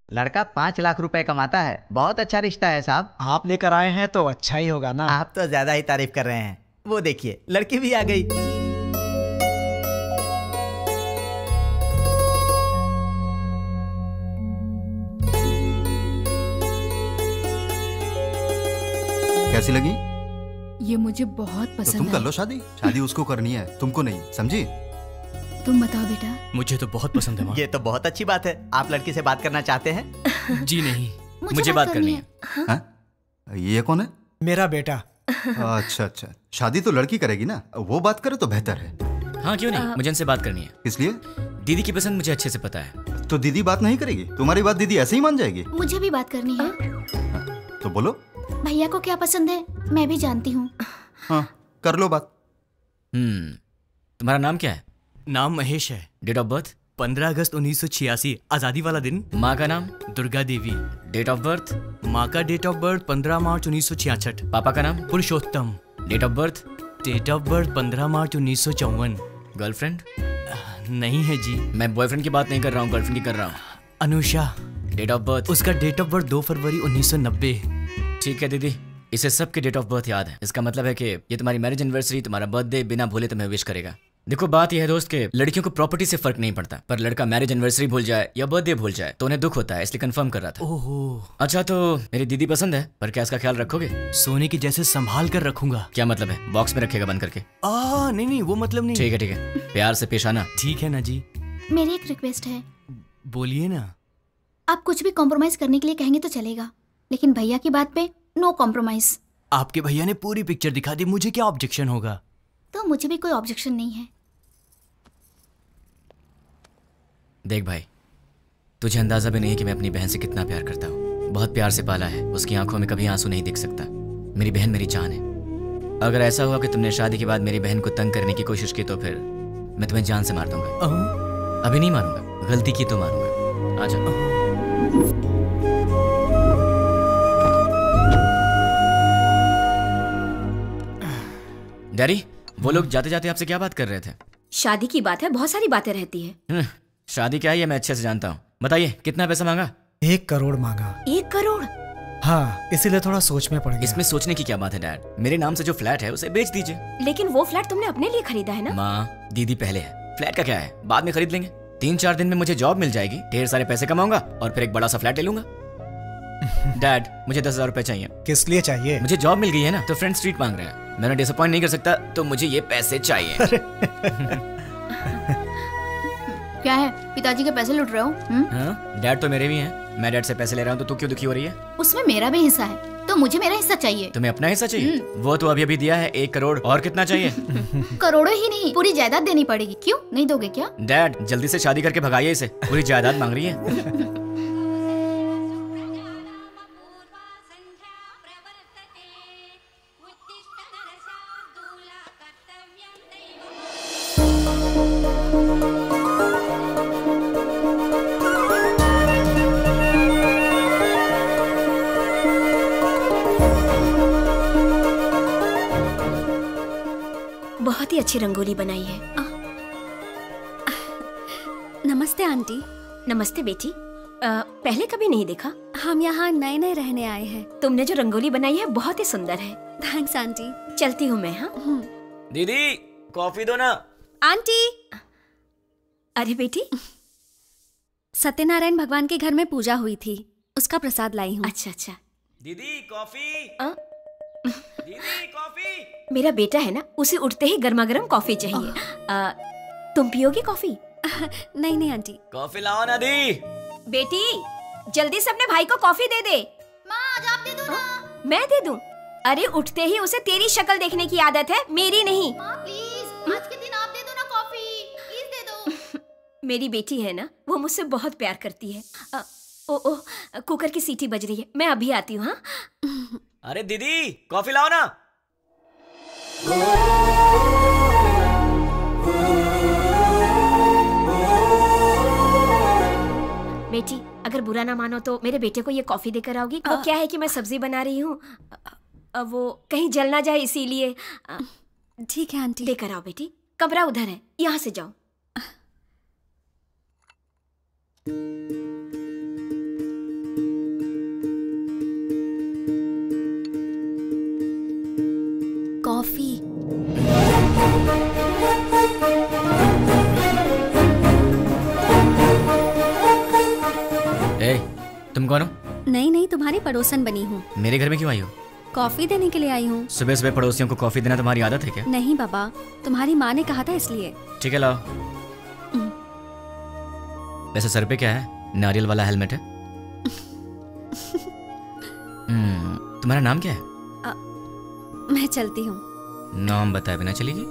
लड़का 5 लाख रुपए कमाता है, बहुत अच्छा रिश्ता है साहब। आप लेकर आए हैं तो अच्छा ही होगा ना। आप तो ज्यादा ही तारीफ कर रहे हैं। वो देखिए लड़की भी आ गई। कैसी लगी? ये मुझे बहुत तो पसंद तुम कर है। लो शादी। शादी उसको करनी है, तुमको नहीं, समझी? तुम बताओ बेटा। मुझे तो बहुत पसंद है माँ। ये तो बहुत अच्छी बात है। आप लड़की से बात करना चाहते हैं? जी नहीं, मुझे बात करनी है। हाँ? ये कौन है? मेरा बेटा। अच्छा अच्छा, शादी तो लड़की करेगी ना, वो बात करे तो बेहतर है। हाँ क्यों नहीं, मुझे इनसे बात करनी है। इसलिए दीदी की पसंद मुझे अच्छे से पता है। तो दीदी बात नहीं करेगी? तुम्हारी बात दीदी ऐसे ही मान जाएगी? मुझे भी बात करनी है। तो बोलो। भैया को क्या पसंद है मैं भी जानती हूँ। हाँ कर लो बात। तुम्हारा नाम क्या है? नाम महेश है। Date of birth? 15 अगस्त 1986, आजादी वाला दिन। माँ का नाम? Durga Devi. Date of birth? माँ का डेट ऑफ बर्थ 15 मार्च 1966। पापा का नाम? Purushottam. Date of birth? Date of birth 15 March 1954। Girlfriend? नहीं है जी। मैं बॉयफ्रेंड की बात नहीं कर रहा हूँ, गर्लफ्रेंड की कर रहा हूँ। अनुषा। Date of birth? उसका डेट ऑफ बर्थ 2 फरवरी 1990। ठीक है दीदी, इसे सबके डेट ऑफ बर्थ याद है। इसका मतलब है कि ये तुम्हारी मैरिज एनिवर्सरी, तुम्हारा बर्थडे बिना भूले तुम्हें विश करेगा। देखो बात यह है दोस्त के लड़कियों को प्रॉपर्टी से फर्क नहीं पड़ता, पर लड़का मैरिज एनिवर्सरी भूल जाए या बर्थडे भूल जाए तो उन्हें दुख होता है, इसलिए कंफर्म कर रहा था। ओहो। अच्छा तो मेरी दीदी पसंद है, पर क्या इसका ख्याल रखोगे? सोने की जैसे संभाल कर रखूंगा। क्या मतलब है? बॉक्स में रखेगा बंद करके? नहीं वो मतलब नहीं। ठीक है प्यार से पेश आना। ठीक है ना जी। मेरी एक रिक्वेस्ट है। बोलिए ना। आप कुछ भी कॉम्प्रोमाइज करने के लिए कहेंगे तो चलेगा, लेकिन भैया की बात पे नो कॉम्प्रोमाइज। आपके भैया ने पूरी पिक्चर दिखा दी, मुझे क्या ऑब्जेक्शन होगा? तो मुझे भी कोई ऑब्जेक्शन नहीं है। देख भाई, तुझे अंदाजा भी नहीं है कि मैं अपनी बहन से कितना प्यार करता हूँ। बहुत प्यार से पाला है, उसकी आंखों में कभी आंसू नहीं दिख सकता। मेरी बहन मेरी जान है। अगर ऐसा हुआ कि तुमने शादी के बाद मेरी बहन को तंग करने की कोशिश की तो फिर मैं तुम्हें जान से मार दूंगा। अभी नहीं मारूंगा, गलती की तो मारूंगा। आजा। डैडी, वो लोग जाते जाते आपसे क्या बात कर रहे थे? शादी की बात है, बहुत सारी बातें रहती है। शादी क्या है ये मैं अच्छे से जानता हूँ। बताइए कितना पैसा मांगा? 1 करोड़ मांगा। 1 करोड़? हाँ, इसीलिए थोड़ा सोच में पड़ गया। इसमें सोचने की क्या बात है डैड? मेरे नाम से जो फ्लैट है उसे बेच दीजिए। लेकिन वो फ्लैट तुमने अपने लिए खरीदा है ना? माँ दीदी पहले है, फ्लैट का क्या है, बाद में खरीद लेंगे। 3-4 दिन में मुझे जॉब मिल जाएगी, ढेर सारे पैसे कमाऊंगा और फिर एक बड़ा सा फ्लैट ले लूंगा। डैड मुझे 10,000 रुपए चाहिए। किस लिए चाहिए? मुझे जॉब मिल गई है ना, तो फ्रेंड स्ट्रीट मांग रहे हैं। मैं डिसअपॉइंट नहीं कर सकता, तो मुझे ये पैसे चाहिए। क्या है, पिताजी के पैसे लूट रहे हो? डैड तो मेरे भी हैं। मैं डैड से पैसे ले रहा हूँ तो तू क्यों दुखी हो रही है? उसमें मेरा भी हिस्सा है, तो मुझे मेरा हिस्सा चाहिए। तुम्हें अपना हिस्सा चाहिए? वो तो अभी अभी दिया है 1 करोड़, और कितना चाहिए? करोड़ों ही नहीं, पूरी जायदाद देनी पड़ेगी। क्यों नहीं दोगे क्या? डैड जल्दी से शादी करके भगाइए इसे, पूरी जायदाद मांग रही है। बहुत ही अच्छी रंगोली बनाई है। नमस्ते आंटी। नमस्ते बेटी। पहले कभी नहीं देखा। हम यहाँ नए नए रहने आए हैं। तुमने जो रंगोली बनाई है बहुत ही सुंदर है। Thanks aunty. चलती हूँ मैं। हाँ दीदी कॉफी दो ना। आंटी। अरे बेटी, सत्यनारायण भगवान के घर में पूजा हुई थी, उसका प्रसाद लाई हूँ। अच्छा अच्छा। दीदी कॉफी। दीदी कॉफी। मेरा बेटा है ना, उसे उठते ही गर्मा गर्म कॉफी चाहिए। तुम पियोगी कॉफी? नहीं नहीं आंटी। कॉफी लाओ ना दी। बेटी जल्दी से अपने भाई को कॉफी दे दे। माँ आज आप दे दो ना। मैं दे दूं? अरे उठते ही उसे तेरी शक्ल देखने की आदत है, मेरी नहीं। माँ प्लीज आज के दिन आप दे दो ना कॉफी, प्लीज दे दो। मेरी बेटी है ना, वो मुझसे बहुत प्यार करती है। ओ कुकर की सीटी बज रही है, मैं अभी आती हूँ। हाँ अरे दीदी कॉफी लाओ ना। बेटी अगर बुरा ना मानो तो मेरे बेटे को ये कॉफी देकर आओगी? वो क्या है कि मैं सब्जी बना रही हूँ, वो कहीं जल ना जाए इसीलिए। ठीक है आंटी। देकर आओ बेटी। कमरा उधर है, यहाँ से जाओ। ए, तुम कौन हो? नहीं नहीं, तुम्हारी पड़ोसन बनी हूँ। मेरे घर में क्यों आई हो? कॉफी देने के लिए आई हूँ। सुबह सुबह पड़ोसियों को कॉफी देना तुम्हारी आदत है क्या? नहीं बाबा, तुम्हारी माँ ने कहा था इसलिए। ठीक है, लाओ। वैसे सर पे क्या है? नारियल वाला हेलमेट है? तुम्हारा नाम क्या है? मैं चलती हूँ। नाम बताए बिना चलेगी?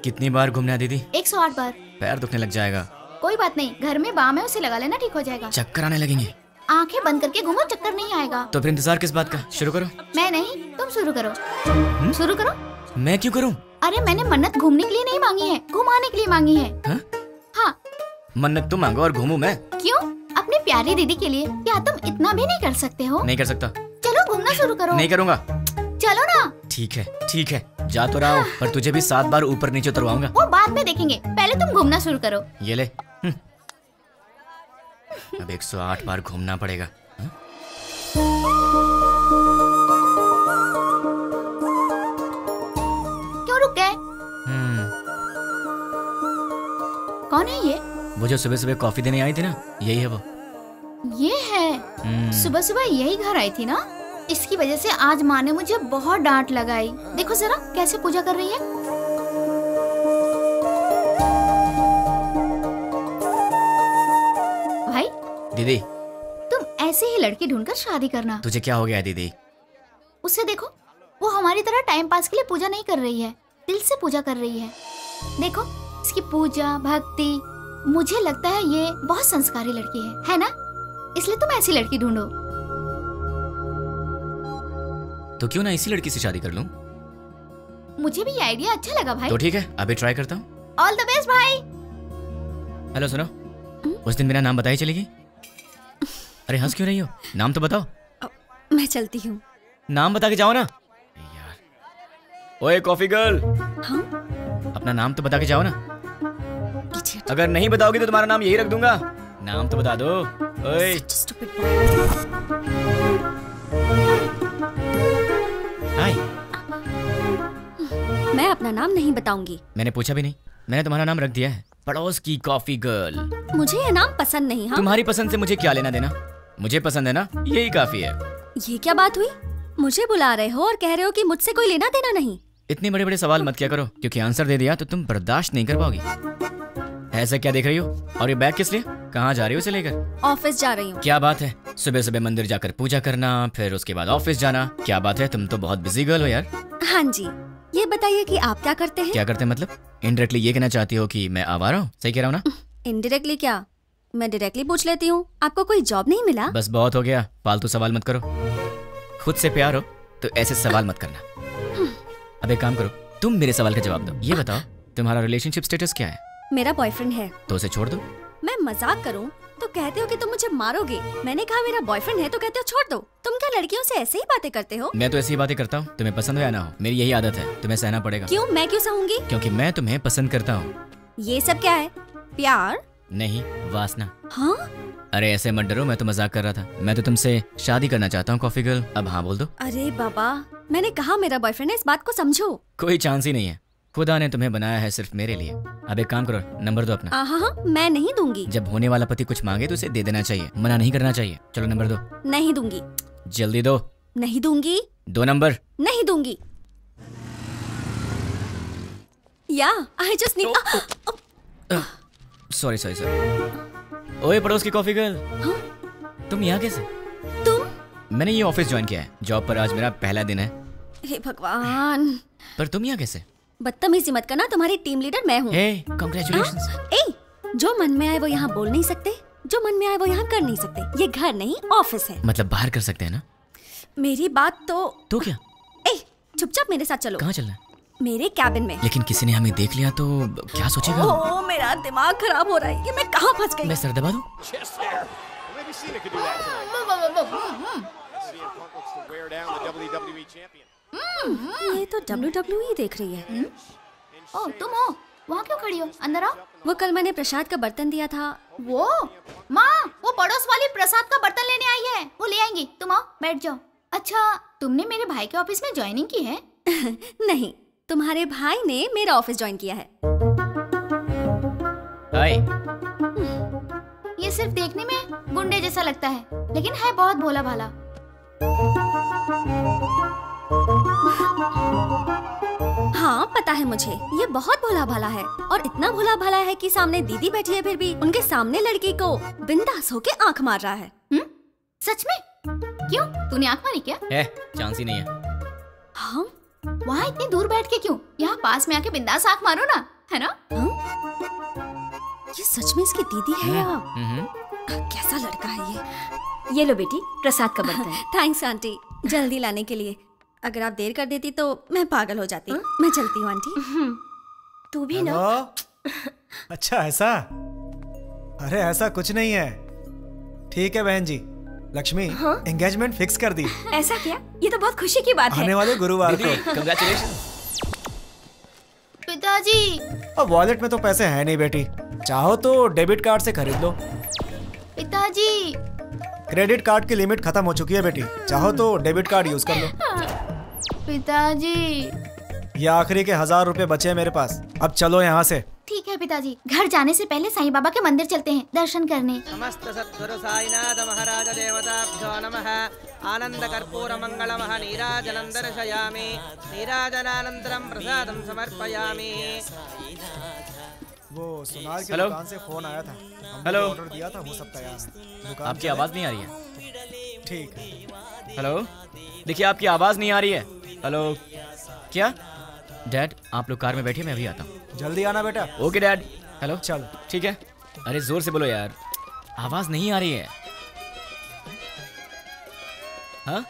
कितनी बार घूमना है दीदी? 108 बार। पैर दुखने लग जाएगा। कोई बात नहीं, घर में बाम है, उसे लगा लेना, ठीक हो जाएगा। चक्कर आने लगेंगे। आंखें बंद करके घूमो, चक्कर नहीं आएगा। तो फिर इंतजार किस बात का? शुरू करो। मैं नहीं, तुम शुरू करो। शुरू करो। मैं क्यों करूं? अरे मैंने मन्नत घूमने के लिए नहीं मांगी है, घुमाने के लिए मांगी है। हाँ। मन्नत तुम मांगो और घूमू मैं? क्यों? अपनी प्यारी दीदी के लिए। क्या तुम इतना भी नहीं कर सकते हो? नहीं कर सकता। चलो घूमना शुरू करो। नहीं करूंगा। चलो ना। ठीक है ठीक है, जा तो रहा हूँ, पर तुझे भी 7 बार ऊपर नीचे उतरवाऊंगा। वो बाद में देखेंगे, पहले तुम घूमना शुरू करो। ये ले। अब 108 बार घूमना पड़ेगा। क्यों रुक गए? कौन है ये? वो जो सुबह सुबह कॉफी देने आई थी ना, यही है वो। ये है? सुबह सुबह यही घर आई थी ना? इसकी वजह से आज माँ ने मुझे बहुत डांट लगाई। देखो जरा कैसे पूजा कर रही है। भाई दीदी, तुम ऐसे ही लड़की ढूंढकर शादी करना। तुझे क्या हो गया दीदी? उसे देखो, वो हमारी तरह टाइम पास के लिए पूजा नहीं कर रही है, दिल से पूजा कर रही है। देखो इसकी पूजा भक्ति, मुझे लगता है ये बहुत संस्कारी लड़की है ना? इसलिए तुम ऐसी लड़की ढूंढो। तो क्यों ना इसी लड़की से शादी कर लूं? मुझे भी ये आइडिया अच्छा लगा भाई। तो ठीक है, अभी ट्राई करता हूँ। ऑल द बेस्ट भाई। हेलो सुनो, उस दिन मेरा नाम बताई चलेगी? अरे हंस क्यों रही हो? नाम तो बताओ। मैं चलती हूँ। नाम बता के जाओ ना यार। ओए कॉफी गर्ल। हाँ? अपना नाम तो बता के जाओ ना। अगर नहीं बताओगी तो तुम्हारा नाम यही रख दूंगा। नाम तो बता दो। ओए हाय। मैं अपना नाम नहीं बताऊंगी। मैंने पूछा भी नहीं, मैंने तुम्हारा नाम रख दिया है, पड़ोस की कॉफी गर्ल। मुझे ये नाम पसंद नहीं। हाँ? तुम्हारी पसंद से मुझे क्या लेना देना? मुझे पसंद है ना, यही काफी है। ये क्या बात हुई? मुझे बुला रहे हो और कह रहे हो कि मुझसे कोई लेना देना नहीं। इतने बड़े बड़े सवाल मत किया करो, क्योंकि आंसर दे दिया तो तुम बर्दाश्त नहीं कर पाओगी। ऐसा क्या देख रही हो? और ये बैग किस लिए? कहाँ जा रही हो इसे लेकर? ऑफिस जा रही हूँ। क्या बात है, सुबह सुबह मंदिर जाकर पूजा करना, फिर उसके बाद ऑफिस जाना। क्या बात है, तुम तो बहुत बिजी गर्ल हो यार। हाँ जी, ये बताइए कि आप क्या करते हैं? क्या करते हैं मतलब? इनडायरेक्टली ये कहना चाहती हो कि मैं आवारा हूँ? सही कह रहा हूँ ना? इनडायरेक्टली क्या, मैं डायरेक्टली पूछ लेती हूँ, आपको कोई जॉब नहीं मिला? बस बहुत हो गया, फालतू सवाल मत करो। खुद से प्यार हो तो ऐसे सवाल मत करना। अब एक काम करो, तुम मेरे सवाल का जवाब दो। ये बताओ, तुम्हारा रिलेशनशिप स्टेटस क्या है? मेरा बॉयफ्रेंड है। तो उसे छोड़ दो। मैं मजाक करूं तो कहते हो कि तुम मुझे मारोगे। मैंने कहा मेरा बॉयफ्रेंड है तो कहते हो छोड़ दो। तुम क्या लड़कियों से ऐसे ही बातें करते हो? मैं तो ऐसी ही बातें करता हूँ, तुम्हें पसंद हो या ना हो, मेरी यही आदत है, तुम्हें सहना पड़ेगा। क्यों? मैं क्यों सहूंगी? क्योंकि मैं तुम्हें पसंद करता हूँ। ये सब क्या है? प्यार नहीं, वासना। हाँ? अरे ऐसे मत डरो, मैं तो मजाक कर रहा था। मैं तो तुमसे शादी करना चाहता हूँ कॉफी गर्ल, अब हाँ बोल दो। अरे बाबा, मैंने कहा मेरा बॉयफ्रेंड है, इस बात को समझो। कोई चांस ही नहीं है, खुदा ने तुम्हें बनाया है सिर्फ मेरे लिए। अब एक काम करो, नंबर दो अपना। हाँ, मैं नहीं दूंगी। जब होने वाला पति कुछ मांगे तो उसे दे देना चाहिए, मना नहीं करना चाहिए। चलो नंबर दो। नहीं दूंगी। जल्दी दो। नहीं दूंगी। 2 नंबर। नहीं दूंगी। या I just need. Sorry sorry sorry. ओए पड़ोस की कॉफी गर्ल। हाँ? तुम यहाँ कैसे? तुम? मैंने ये ऑफिस ज्वाइन किया है, जॉब पर आज मेरा पहला दिन है। हे भगवान। पर तुम यहाँ कैसे? बदतमीजी मत करना, तुम्हारी टीम लीडर मैं हूँ। हे, कांग्रेचुलेशंस। जो मन में आए वो यहाँ बोल नहीं सकते, जो मन में आए वो यहाँ कर नहीं सकते। ये घर नहीं ऑफिस है। मतलब बाहर कर सकते हैं ना? मेरी बात तो क्या? चुपचाप मेरे साथ चलो। कहाँ चलना है? मेरे कैबिन में। लेकिन किसी ने हमें देख लिया तो क्या सोचेगा? ओह, मेरा दिमाग खराब हो रहा है, ये मैं कहाँ फंस गई? मैं सर दबा दूं? ये तो WWE देख रही है। ओह तुम हो, वहाँ क्यों खड़ी हो? अंदर आओ। वो कल मैंने प्रसाद का बर्तन दिया था। वो माँ, वो पड़ोस वाली प्रसाद का बर्तन लेने आई है, वो ले आएंगी। तुम आओ, बैठ जाओ। अच्छा, तुमने मेरे भाई के ऑफिस में ज्वाइनिंग की है? नहीं, तुम्हारे भाई ने मेरा ऑफिस ज्वाइन किया है। हाय। ये ये सिर्फ देखने में गुंडे जैसा लगता है, लेकिन है बहुत भोला भाला। हाँ पता है मुझे, ये बहुत भोला भाला है और इतना भोला भाला है कि सामने दीदी बैठी है फिर भी उनके सामने लड़की को बिंदास होके आंख मार रहा है। सच में? क्यों, तूने आंख मारी क्या? चांस ही नहीं है। हाँ? वहाँ इतनी दूर बैठ के क्यों? यहाँ पास में आके बिंदास आंख मारो ना, है ना? ये सच में इसकी दीदी है या कैसा लड़का है ये? ये लो बेटी, प्रसाद का बर्तन। थैंक्स आंटी, जल्दी लाने के लिए। अगर आप देर कर देती तो मैं पागल हो जाती। मैं चलती हूँ आंटी। तू भी ना। अच्छा ऐसा? अरे ऐसा कुछ नहीं है। ठीक है बहन जी, लक्ष्मी एंगेजमेंट फिक्स कर दी। ऐसा क्या? ये तो बहुत खुशी की बात है। आने वाले गुरुवार को। कांग्रेचुलेशन। पिताजी। अब वॉलेट में तो पैसे हैं नहीं बेटी, चाहो तो डेबिट कार्ड से खरीद लो। पिताजी। क्रेडिट कार्ड की लिमिट खत्म हो चुकी है बेटी, चाहो तो डेबिट कार्ड यूज कर लो। पिताजी। ये आखिरी के 1000 रुपए बचे हैं मेरे पास, अब चलो यहाँ से। ठीक है पिताजी, घर जाने से पहले साईं बाबा के मंदिर चलते हैं दर्शन करने। समस्त सद्गुरु साईनाथ महाराज देवताभ्यो नमः। आनंद कर्पूर मंगलमः नीराजनं दर्शयामि। नीराजनानन्तरं प्रसादं समर्पयामि। वो सोनार की हेलो? दुकान से फोन आया था, हमने हेलो? ऑर्डर दिया था, वो सब तैयार। आपकी आवाज नहीं आ रही है। ठीक है। हेलो, देखिए आपकी आवाज नहीं आ रही है। हेलो, क्या? डैड आप लोग कार में बैठिए, मैं अभी आता हूँ। जल्दी आना बेटा। Okay dad. हेलो, चल ठीक है। अरे जोर से बोलो यार, आवाज नहीं आ रही है। हाँ?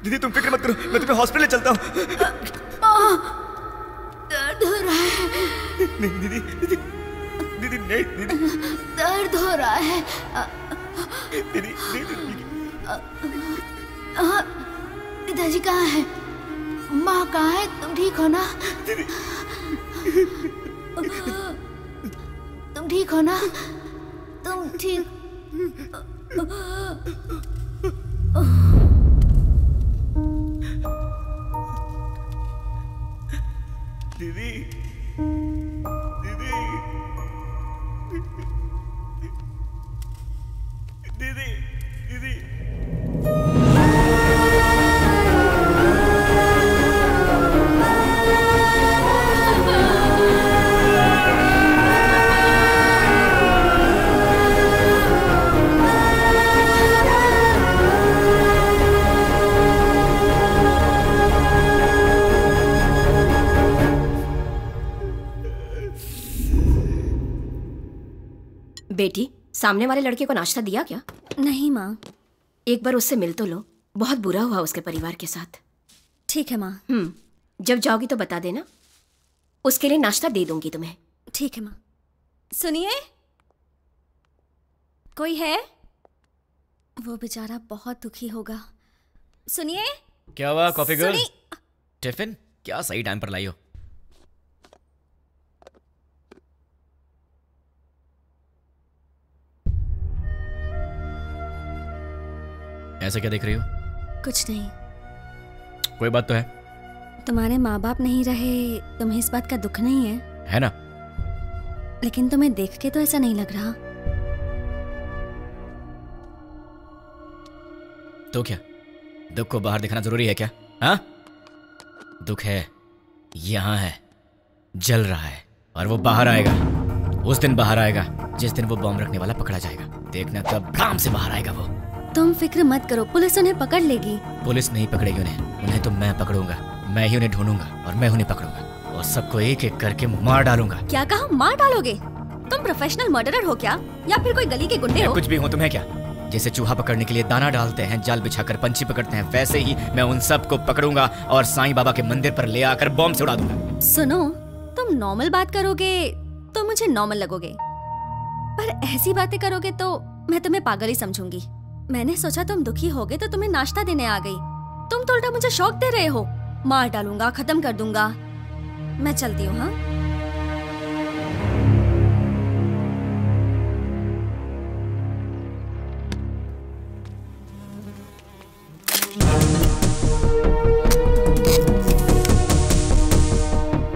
दीदी तुम फिक्र मत करो, मैं तुम्हें हॉस्पिटल चलता हूँ। दर्द हो रहा है। नहीं दीदी, दीदी दीदी नहीं दीदी, दर्द हो रहा है। दीदी दीदी पिताजी कहाँ है? माँ कहाँ है? तुम ठीक हो ना? तुम ठीक हो ना? तुम ठीक? दीदी, दीदी, दीदी, दीदी। बेटी, सामने वाले लड़के को नाश्ता दिया क्या? नहीं माँ। एक बार उससे मिल तो लो, बहुत बुरा हुआ उसके परिवार के साथ। ठीक है माँ। जब जाओगी तो बता देना, उसके लिए नाश्ता दे दूंगी तुम्हें। ठीक है माँ। सुनिए, कोई है? वो बेचारा बहुत दुखी होगा। सुनिए। क्या हुआ कॉफी गर्ल? टिफिन क्या सही टाइम पर लाई हो? ऐसा क्या देख रही हो? कुछ नहीं। कोई बात तो है? तुम्हारे माँ बाप नहीं रहे, तुम्हें इस बात का दुख नहीं है? है ना। लेकिन तुम्हें देख के तो ऐसा नहीं लग रहा। तो क्या दुख को बाहर दिखाना जरूरी है क्या? हाँ, दुख है, यहां है, जल रहा है, और वो बाहर आएगा। उस दिन बाहर आएगा जिस दिन वो बॉम्ब रखने वाला पकड़ा जाएगा। देखना कब काम से बाहर आएगा वो। तुम फिक्र मत करो, पुलिस उन्हें पकड़ लेगी। पुलिस नहीं पकड़ेगी उन्हें तो मैं पकड़ूंगा। मैं ही उन्हें ढूंढूंगा और मैं उन्हें पकड़ूंगा और सबको एक एक करके मार डालूंगा। क्या कहा? मार डालोगे? तुम प्रोफेशनल मर्डरर हो क्या, या फिर कोई गली के गुंडे हो? कुछ भी हूँ। तुम्हें क्या? जैसे चूहा पकड़ने के लिए दाना डालते हैं, जाल बिछाकर पंछी पकड़ते हैं, वैसे ही मैं उन सबको पकड़ूंगा और साईं बाबा के मंदिर पर ले आकर बॉम्ब से उड़ा दूंगा। सुनो, तुम नॉर्मल बात करोगे तो मुझे नॉर्मल लगोगे, पर ऐसी बातें करोगे तो मैं तुम्हें पागल ही समझूंगी। मैंने सोचा तुम दुखी होगे तो तुम्हें नाश्ता देने आ गई। तुम तो उल्टा मुझे शौक दे रहे हो। मार डालूंगा, खत्म कर दूंगा। मैं चलती हूँ। हाँ,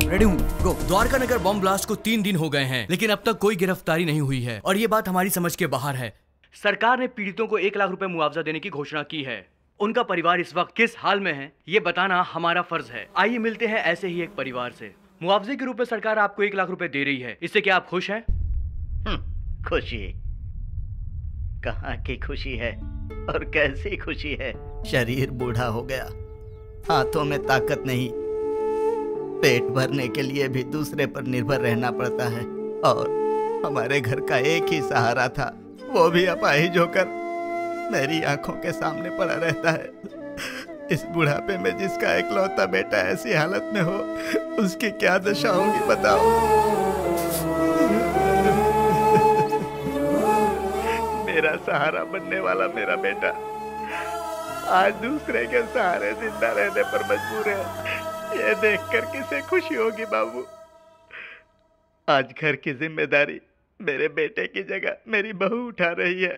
रेडी हूँ, गो। द्वारका नगर बॉम्ब ब्लास्ट को 3 दिन हो गए हैं, लेकिन अब तक कोई गिरफ्तारी नहीं हुई है और ये बात हमारी समझ के बाहर है। सरकार ने पीड़ितों को 1 लाख रुपए मुआवजा देने की घोषणा की है। उनका परिवार इस वक्त किस हाल में है, ये बताना हमारा फर्ज है। आइए मिलते हैं ऐसे ही एक परिवार से। मुआवजे के रूप में सरकार आपको 1 लाख रुपए दे रही है, इससे क्या आप खुश हैं? खुशी कहाँ की खुशी है और कैसी खुशी है। शरीर बूढ़ा हो गया, हाथों में ताकत नहीं, पेट भरने के लिए भी दूसरे पर निर्भर रहना पड़ता है, और हमारे घर का एक ही सहारा था, वो भी अपाहिज होकर मेरी आंखों के सामने पड़ा रहता है। इस बुढ़ापे में जिसका इकलौता बेटा ऐसी हालत में हो, उसकी क्या दशा होगी बताओ। मेरा सहारा बनने वाला मेरा बेटा आज दूसरे के सहारे जिंदा रहने पर मजबूर है। ये देखकर किसे खुशी होगी बाबू। आज घर की जिम्मेदारी मेरे बेटे की जगह मेरी बहू उठा रही है।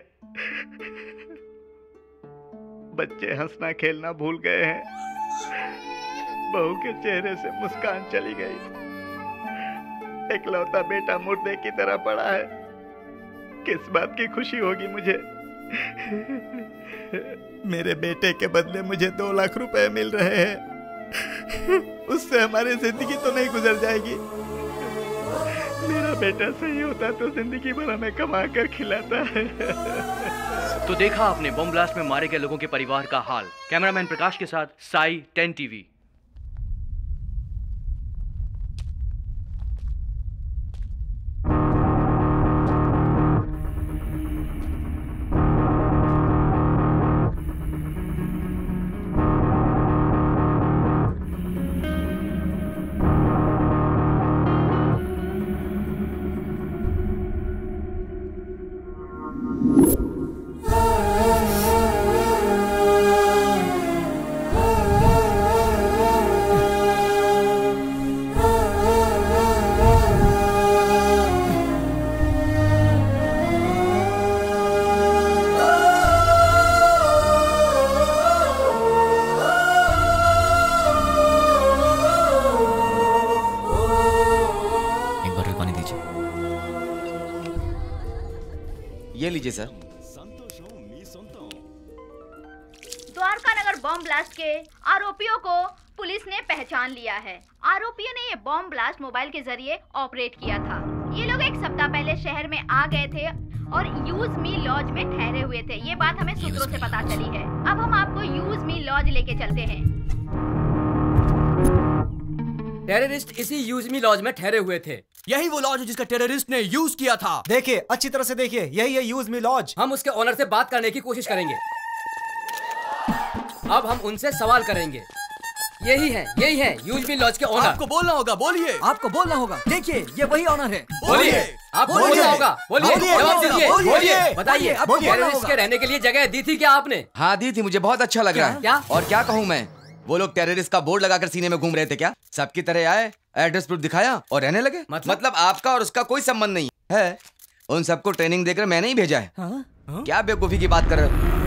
बच्चे हंसना खेलना भूल गए हैं, बहू के चेहरे से मुस्कान चली गई। इकलौता बेटा मुर्दे की तरह पड़ा है, किस बात की खुशी होगी मुझे। मेरे बेटे के बदले मुझे 2 लाख रुपए मिल रहे हैं, उससे हमारी जिंदगी तो नहीं गुजर जाएगी। मेरा बेटा सही होता तो जिंदगी भर हमें कमा कर खिलाता है। तो देखा आपने बॉम्ब ब्लास्ट में मारे गए लोगों के परिवार का हाल। कैमरामैन प्रकाश के साथ साई, 10 टीवी। लीजिए सर। द्वारका नगर बॉम्ब ब्लास्ट के आरोपियों को पुलिस ने पहचान लिया है। आरोपियों ने ये बॉम्ब ब्लास्ट मोबाइल के जरिए ऑपरेट किया था। ये लोग एक सप्ताह पहले शहर में आ गए थे और यूज मी लॉज में ठहरे हुए थे। ये बात हमें सूत्रों से पता चली है। अब हम आपको यूज मी लॉज लेके चलते हैं। टेररिस्ट इसी यूज मी लॉज में ठहरे हुए थे। यही वो लॉज है जिसका टेररिस्ट ने यूज किया था। देखिए, अच्छी तरह से देखिए, यही है यूज मी लॉज। हम उसके ओनर से बात करने की कोशिश करेंगे। अब हम उनसे सवाल करेंगे। यही है यूज मी लॉज के ओनर। आपको बोलना होगा, बोलिए। आपको बोलना होगा। देखिए, ये वही ओनर है। बोलिए। आपको बोलना होगा, बोलिए। जवाब दीजिए, बोलिए। बताइए, टेररिस्ट के रहने के लिए जगह दी थी क्या आपने? हाँ दी थी, मुझे बहुत अच्छा लग रहा है। क्या? और क्या कहूँ मैं, वो लोग टेररिस्ट का बोर्ड लगाकर सीने में घूम रहे थे क्या? सबकी तरह आए, एड्रेस प्रूफ दिखाया और रहने लगे। मतलब आपका और उसका कोई संबंध नहीं है। उन सबको ट्रेनिंग देकर मैंने ही भेजा है। क्या बेवकूफी की बात कर रहे हो?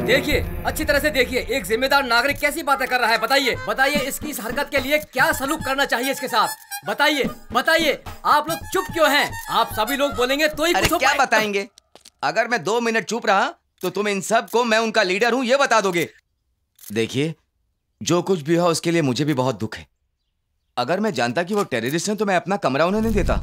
देखिए, अच्छी तरह से देखिए, एक जिम्मेदार नागरिक कैसी बातें कर रहा है। बताइए इसकी इस हरकत के लिए क्या सलूक करना चाहिए इसके साथ। बताइए, आप लोग चुप क्यों हैं? आप सभी लोग बोलेंगे तो ही कुछ हो क्या बताएंगे? अगर मैं 2 मिनट चुप रहा तो तुम इन सब को मैं उनका लीडर हूं ये बता दोगे। देखिए, जो कुछ भी हो उसके लिए मुझे भी बहुत दुख है। अगर मैं जानता कि वो टेररिस्ट हैं तो मैं अपना कमरा उन्हें नहीं देता।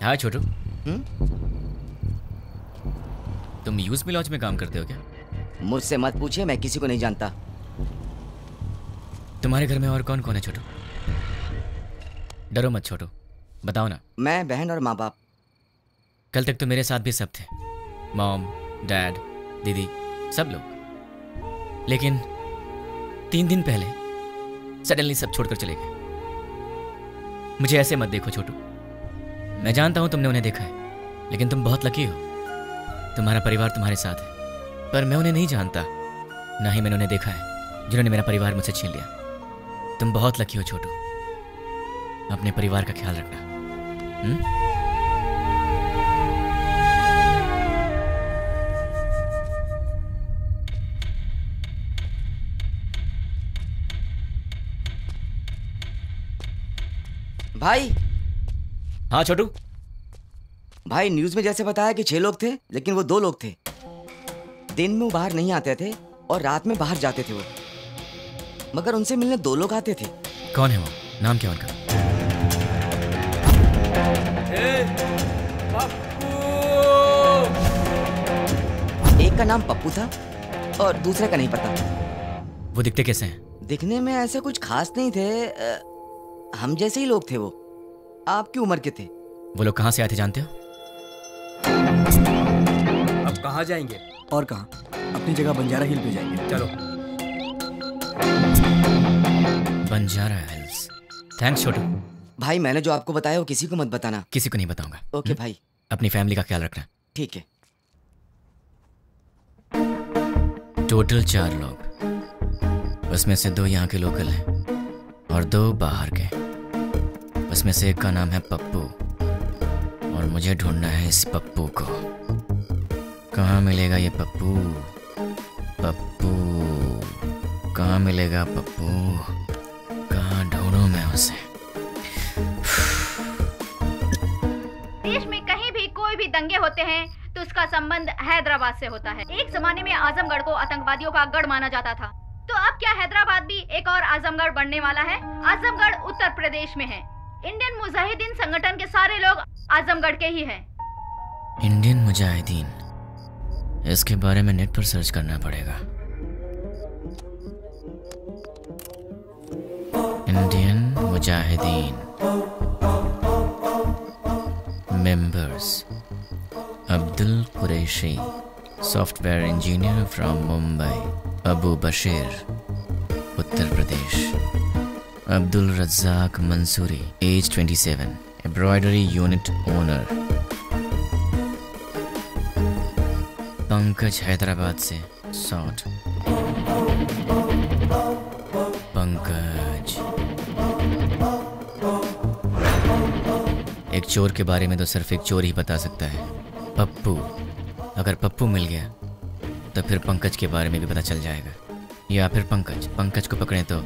हाँ छोटू, तुम यूज मी लॉज में काम करते हो क्या? मुझसे मत पूछिए, मैं किसी को नहीं जानता। तुम्हारे घर में और कौन कौन है छोटू? डरो मत छोटू, बताओ ना। मैं, बहन और माँ बाप। कल तक तो मेरे साथ भी सब थे, मॉम, डैड, दीदी, सब लोग। लेकिन 3 दिन पहले सडनली सब छोड़कर चले गए। मुझे ऐसे मत देखो छोटू, मैं जानता हूं तुमने उन्हें देखा है, लेकिन तुम बहुत लकी हो, तुम्हारा परिवार तुम्हारे साथ है। पर मैं उन्हें नहीं जानता, ना ही मैंने उन्हें देखा है जिन्होंने मेरा परिवार मुझसे छीन लिया। तुम बहुत लकी हो छोटू, अपने परिवार का ख्याल रखना। भाई। हाँ छोटू। भाई, न्यूज में जैसे बताया कि 6 लोग थे, लेकिन वो 2 लोग थे। दिन में वो बाहर नहीं आते थे और रात में बाहर जाते थे वो, मगर उनसे मिलने 2 लोग आते थे। कौन है वो? नाम क्या उनका? एक का नाम पप्पू था और दूसरे का नहीं पता। वो दिखते कैसे हैं? दिखने में ऐसे कुछ खास नहीं थे, हम जैसे ही लोग थे। वो आपकी उम्र के थे। वो लोग कहाँ से आए थे जानते हो? अब कहाँ जाएंगे? और कहाँ, अपनी जगह बंजारा हिल पे जाएंगे। चलो। बंजारा हिल्स। थैंक्स छोटू। भाई, मैंने जो आपको बताया वो किसी को मत बताना। किसी को नहीं बताऊंगा। ओके भाई। अपनी फैमिली का ख्याल रखना। ठीक है। टोटल 4 लोग, उसमें से 2 यहाँ के लोकल हैं और 2 बाहर के। उसमें से एक का नाम है पप्पू और मुझे ढूंढना है इस पप्पू को। कहाँ मिलेगा ये पप्पू? पप्पू कहाँ मिलेगा? पप्पू कहाँ ढूंढूं मैं उसे? देश में कहीं भी कोई भी दंगे होते हैं तो उसका संबंध हैदराबाद से होता है। एक जमाने में आजमगढ़ को आतंकवादियों का गढ़ माना जाता था, तो अब क्या हैदराबाद भी एक और आजमगढ़ बनने वाला है? आजमगढ़ उत्तर प्रदेश में है। इंडियन मुजाहिदीन संगठन के सारे लोग आजमगढ़ के ही हैं। इंडियन मुजाहिदीन, इसके बारे में नेट पर सर्च करना पड़ेगा। Indian Mujahideen members: Abdul Qureshi, software engineer from Mumbai, Abu Bashir, Uttar Pradesh, Abdul Razzaq Mansuri, age 27, embroidery unit owner. Pankaj Hyderabad से 60। पंकज। एक चोर के बारे में तो सिर्फ एक चोर ही बता सकता है, पप्पू। अगर पप्पू मिल गया तो फिर पंकज के बारे में भी पता चल जाएगा, या फिर पंकज को पकड़ें तो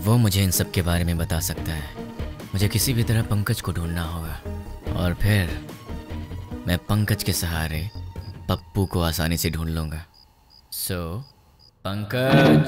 वो मुझे इन सब के बारे में बता सकता है। मुझे किसी भी तरह पंकज को ढूंढना होगा और फिर मैं पंकज के सहारे पप्पू को आसानी से ढूंढ लूंगा। सो पंकज।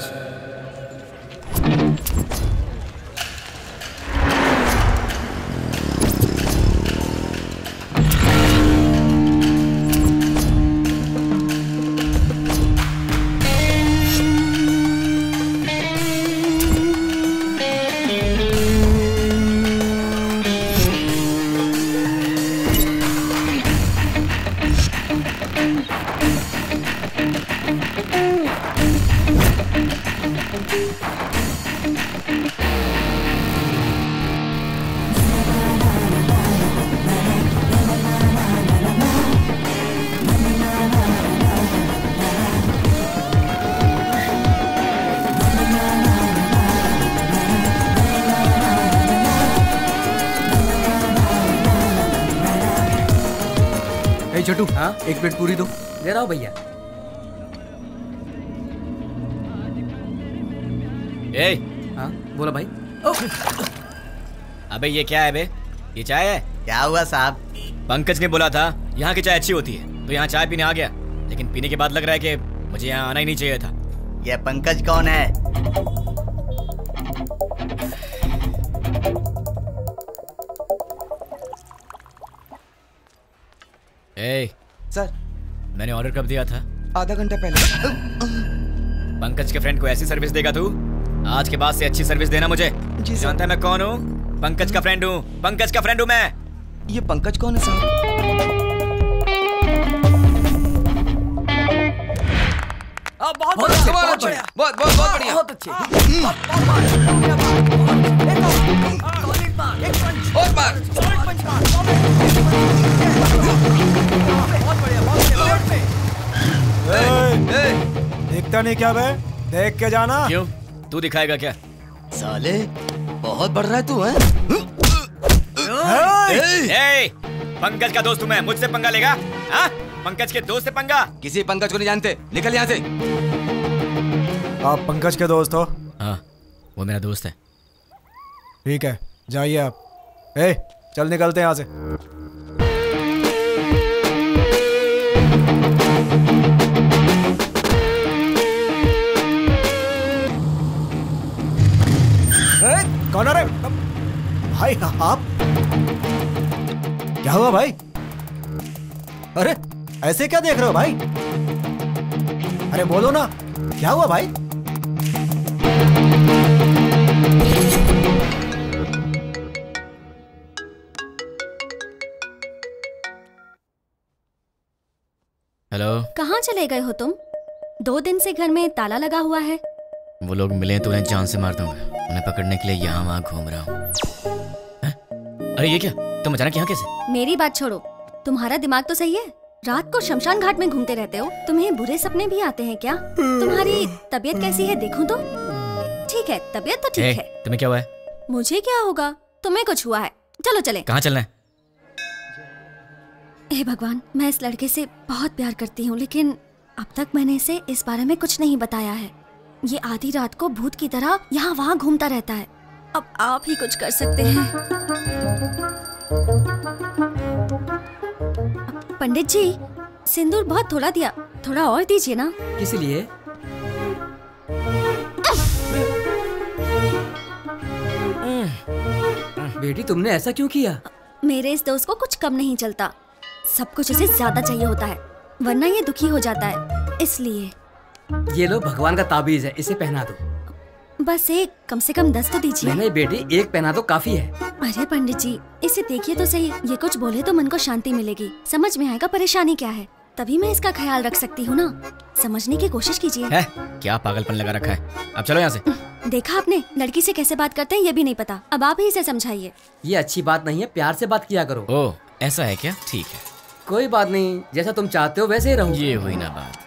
छोटू, हाँ, एक प्लेट पूरी दो। दे रहा हूँ भैया। ए, हाँ, बोला भाई। अबे ये क्या है बे? ये चाय है? क्या हुआ साहब? पंकज ने बोला था यहाँ की चाय अच्छी होती है, तो यहाँ चाय पीने आ गया, लेकिन पीने के बाद लग रहा है कि मुझे यहाँ आना ही नहीं चाहिए था। ये पंकज कौन है? ए, सर, मैंने ऑर्डर कब दिया था? आधा घंटा पहले। पंकज के फ्रेंड को ऐसी सर्विस देगा तू? आज के बाद से अच्छी सर्विस देना मुझे। जानता है मैं कौन हूँ? पंकज का फ्रेंड हूँ। पंकज का फ्रेंड हूँ मैं। ये पंकज कौन है साहब? बहुत अच्छे, बहुत बढ़िया, बहुत बढ़िया, बहुत अच्छे। और बार। दिखता नहीं क्या बे? देख के जाना। क्यों? तू दिखाएगा क्या? साले बहुत बढ़ रहा है तू, हैं? पंकज का दोस्त हूँ मैं, मुझसे पंगा लेगा? हाँ? पंकज के दोस्त से पंगा? किसी पंकज को नहीं जानते, निकल यहाँ से। आप पंकज के दोस्त हो? हाँ, वो मेरा दोस्त है। ठीक है, जाइए आप। चल निकलते हैं यहाँ से। कौन है रे? भाई आप? क्या हुआ भाई? अरे ऐसे क्या देख रहे हो भाई? अरे बोलो ना, क्या हुआ भाई? हेलो। कहाँ चले गए हो तुम? 2 दिन से घर में ताला लगा हुआ है। वो लोग मिले तो उन्हें जान से मार दूंगा। उन्हें पकड़ने के लिए यहाँ वहाँ घूम रहा हूँ। अरे ये क्या? तुम अचानक यहाँ कैसे? मेरी बात छोड़ो, तुम्हारा दिमाग तो सही है? रात को शमशान घाट में घूमते रहते हो। तुम्हें बुरे सपने भी आते हैं क्या? तुम्हारी तबीयत कैसी है देखूं तो? ठीक है, तबीयत तो ठीक है। तुम्हें क्या हुआ है? मुझे क्या होगा? तुम्हें कुछ हुआ है। चलो चले। कहाँ चलना है? हे भगवान, मैं इस लड़के से बहुत प्यार करती हूँ, लेकिन अब तक मैंने इसे इस बारे में कुछ नहीं बताया है। ये आधी रात को भूत की तरह यहाँ वहाँ घूमता रहता है। अब आप ही कुछ कर सकते हैं। पंडित जी, सिंदूर बहुत थोड़ा दिया, थोड़ा और दीजिए ना। किस लिए? बेटी तुमने ऐसा क्यों किया? मेरे इस दोस्त को कुछ कम नहीं चलता, सब कुछ इसे ज्यादा चाहिए होता है, वरना ये दुखी हो जाता है, इसलिए। ये लो भगवान का ताबीज है, इसे पहना दो। बस एक, कम से कम 10 तो दीजिए। नहीं बेटी, एक पहना दो काफी है। अरे पंडित जी, इसे देखिए तो सही, ये कुछ बोले तो मन को शांति मिलेगी, समझ में आएगा परेशानी क्या है, तभी मैं इसका ख्याल रख सकती हूँ ना। समझने की कोशिश कीजिए। क्या पागलपन लगा रखा है? अब चलो यहाँ से। देखा आपने, लड़की से कैसे बात करते हैं ये भी नहीं पता। अब आप ही इसे समझाइए। ये अच्छी बात नहीं है, प्यार से बात किया करो। ओह, ऐसा है क्या? ठीक है, कोई बात नहीं, जैसा तुम चाहते हो वैसे ही रहूं। ये हुई ना बात।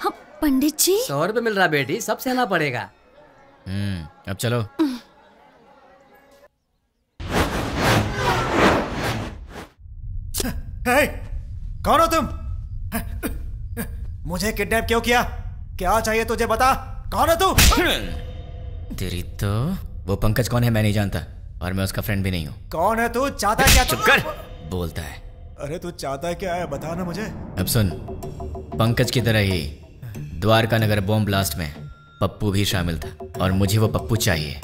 हाँ, पंडित जी 100 रुपए मिल रहा बेटी, सब सहना पड़ेगा। अब चलो। हे, कौन हो तुम? मुझे किडनैप क्यों किया? क्या चाहिए तुझे, बता। कौन है तू? तेरी तो वो पंकज कौन है मैं नहीं जानता, और मैं उसका फ्रेंड भी नहीं हूँ। कौन है तू? चाहता क्या? चुप कर, बोलता है। अरे तू चाहता क्या है, बता ना मुझे। अब सुन, पंकज की तरह ही द्वारका नगर बॉम्ब ब्लास्ट में पप्पू भी शामिल था, और मुझे वो पप्पू चाहिए।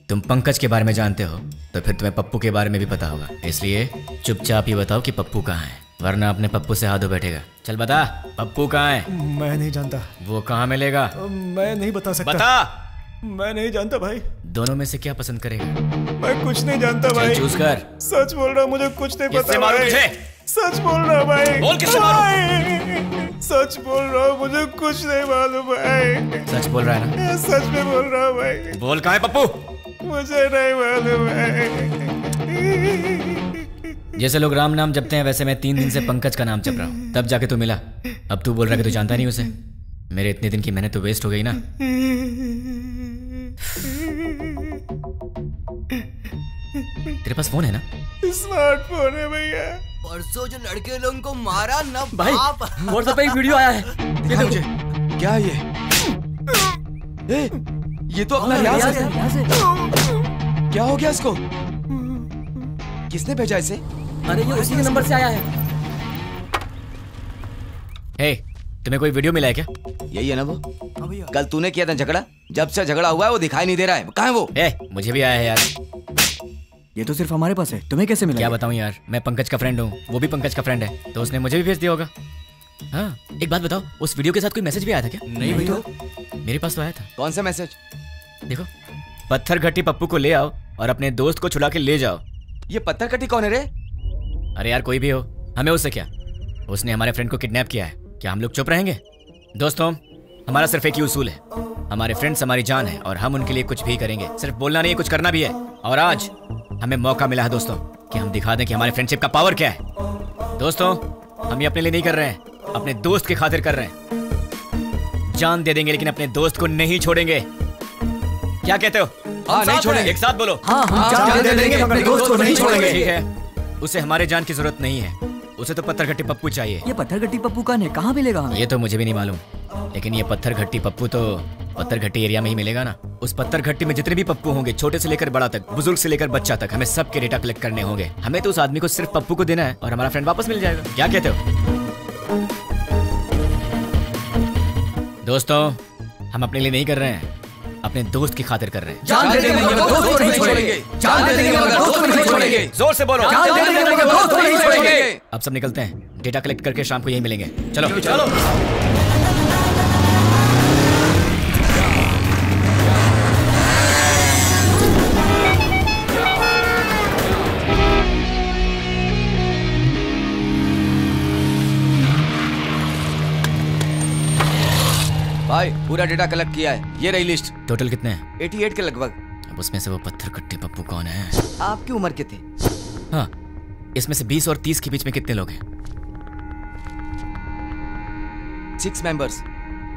तुम पंकज के बारे में जानते हो तो फिर तुम्हें पप्पू के बारे में भी पता होगा, इसलिए चुपचाप ये बताओ कि पप्पू कहाँ है, वरना अपने पप्पू से हाथ धो बैठेगा। चल बता, पप्पू कहाँ है? मैं नहीं जानता। वो कहाँ मिलेगा? मैं नहीं बता सकता। बता। मैं नहीं जानता भाई। दोनों में से क्या पसंद करेगा? मैं कुछ नहीं जानता भाई। चूज कर। सच बोल रहा, मुझे कुछ नहीं पता मालूम भाई। तुझे? सच बोल रहा भाई। बोल, किससे मालूम? सच बोल रहा हूँ, मुझे कुछ नहीं मालूम भाई। सच बोल रहा है ना? सच में बोल रहा हूँ भाई। बोल, कहाँ है पप्पू? मुझे नहीं मालूम है। जैसे लोग राम नाम जपते हैं, वैसे मैं 3 दिन से पंकज का नाम जप रहा हूँ, तब जाके तू मिला। अब तू बोल रहा है कि तू जानता नहीं उसे। मेरे इतने दिन की मेहनत तो वेस्ट हो गई ना। तेरे पास फोन है ना? स्मार्टफोन है भैया। परसों जो लड़के लोगों को मारा ना भाई, व्हाट्सएप पे एक वीडियो आया है, ये देखो। क्या है ये? ये तो अपना रियाज है। क्या हो गया इसको? किसने भेजा इसे? अरे ये उसी के नंबर से आया है। हे, तुम्हें कोई वीडियो मिला है क्या? यही है ना वो? कल तूने किया था झगड़ा, जब से झगड़ा हुआ है वो दिखाई नहीं दे रहा है। कहाँ है वो? मुझे भी आया है यार। ये तो सिर्फ हमारे पास है, तुम्हें कैसे मिला? क्या बताऊं यार, मैं पंकज का फ्रेंड हूँ, वो भी पंकज का फ्रेंड है, तो उसने मुझे भी भेज दिया होगा। हाँ, एक बात बताओ, उस वीडियो के साथ कोई मैसेज भी आया था क्या? नहीं भाई। तो मेरे पास तो आया था। कौन सा मैसेज? देखो, पत्थर घट्टी पप्पू को ले आओ और अपने दोस्त को छुड़ा के ले जाओ। ये पत्थर घट्टी कौन है रे? अरे यार कोई भी हो, हमें उससे क्या? उसने हमारे फ्रेंड को किडनैप किया है, क्या हम लोग चुप रहेंगे? दोस्तों, हमारा सिर्फ एक ही उसूल है, हमारे फ्रेंड्स हमारी जान है और हम उनके लिए कुछ भी करेंगे। सिर्फ बोलना नहीं, कुछ करना भी है। और आज हमें मौका मिला है दोस्तों कि हम दिखा दें कि हमारे फ्रेंडशिप का पावर क्या है। दोस्तों, हम ये अपने लिए नहीं कर रहे हैं, अपने दोस्त की खातिर कर रहे हैं। जान दे देंगे लेकिन अपने दोस्त को नहीं छोड़ेंगे। क्या कहते हो? हाँ, नहीं छोड़ेंगे। एक साथ बोलो। हाँ, जान दे देंगे मगर दोस्त को नहीं छोड़ेंगे। ठीक है, उसे हमारे जान की जरूरत नहीं है, उसे तो पत्थर घट्टी पप्पू चाहिए। ये पत्थर घट्टी पप्पू कौन है, कहाँ मिलेगा हमें? ये तो मुझे भी नहीं मालूम, लेकिन ये पत्थर घट्टी पप्पू तो पत्थर घट्टी एरिया में ही मिलेगा ना। उस पत्थर घट्टी में जितने भी पप्पू होंगे, छोटे से लेकर बड़ा तक, बुजुर्ग से लेकर बच्चा तक, हमें सबके डेटा कलेक्ट करने होंगे। हमें तो उस आदमी को सिर्फ पप्पू को देना है और हमारा फ्रेंड वापस मिल जाएगा। क्या कहते हो दोस्तों? हम अपने लिए नहीं कर रहे हैं, अपने दोस्त की खातिर कर रहे हैं। जान दे देंगे मगर दोस्त को नहीं छोड़ेंगे। जान दे देंगे मगर दोस्त को नहीं छोड़ेंगे। जोर से बोलो। जान दे देंगे मगर दोस्त को नहीं छोड़ेंगे। अब सब निकलते हैं, डेटा कलेक्ट करके शाम को यहीं मिलेंगे। चलो चलो। भाई, पूरा डेटा कलेक्ट किया है, ये रही लिस्ट। टोटल कितने हैं? 88 के लगभग। अब उसमें से वो पत्थर घट्टी पप्पू कौन है? आपकी उम्र के थे? हाँ, इसमें से 20 और 30 के बीच में कितने लोग हैं? 6 मेंबर्स।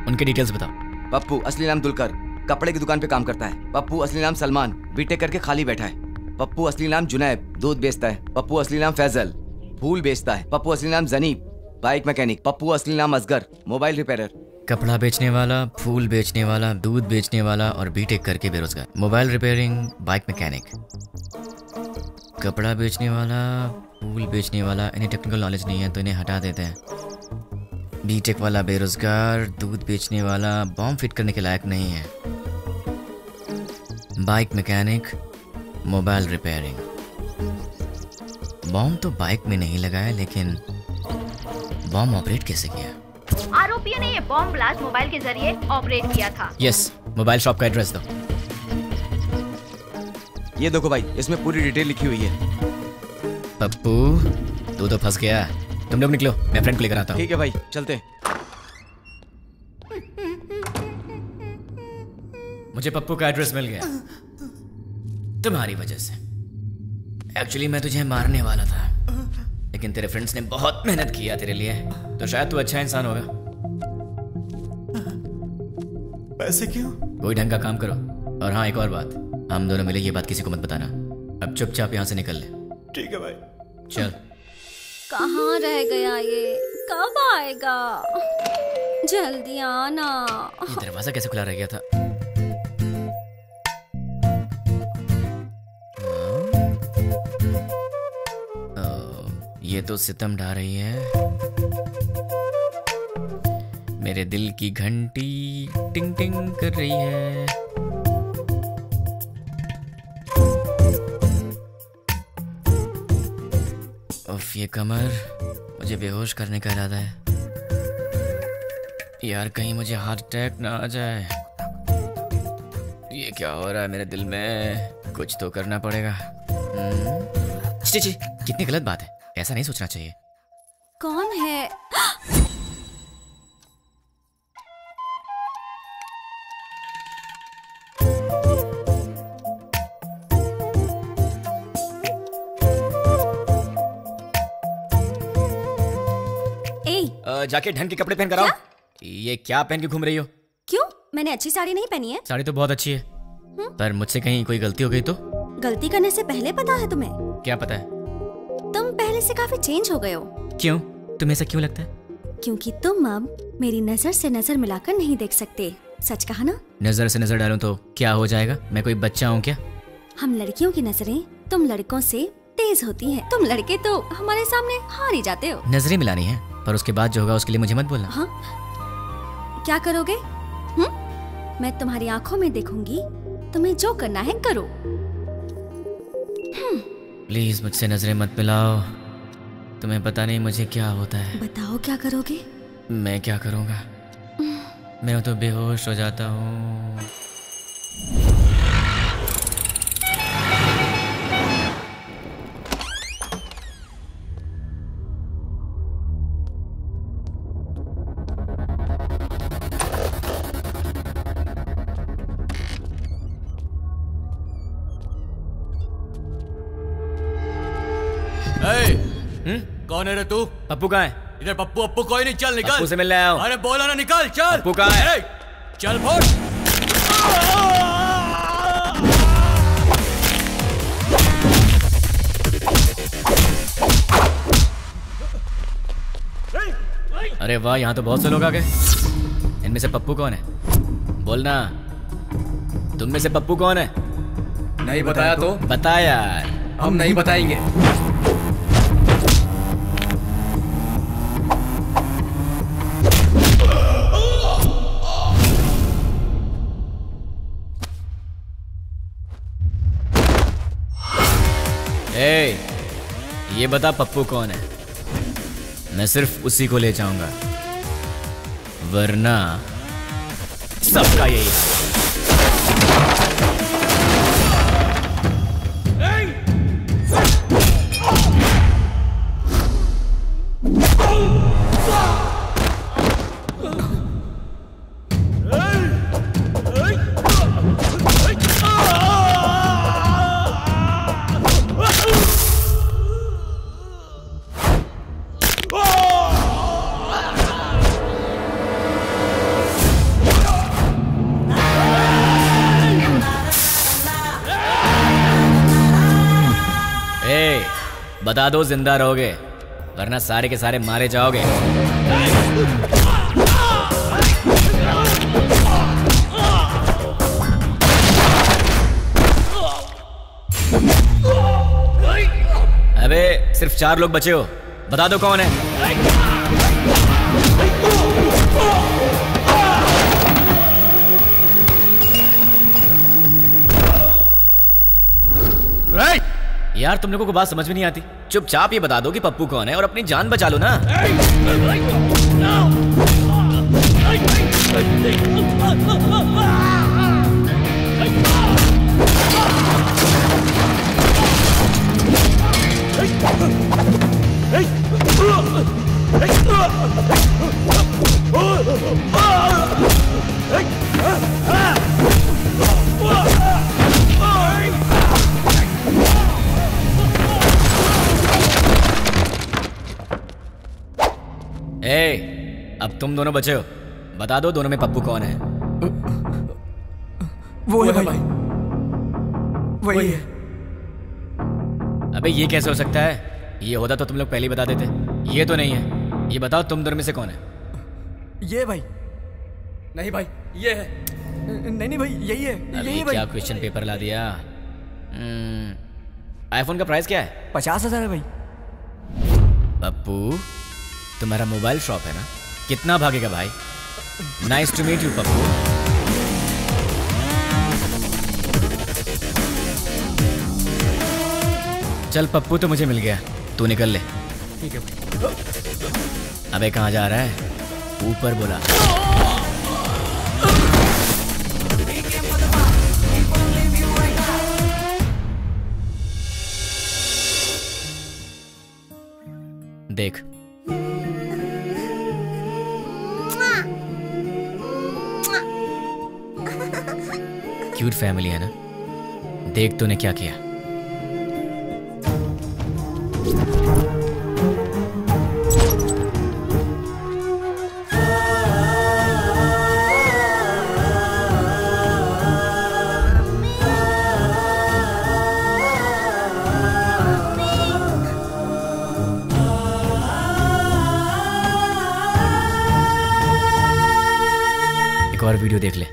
उनके डिटेल्स बताओ। पप्पू, असली नाम दुलकर, कपड़े की दुकान पे काम करता है। पप्पू, असली नाम सलमान, बीटेक करके खाली बैठा है। पप्पू, असली नाम जुनैब, दूध बेचता है। पप्पू, असली नाम फैजल, फूल बेचता है। पप्पू, असली नाम जनीब, बाइक मैकेनिक। पप्पू, असली नाम असगर, मोबाइल रिपेयरर। कपड़ा बेचने वाला, फूल बेचने वाला, दूध बेचने वाला और बीटेक करके बेरोजगार। Mobile repairing, bike mechanic. कपड़ा बेचने वाला, फूल बेचने वाला, इन्हें टेक्निकल नॉलेज नहीं है तो इन्हें हटा देते हैं। बीटेक वाला बेरोजगार, दूध बेचने वाला बॉम्ब फिट करने के लायक नहीं है। Bike mechanic, mobile repairing. Bomb तो बाइक में नहीं लगाया, लेकिन बॉम्ब ऑपरेट कैसे किया? आरोपियों ने ये बॉम्ब ब्लास्ट मोबाइल के जरिए ऑपरेट किया था। यस, मोबाइल शॉप का एड्रेस दो। ये देखो भाई, इसमें पूरी डिटेल लिखी हुई है। पप्पू, तू तो फंस गया। तुम लोग निकलो, मैं फ्रेंड को लेकर आता हूँ। ठीक है भाई, चलते हैं। मुझे पप्पू का एड्रेस मिल गया तुम्हारी वजह से। एक्चुअली मैं तुझे मारने वाला था, लेकिन तेरे फ्रेंड्स ने बहुत मेहनत किया तेरे लिए, तो शायद तू अच्छा इंसान होगा। ऐसे क्यों? कोई ढंग का काम करो। और हाँ, एक और बात, हम दोनों मिले ये बात किसी को मत बताना। अब चुपचाप यहाँ से निकल ले। ठीक है भाई। चल। कहाँ रह गया ये? कब आएगा? जल्दी आना। ये दरवाजा कैसे खुला रह गया था? ये तो सितम ढा रही है। मेरे दिल की घंटी टिंग टिंग कर रही है। उफ, ये कमर, मुझे बेहोश करने का इरादा है। यार कहीं मुझे हार्ट अटैक ना आ जाए। ये क्या हो रहा है मेरे दिल में? कुछ तो करना पड़ेगा। कितनी गलत बात है, ऐसा नहीं सोचना चाहिए। कौन है? जाके ढंग के कपड़े पहन कर आओ। ये क्या पहन के घूम रही हो? क्यों? मैंने अच्छी साड़ी नहीं पहनी है। साड़ी तो बहुत अच्छी है, पर मुझसे कहीं कोई गलती हो गई तो? गलती करने से पहले पता है तुम्हें? क्या पता है? तुम पहले से काफी चेंज हो गए हो। क्यों? तुम्हें ऐसा क्यों लगता है? क्योंकि तुम अब मेरी नजर से नजर मिलाकर नहीं देख सकते। सच कहा ना? नजर से नजर डालूं तो क्या हो जाएगा? मैं कोई बच्चा हूँ क्या? हम लड़कियों की नजरें तुम लड़कों से तेज होती हैं। तुम लड़के तो हमारे सामने हार ही जाते हो। नजरें मिलानी है, पर उसके बाद जो होगा उसके लिए मुझे मत बोलना। हाँ? क्या करोगे? मैं तुम्हारी आंखों में देखूंगी, तुम्हें जो करना है करो। प्लीज मुझसे नजरें मत मिलाओ। तुम्हें पता नहीं मुझे क्या होता है। बताओ क्या करोगे? मैं क्या करूँगा? मैं तो बेहोश हो जाता हूँ। कौन है रे तू? पप्पू कहाँ है? इधर पप्पू अप्पू कोई नहीं, चल निकल। पप्पू से मिलने आया हूँ। अरे बोला ना निकल, चल। पप्पू कहाँ है? चल फोड़। अरे वाह, यहाँ तो बहुत से लोग आ गए। इनमें से पप्पू कौन है? बोलना। तुम में से पप्पू कौन है? नहीं बताया तो? बता यार। हम नहीं बताएंगे। ये बता पप्पू कौन है? मैं सिर्फ उसी को ले जाऊंगा, वरना सबका यही है। बता दो जिंदा रहोगे, वरना सारे के सारे मारे जाओगे। अबे सिर्फ 4 लोग बचे हो, बता दो कौन है? यार तुम लोगों को बात समझ में नहीं आती। चुपचाप ये बता दो कि पप्पू कौन है और अपनी जान बचा लो ना। अब तुम दोनों बचे हो, बता दो दोनों में पप्पू कौन है? वो है भाई, वही है। अबे ये कैसे हो सकता है? ये होता तो तुम लोग पहले ही बता देते। ये तो नहीं है। ये बताओ तुम दोनों में से कौन है? ये भाई। नहीं भाई, ये है। नहीं भाई, यही है, यही है भाई। क्या क्वेश्चन पेपर ला दिया? आईफोन का प्राइस क्या है? 50,000 है भाई। पप्पू, तुम्हारा मोबाइल शॉप है ना? कितना भागेगा भाई? Nice to meet you Pappu. चल पप्पू तो मुझे मिल गया, तू निकल ले। ठीक है भाई। अबे कहाँ जा रहा है? ऊपर बोला। देख, क्यूट फैमिली है ना? देख तूने क्या किया। एक और वीडियो देख ले।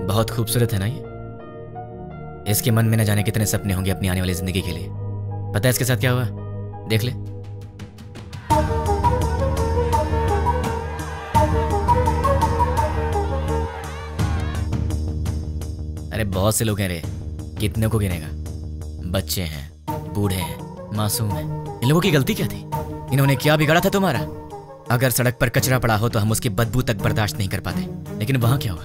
बहुत खूबसूरत है ना ये? इसके मन में न जाने कितने सपने होंगे अपनी आने वाली जिंदगी के लिए। पता है इसके साथ क्या हुआ? देख ले। अरे बहुत से लोग हैं रे, कितने को गिनेगा? बच्चे हैं, बूढ़े हैं, मासूम हैं। इन लोगों की गलती क्या थी? इन्होंने क्या बिगाड़ा था तुम्हारा? अगर सड़क पर कचरा पड़ा हो तो हम उसकी बदबू तक बर्दाश्त नहीं कर पाते, लेकिन वहां क्या हुआ?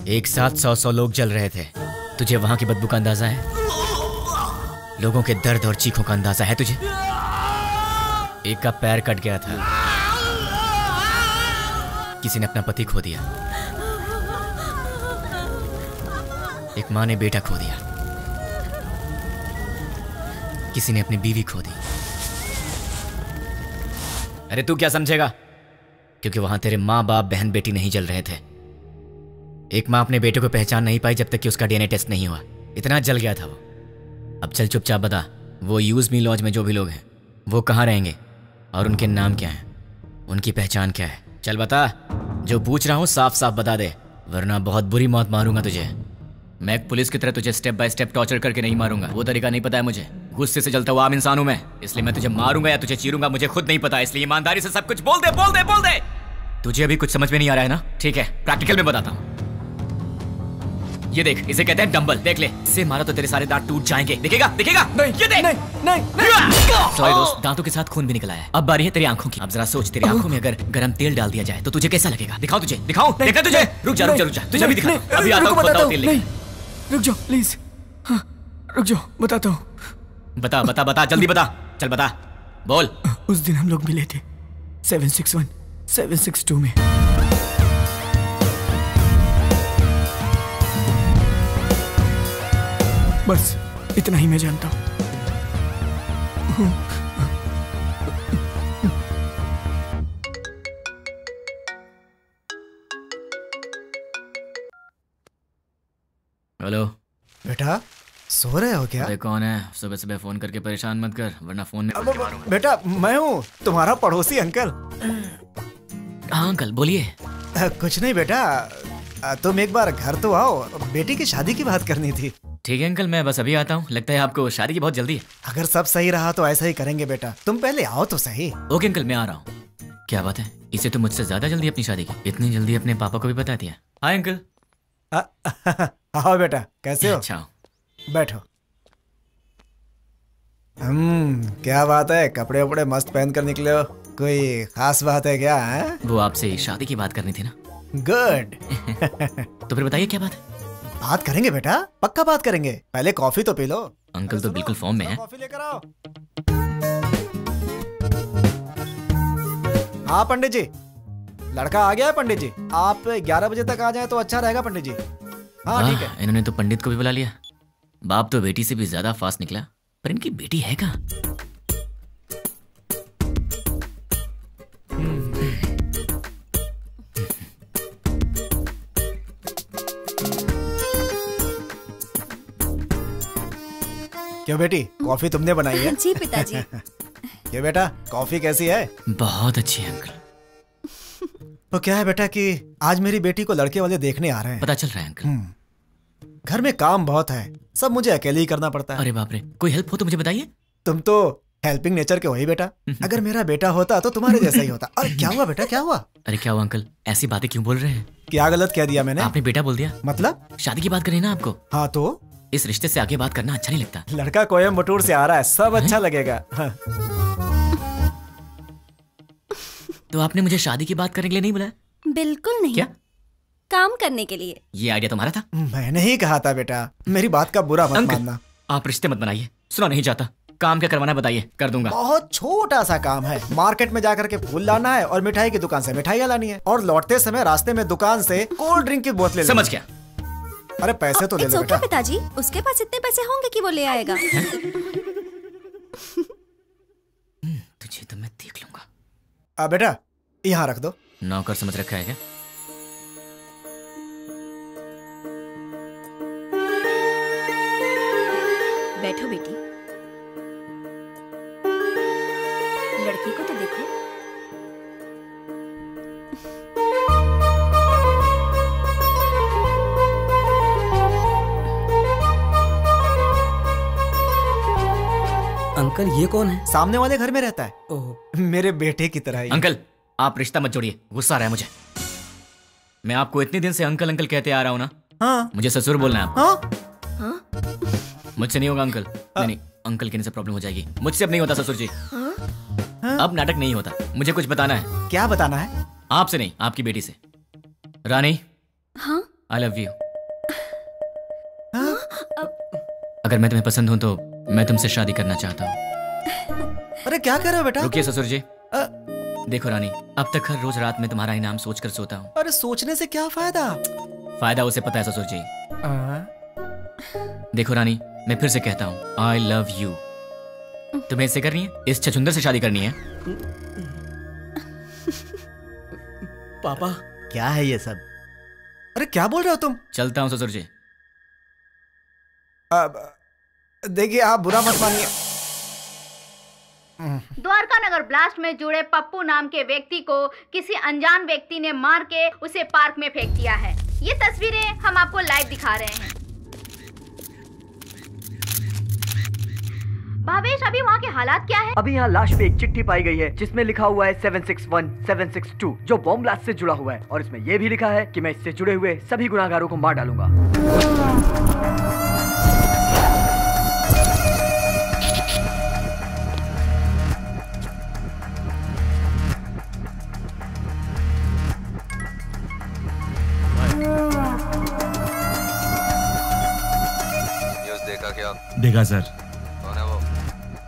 एक साथ 100 लोग जल रहे थे। तुझे वहां की बदबू का अंदाजा है? लोगों के दर्द और चीखों का अंदाजा है तुझे? एक का पैर कट गया था, किसी ने अपना पति खो दिया, एक माँ ने बेटा खो दिया, किसी ने अपनी बीवी खो दी। अरे तू क्या समझेगा? क्योंकि वहां तेरे माँ बाप बहन बेटी नहीं जल रहे थे। एक माँ अपने बेटे को पहचान नहीं पाई जब तक कि उसका डीएनए टेस्ट नहीं हुआ। इतना जल गया था वो। अब चल चुपचाप बता, वो यूज मी लॉज में जो भी लोग हैं वो कहाँ रहेंगे और उनके नाम क्या हैं, उनकी पहचान क्या है? चल बता। जो पूछ रहा हूँ साफ साफ बता दे, वरना बहुत बुरी मौत मारूंगा तुझे। मैं एक पुलिस की तरह तुझे स्टेप बाय स्टेप टॉर्चर करके नहीं मारूंगा, वो तरीका नहीं पता है मुझे। गुस्से से जलता हुआ आम इंसान हूं मैं, इसलिए मैं तुझे मारूंगा या तुझे चीरूंगा मुझे खुद नहीं पता। इसलिए ईमानदारी से सब कुछ बोल दे, बोल दे, बोल दे। तुझे अभी कुछ समझ में नहीं आ रहा है ना? ठीक है, प्रैक्टिकल में बताता हूँ। ये देख, इसे कहते हैं डंबल। देख ले, इससे मारा तो तेरे सारे दांत टूट जाएंगे। दिखेगा? दिखेगा? नहीं, ये देख। नहीं। सॉरी दोस्त, दांतों के साथ खून भी निकला है। अब बारी है तेरी आंखों की। अब जरा सोच, तेरी आंखों में अगर गरम तेल डाल दिया जाए तो तुझे कैसा लगेगा? दिखाओ तुझे, दिखाओ। देखना तुझे? रुक जा, रुक जा, रुक जा, तुझे अभी दिखा। अभी आता हूँ, बताओ तेल लेके। रुक जाओ प्लीज। हाँ, रुक जाओ, बताता हूँ। बता बता बता, जल्दी बता। चल बता, बोल। उस दिन हम लोग मिले थे 761 762 में। बस इतना ही मैं जानता हूँ। हेलो बेटा, सो रहे हो क्या? अरे कौन है? सुबह सुबह फोन करके परेशान मत कर, वरना फोन में बेटा मैं हूँ, तुम्हारा पड़ोसी अंकल। हाँ अंकल, बोलिए। कुछ नहीं बेटा, तुम एक बार घर तो आओ, बेटी की शादी की बात करनी थी। ठीक है अंकल, मैं बस अभी आता हूँ। लगता है आपको शादी की बहुत जल्दी है। अगर सब सही रहा तो ऐसा ही करेंगे बेटा, तुम पहले आओ तो सही। ओके अंकल, मैं आ रहा हूँ। क्या बात है, इसे तो मुझसे ज्यादा जल्दी अपनी शादी की। इतनी जल्दी अपने पापा को भी बता दिया। Hi uncle. आओ बेटा, कैसे हो? अच्छा, बैठो। क्या बात है, कपड़े वपड़े मस्त पहन कर निकले हो, कोई खास बात है क्या? है? वो आपसे शादी की बात करनी थी ना। गुड। तो फिर बताइए क्या बात है? बात करेंगे बेटा, पक्का बात करेंगे। पहले कॉफी तो पी लो। अंकल तो बिल्कुल फॉर्म में है। कॉफी लेकर आओ। हाँ पंडित जी, लड़का आ गया है पंडित जी। आप 11 बजे तक आ जाए तो अच्छा रहेगा पंडित जी। हाँ ठीक है। इन्होंने तो पंडित को भी बुला लिया। बाप तो बेटी से भी ज्यादा फास्ट निकला, पर इनकी बेटी है कहाँ? क्यों बेटी, कॉफी तुमने बनाई है? जी पिताजी। ये बेटा, कॉफी कैसी है? बहुत अच्छी है अंकल। तो क्या है बेटा कि आज मेरी बेटी को लड़के वाले देखने आ रहे हैं। पता चल रहा है अंकल। घर में काम बहुत है, सब मुझे अकेले ही करना पड़ता है। अरे बाप रे, कोई हेल्प हो तो मुझे बताइए। तुम तो हेल्पिंग नेचर के हो ही बेटा। अगर मेरा बेटा होता तो तुम्हारे जैसा ही होता। अरे क्या हुआ बेटा, क्या हुआ? अरे क्या हुआ अंकल, ऐसी बातें क्यों बोल रहे हैं? क्या गलत कह दिया मैंने? आपने बेटा बोल दिया। मतलब? शादी की बात करें ना आपको। हाँ तो इस रिश्ते से आगे बात करना अच्छा नहीं लगता। लड़का कोयम्बटूर से आ रहा है, सब अच्छा लगेगा। हाँ। तो आपने मुझे शादी की बात करने के लिए नहीं बुलाया? बिल्कुल नहीं। क्या? काम करने के लिए। ये आइडिया तुम्हारा था? मैंने ही कहा था बेटा, मेरी बात का बुरा मत मानना। आप रिश्ते मत बनाइए, सुना नहीं चाहता। काम क्या करवाना बताइए, कर दूंगा। बहुत छोटा सा काम है, मार्केट में जाकर के फूल लाना है और मिठाई की दुकान से मिठाइयाँ लानी है और लौटते समय रास्ते में दुकान से कोल्ड ड्रिंक की बोतलें। समझ गया। अरे पैसे तो ले लो बेटा। पिताजी, उसके पास इतने पैसे होंगे कि वो ले आएगा। तुझे तो मैं देख लूंगा। बेटा यहाँ रख दो। नौकर समझ रखा है क्या? बैठो बेटी। लड़की को तो देखो। अंकल ये कौन है? सामने वाले घर में रहता है। ओह, मेरे बेटे की तरह ही। अंकल आप रिश्ता मत जोड़िए, गुस्सा आ रहा है मुझे। मैं आपको इतने दिन से अंकल अंकल कहते आ रहा हूँ ना। हाँ। मुझे ससुर बोलना है आपको। हाँ? मुझसे नहीं होगा अंकल। नहीं, अंकल कहने से प्रॉब्लम हो जाएगी। मुझसे अब नहीं होता ससुर जी। अब नाटक नहीं होता। मुझे कुछ बताना है। क्या बताना है? आपसे नहीं, आपकी बेटी से। रानी। हाँ? I love you. अगर मैं तुम्हें पसंद हूं तो मैं तुमसे शादी करना चाहता हूँ। अरे क्या कर रहे हो बेटा? रुकिए ससुर जी। देखो रानी, अब तक हर रोज रात में तुम्हारा ही नाम सोचकर सोता हूँ। अरे सोचने से क्या फायदा? फायदा उसे पता है ससुर जी। देखो रानी, मैं फिर से कहता हूँ आई लव यू। तुम्हें इससे करनी है? इस छछुंदर से शादी करनी है? पापा क्या है ये सब? अरे क्या बोल रहे हो तुम? चलता हूँ ससुर जी। देखिए आप बुरा मत मानिए। द्वारका नगर ब्लास्ट में जुड़े पप्पू नाम के व्यक्ति को किसी अनजान व्यक्ति ने मार के उसे पार्क में फेंक दिया है। ये तस्वीरें हम आपको लाइव दिखा रहे हैं। भावेश, अभी वहाँ के हालात क्या है? अभी यहाँ लाश पे एक चिट्ठी पाई गई है जिसमें लिखा हुआ है 761 762 जो बॉम्ब ब्लास्ट से जुड़ा हुआ है और इसमें यह भी लिखा है कि मैं इससे जुड़े हुए सभी गुनाहगारों को मार डालूंगा। न्यूज़ देखा क्या? देखा सर। कौन है वो?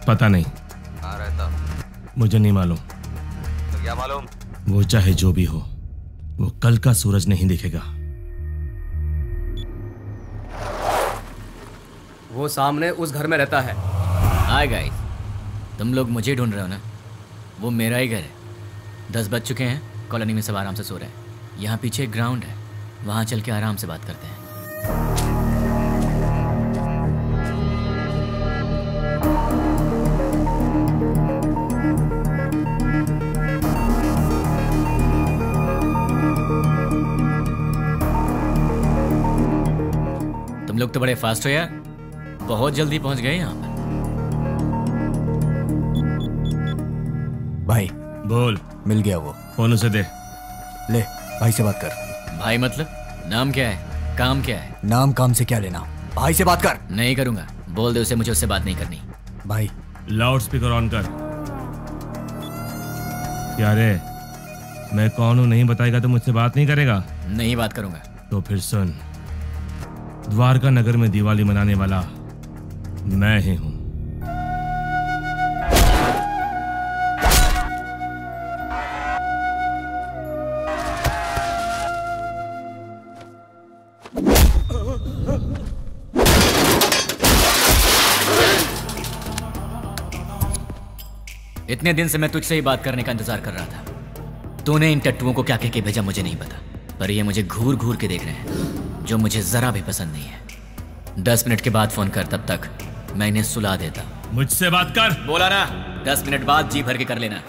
पता नहीं। कहाँ रहता? मुझे नहीं मालूम। तो क्या मालूम? वो चाहे जो भी हो, वो कल का सूरज नहीं दिखेगा। वो सामने उस घर में रहता है। हाय गाइस, तुम लोग मुझे ढूंढ रहे हो ना? वो मेरा ही घर है। 10 बज चुके हैं, कॉलोनी में सब आराम से सो रहे हैं। यहाँ पीछे एक ग्राउंड है, वहाँ चल के आराम से बात करते हैं। तुम लोग तो बड़े फास्ट हो यार, बहुत जल्दी पहुंच गए यहाँ पर। भाई बोल। मिल गया वो। फोन उसे दे। ले भाई से बात कर। भाई मतलब? नाम क्या है, काम क्या है? नाम काम से क्या लेना, भाई से बात कर। नहीं करूंगा, बोल दे उसे मुझे उससे बात नहीं करनी। भाई लाउड स्पीकर ऑन कर। क्या रे, मैं कौन हूँ नहीं बताएगा तो मुझसे बात नहीं करेगा? नहीं बात करूंगा। तो फिर सुन, द्वारका नगर में दिवाली मनाने वाला मैं ही हूं। इतने दिन से मैं तुझसे ही बात करने का इंतजार कर रहा था। तूने इन टट्टुओं को क्या कह के भेजा मुझे नहीं पता, पर ये मुझे घूर घूर के देख रहे हैं, जो मुझे जरा भी पसंद नहीं है। 10 मिनट के बाद फोन कर, तब तक मैं इन्हें सुला देता। मुझसे बात कर। बोला ना, 10 मिनट बाद जी भर के कर लेना।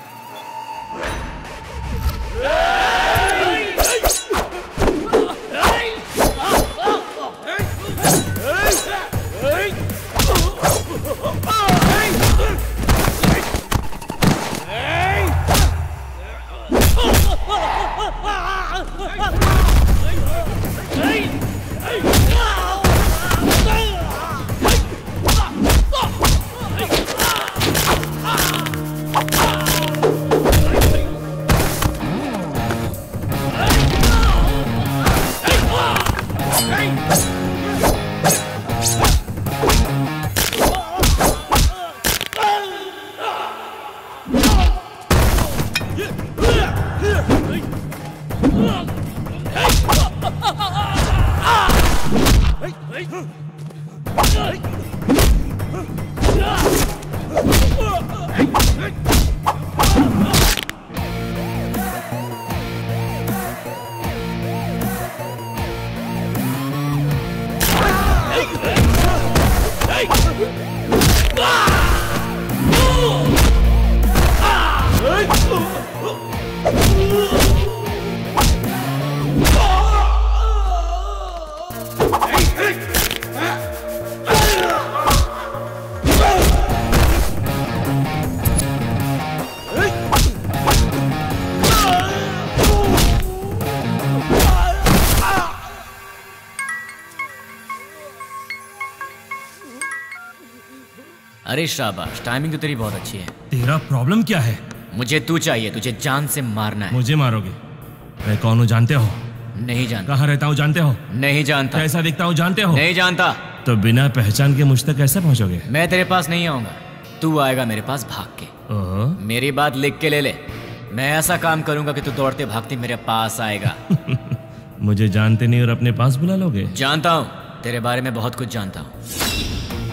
अरे शाबाश, टाइमिंग तो तेरी बहुत अच्छी है। तेरा प्रॉब्लम क्या है? मुझे तू चाहिए, तुझे जान से मारना है। मुझे मारोगे? मैं कौन हूँ जानते हो? नहीं जानता। कहाँ रहता हूँ जानते हो? नहीं जानता। कैसा दिखता हूँ जानते हो? नहीं जानता। तो बिना पहचान के मुझ तक कैसे पहुँचोगे? मैं तेरे पास नहीं आऊंगा, तू आएगा मेरे पास भाग के। मेरी बात लिख के ले ले, मैं ऐसा काम करूंगा कि तू दौड़ते भागते मेरे पास आएगा। मुझे जानते नहीं और अपने पास बुला लोगे? जानता हूँ, तेरे बारे में बहुत कुछ जानता हूँ।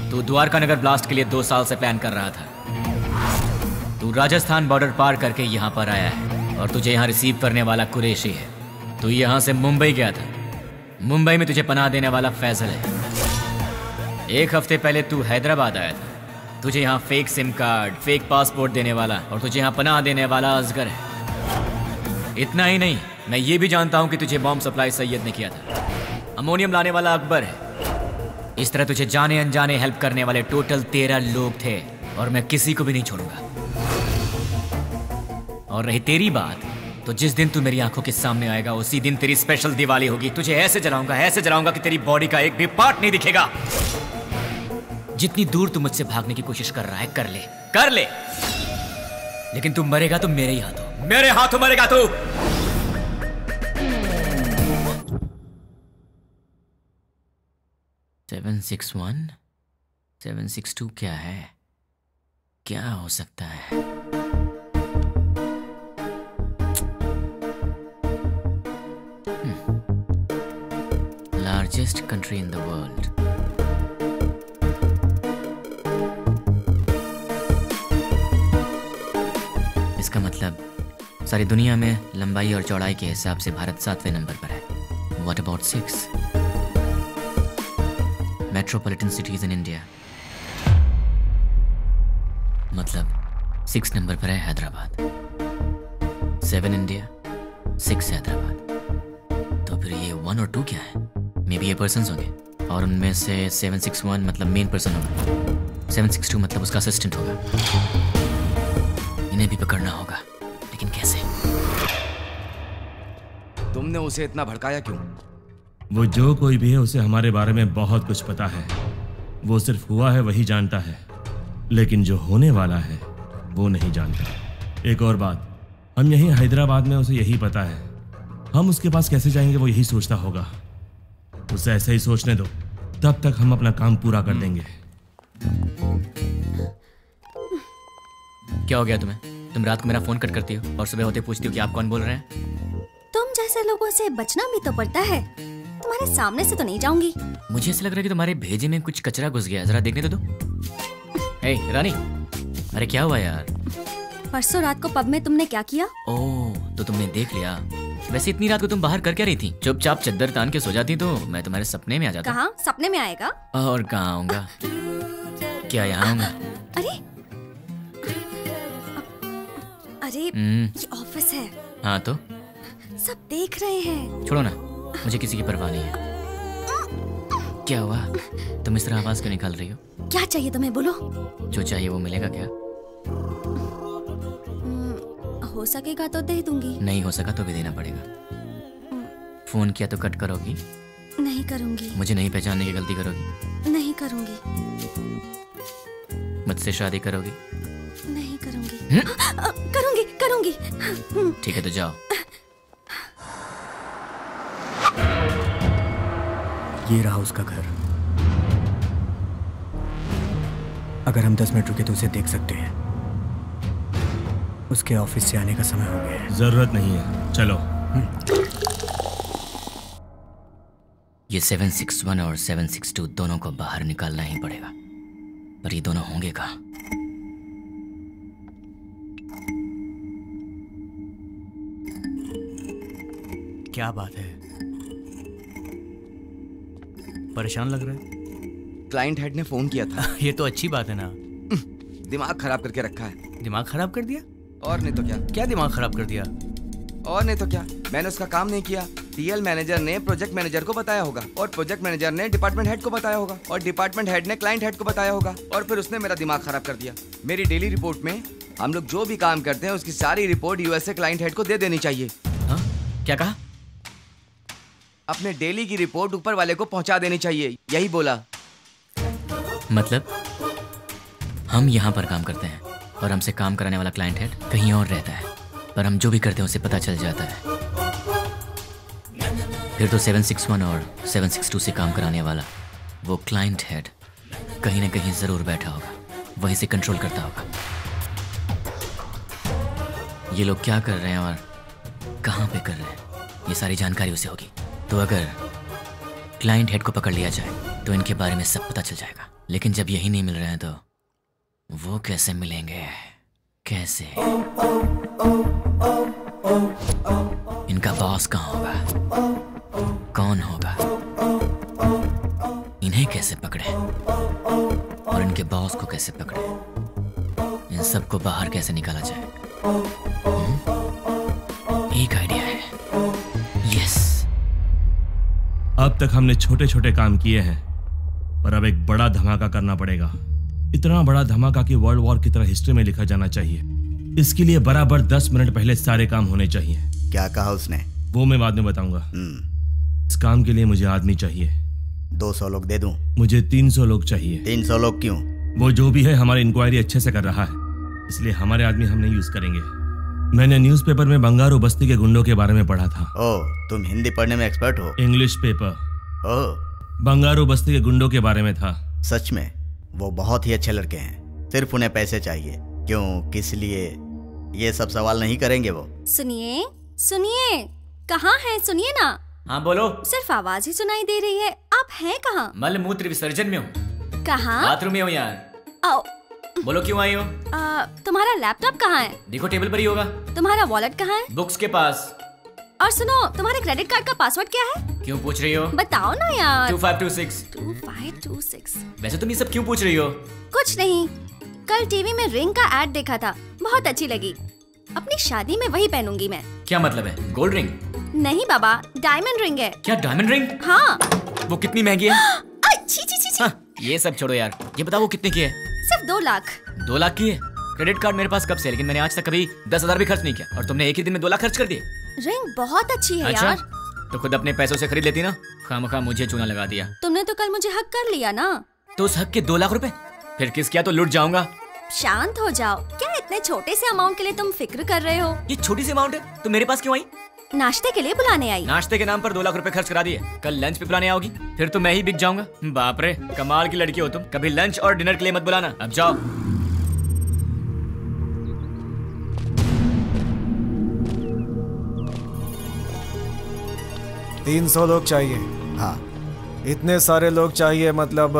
तू द्वारका नगर ब्लास्ट के लिए 2 साल से प्लान कर रहा था। तू राजस्थान बॉर्डर पार करके यहाँ पर आया है और तुझे यहाँ रिसीव करने वाला कुरैशी है। तू यहाँ से मुंबई गया था, मुंबई में तुझे पनाह देने वाला फैजल है। 1 हफ्ते पहले तू हैदराबाद आया था, तुझे यहाँ fake SIM card, fake passport देने वाला और तुझे यहाँ पनाह देने वाला असगर है। इतना ही नहीं, मैं ये भी जानता हूँ कि तुझे बॉम्ब सप्लाई सैयद ने किया था। अमोनियम लाने वाला अकबर है। इस तरह तुझे जाने अनजाने हेल्प करने वाले टोटल 13 लोग थे और मैं किसी को भी नहीं छोड़ूंगा। और रही तेरी बात, तो जिस दिन तू मेरी आंखों के सामने आएगा उसी दिन तेरी स्पेशल दिवाली होगी। तुझे ऐसे जलाऊंगा कि तेरी बॉडी का एक भी पार्ट नहीं दिखेगा। जितनी दूर तू मुझसे भागने की कोशिश कर रहा है कर ले, लेकिन तू मरेगा तो मेरे ही हाथों, मेरे हाथों मरेगा तू। सेवन 6-1 762 क्या है? क्या हो सकता है? Largest country in the world. इसका मतलब सारी दुनिया में लंबाई और चौड़ाई के हिसाब से भारत 7वें नंबर पर है। What about 6? Metropolitan cities in India, मतलब 6 नंबर पर है हैदराबाद। 7 इंडिया, 6 हैदराबाद। तो फिर ये 1 और 2 क्या है? मे बी ये पर्सन्स होंगे और उनमें से 761 मतलब मेन पर्सन होगा, 762 मतलब उसका असिस्टेंट होगा। इन्हें भी पकड़ना होगा, लेकिन कैसे? तुमने उसे इतना भड़काया क्यों? वो जो कोई भी है उसे हमारे बारे में बहुत कुछ पता है। वो सिर्फ हुआ है वही जानता है, लेकिन जो होने वाला है वो नहीं जानता। एक और बात, हम यहीं हैदराबाद में उसे यही पता है। हम उसके पास कैसे जाएंगे वो यही सोचता होगा। उसे ऐसे ही सोचने दो, तब तक हम अपना काम पूरा कर देंगे। क्या हो गया तुम्हें? तुम रात को मेरा फोन कट करती हो और सुबह होते पूछती हो कि आप कौन बोल रहे हैं। तुम जैसे लोगों से बचना भी तो पड़ता है। तुम्हारे सामने से तो नहीं जाऊंगी। मुझे ऐसा लग रहा है कि तुम्हारे भेजे में कुछ कचरा घुस गया, जरा देखने दो। हे रानी, अरे क्या हुआ यार? परसों रात को पब में तुमने क्या किया? ओह, तो तुमने देख लिया। वैसे इतनी रात को तुम बाहर कर क्या रही थी? चुपचाप चद्दर तान के सो जाती तो मैं तुम्हारे सपने में आ जाता। कहाँ सपने में आएगा? और कहाँ आऊंगा? क्या यहाँ आऊंगा? अरे अरे ये ऑफिस है। हाँ तो सब देख रहे हैं। छोड़ो ना, मुझे किसी की परवाह नहीं है। क्या हुआ? तुम इस तरह आवाज क्यों निकाल रही हो? क्या चाहिए तुम्हें, बोलो। जो चाहिए वो मिलेगा क्या? हो सकेगा तो दे दूंगी। नहीं हो सका तो भी देना पड़ेगा। फोन किया तो कट करोगी? नहीं करूंगी। मुझे नहीं पहचानने की गलती करोगी? नहीं करूंगी। मुझसे शादी करोगी? नहीं करूंगी। करूंगी करूंगी। ठीक है तो जाओ। ये रहा उसका घर। अगर हम 10 मिनट रुके तो उसे देख सकते हैं। उसके ऑफिस से आने का समय हो गया है। जरूरत नहीं है, चलो। ये 761 और 762 दोनों को बाहर निकालना ही पड़ेगा, पर ये दोनों होंगे कहाँ? क्या बात है, परेशान लग रहा है? क्लाइंट हेड ने फोन किया था। ये तो अच्छी बात है ना। दिमाग खराब करके रखा है। दिमाग खराब कर दिया? और नहीं तो क्या। क्या दिमाग खराब कर दिया? और नहीं तो क्या, मैंने उसका काम नहीं किया। टीएल मैनेजर ने प्रोजेक्ट मैनेजर को बताया होगा, और प्रोजेक्ट मैनेजर ने डिपार्टमेंट हेड को बताया होगा, और डिपार्टमेंट हेड ने क्लाइंट हेड को बताया होगा, और फिर उसने मेरा दिमाग खराब कर दिया। मेरी डेली रिपोर्ट में हम लोग जो भी काम करते हैं उसकी सारी रिपोर्ट यूएसए क्लाइंट हेड को दे देनी चाहिए। हाँ? क्या कहा? अपने डेली की रिपोर्ट ऊपर वाले को पहुंचा देनी चाहिए, यही बोला। मतलब हम यहाँ पर काम करते हैं और हमसे काम कराने वाला क्लाइंट हेड कहीं और रहता है, पर हम जो भी करते हैं उसे पता चल जाता है। फिर तो 761 और 762 से काम कराने वाला वो क्लाइंट हेड कहीं ना कहीं जरूर बैठा होगा, वहीं से कंट्रोल करता होगा। ये लोग क्या कर रहे हैं और कहाँ पे कर रहे हैं, ये सारी जानकारी उसे होगी। तो अगर क्लाइंट हेड को पकड़ लिया जाए तो इनके बारे में सब पता चल जाएगा। लेकिन जब यही नहीं मिल रहे हैं तो वो कैसे मिलेंगे? कैसे? इनका बॉस कहाँ होगा? कौन होगा? इन्हें कैसे पकड़े और इनके बॉस को कैसे पकड़े? इन सबको बाहर कैसे निकाला जाए? एक आइडिया है। यस। अब तक हमने छोटे छोटे काम किए हैं, पर अब एक बड़ा धमाका करना पड़ेगा। इतना बड़ा धमाका कि वर्ल्ड वॉर की तरह हिस्ट्री में लिखा जाना चाहिए। इसके लिए बराबर 10 मिनट पहले सारे काम होने चाहिए। क्या कहा उसने? वो मैं बाद में बताऊंगा। इस काम के लिए मुझे आदमी चाहिए। 200 लोग दे दूं? मुझे 300 लोग चाहिए। 300 लोग क्यों? वो जो भी है हमारी इंक्वायरी अच्छे से कर रहा है, इसलिए हमारे आदमी हम नहीं यूज करेंगे। मैंने न्यूज़पेपर में बंगारू बस्ती के गुंडों के बारे में पढ़ा था। ओह, तुम हिंदी पढ़ने में एक्सपर्ट हो? English paper. ओह, बंगारू बस्ती के गुंडों के बारे में था। सच में? वो बहुत ही अच्छे लड़के हैं, सिर्फ उन्हें पैसे चाहिए। क्यों, किस लिए, ये सब सवाल नहीं करेंगे वो। सुनिए सुनिए, कहाँ हैं? सुनिए ना। हाँ बोलो। सिर्फ आवाज ही सुनाई दे रही है, आप हैं कहाँ? मल मूत्र विसर्जन में हूँ। कहाँ? बाथरूम में हूँ यार। आओ। बोलो क्यों आई हो? तुम्हारा लैपटॉप कहाँ है? देखो टेबल पर ही होगा। तुम्हारा वॉलेट कहाँ है? बुक्स के पास। और सुनो, तुम्हारे क्रेडिट कार्ड का पासवर्ड क्या है? क्यों पूछ रही हो? बताओ ना यार। 2526। 2526। वैसे तुम ये सब क्यों पूछ रही हो? कुछ नहीं, कल टीवी में रिंग का एड देखा था, बहुत अच्छी लगी। अपनी शादी में वही पहनूंगी मैं। क्या मतलब है? Gold ring? नहीं बाबा, डायमंड रिंग है। क्या डायमंड रिंग? हाँ। वो कितनी महंगी है? छी छी छी। हाँ, ये सब छोड़ो यार, ये बताओ वो कितने की है? सिर्फ 2 लाख। 2 लाख की है? क्रेडिट कार्ड मेरे पास कब से, लेकिन मैंने आज तक कभी 10,000 भी खर्च नहीं किया, और तुमने एक ही दिन में 2 लाख खर्च कर दिए। रिंग बहुत अच्छी है अच्छा? यार। तो खुद अपने पैसों से खरीद लेती ना, खामखा मुझे चूना लगा दिया। तुमने तो कल मुझे हक कर लिया ना। तो उस हक के 2 लाख रुपए फिर किस किया तो लुट जाऊंगा। शांत हो जाओ, क्या इतने छोटे से अमाउंट के लिए तुम फिक्र कर रहे हो? ये छोटी सी अमाउंट है, तो मेरे पास क्यों आई? नाश्ते के लिए बुलाने आई। नाश्ते के नाम पर 2 लाख रुपए खर्च करा दिए, कल लंच पे बुलाने आओगी, फिर तो मैं ही बिक जाऊंगा। बाप रे, कमाल की लड़की हो तुम। कभी लंच और डिनर के लिए मत बुलाना, अब जाओ। तीन 300 लोग चाहिए। हाँ। इतने सारे लोग चाहिए, मतलब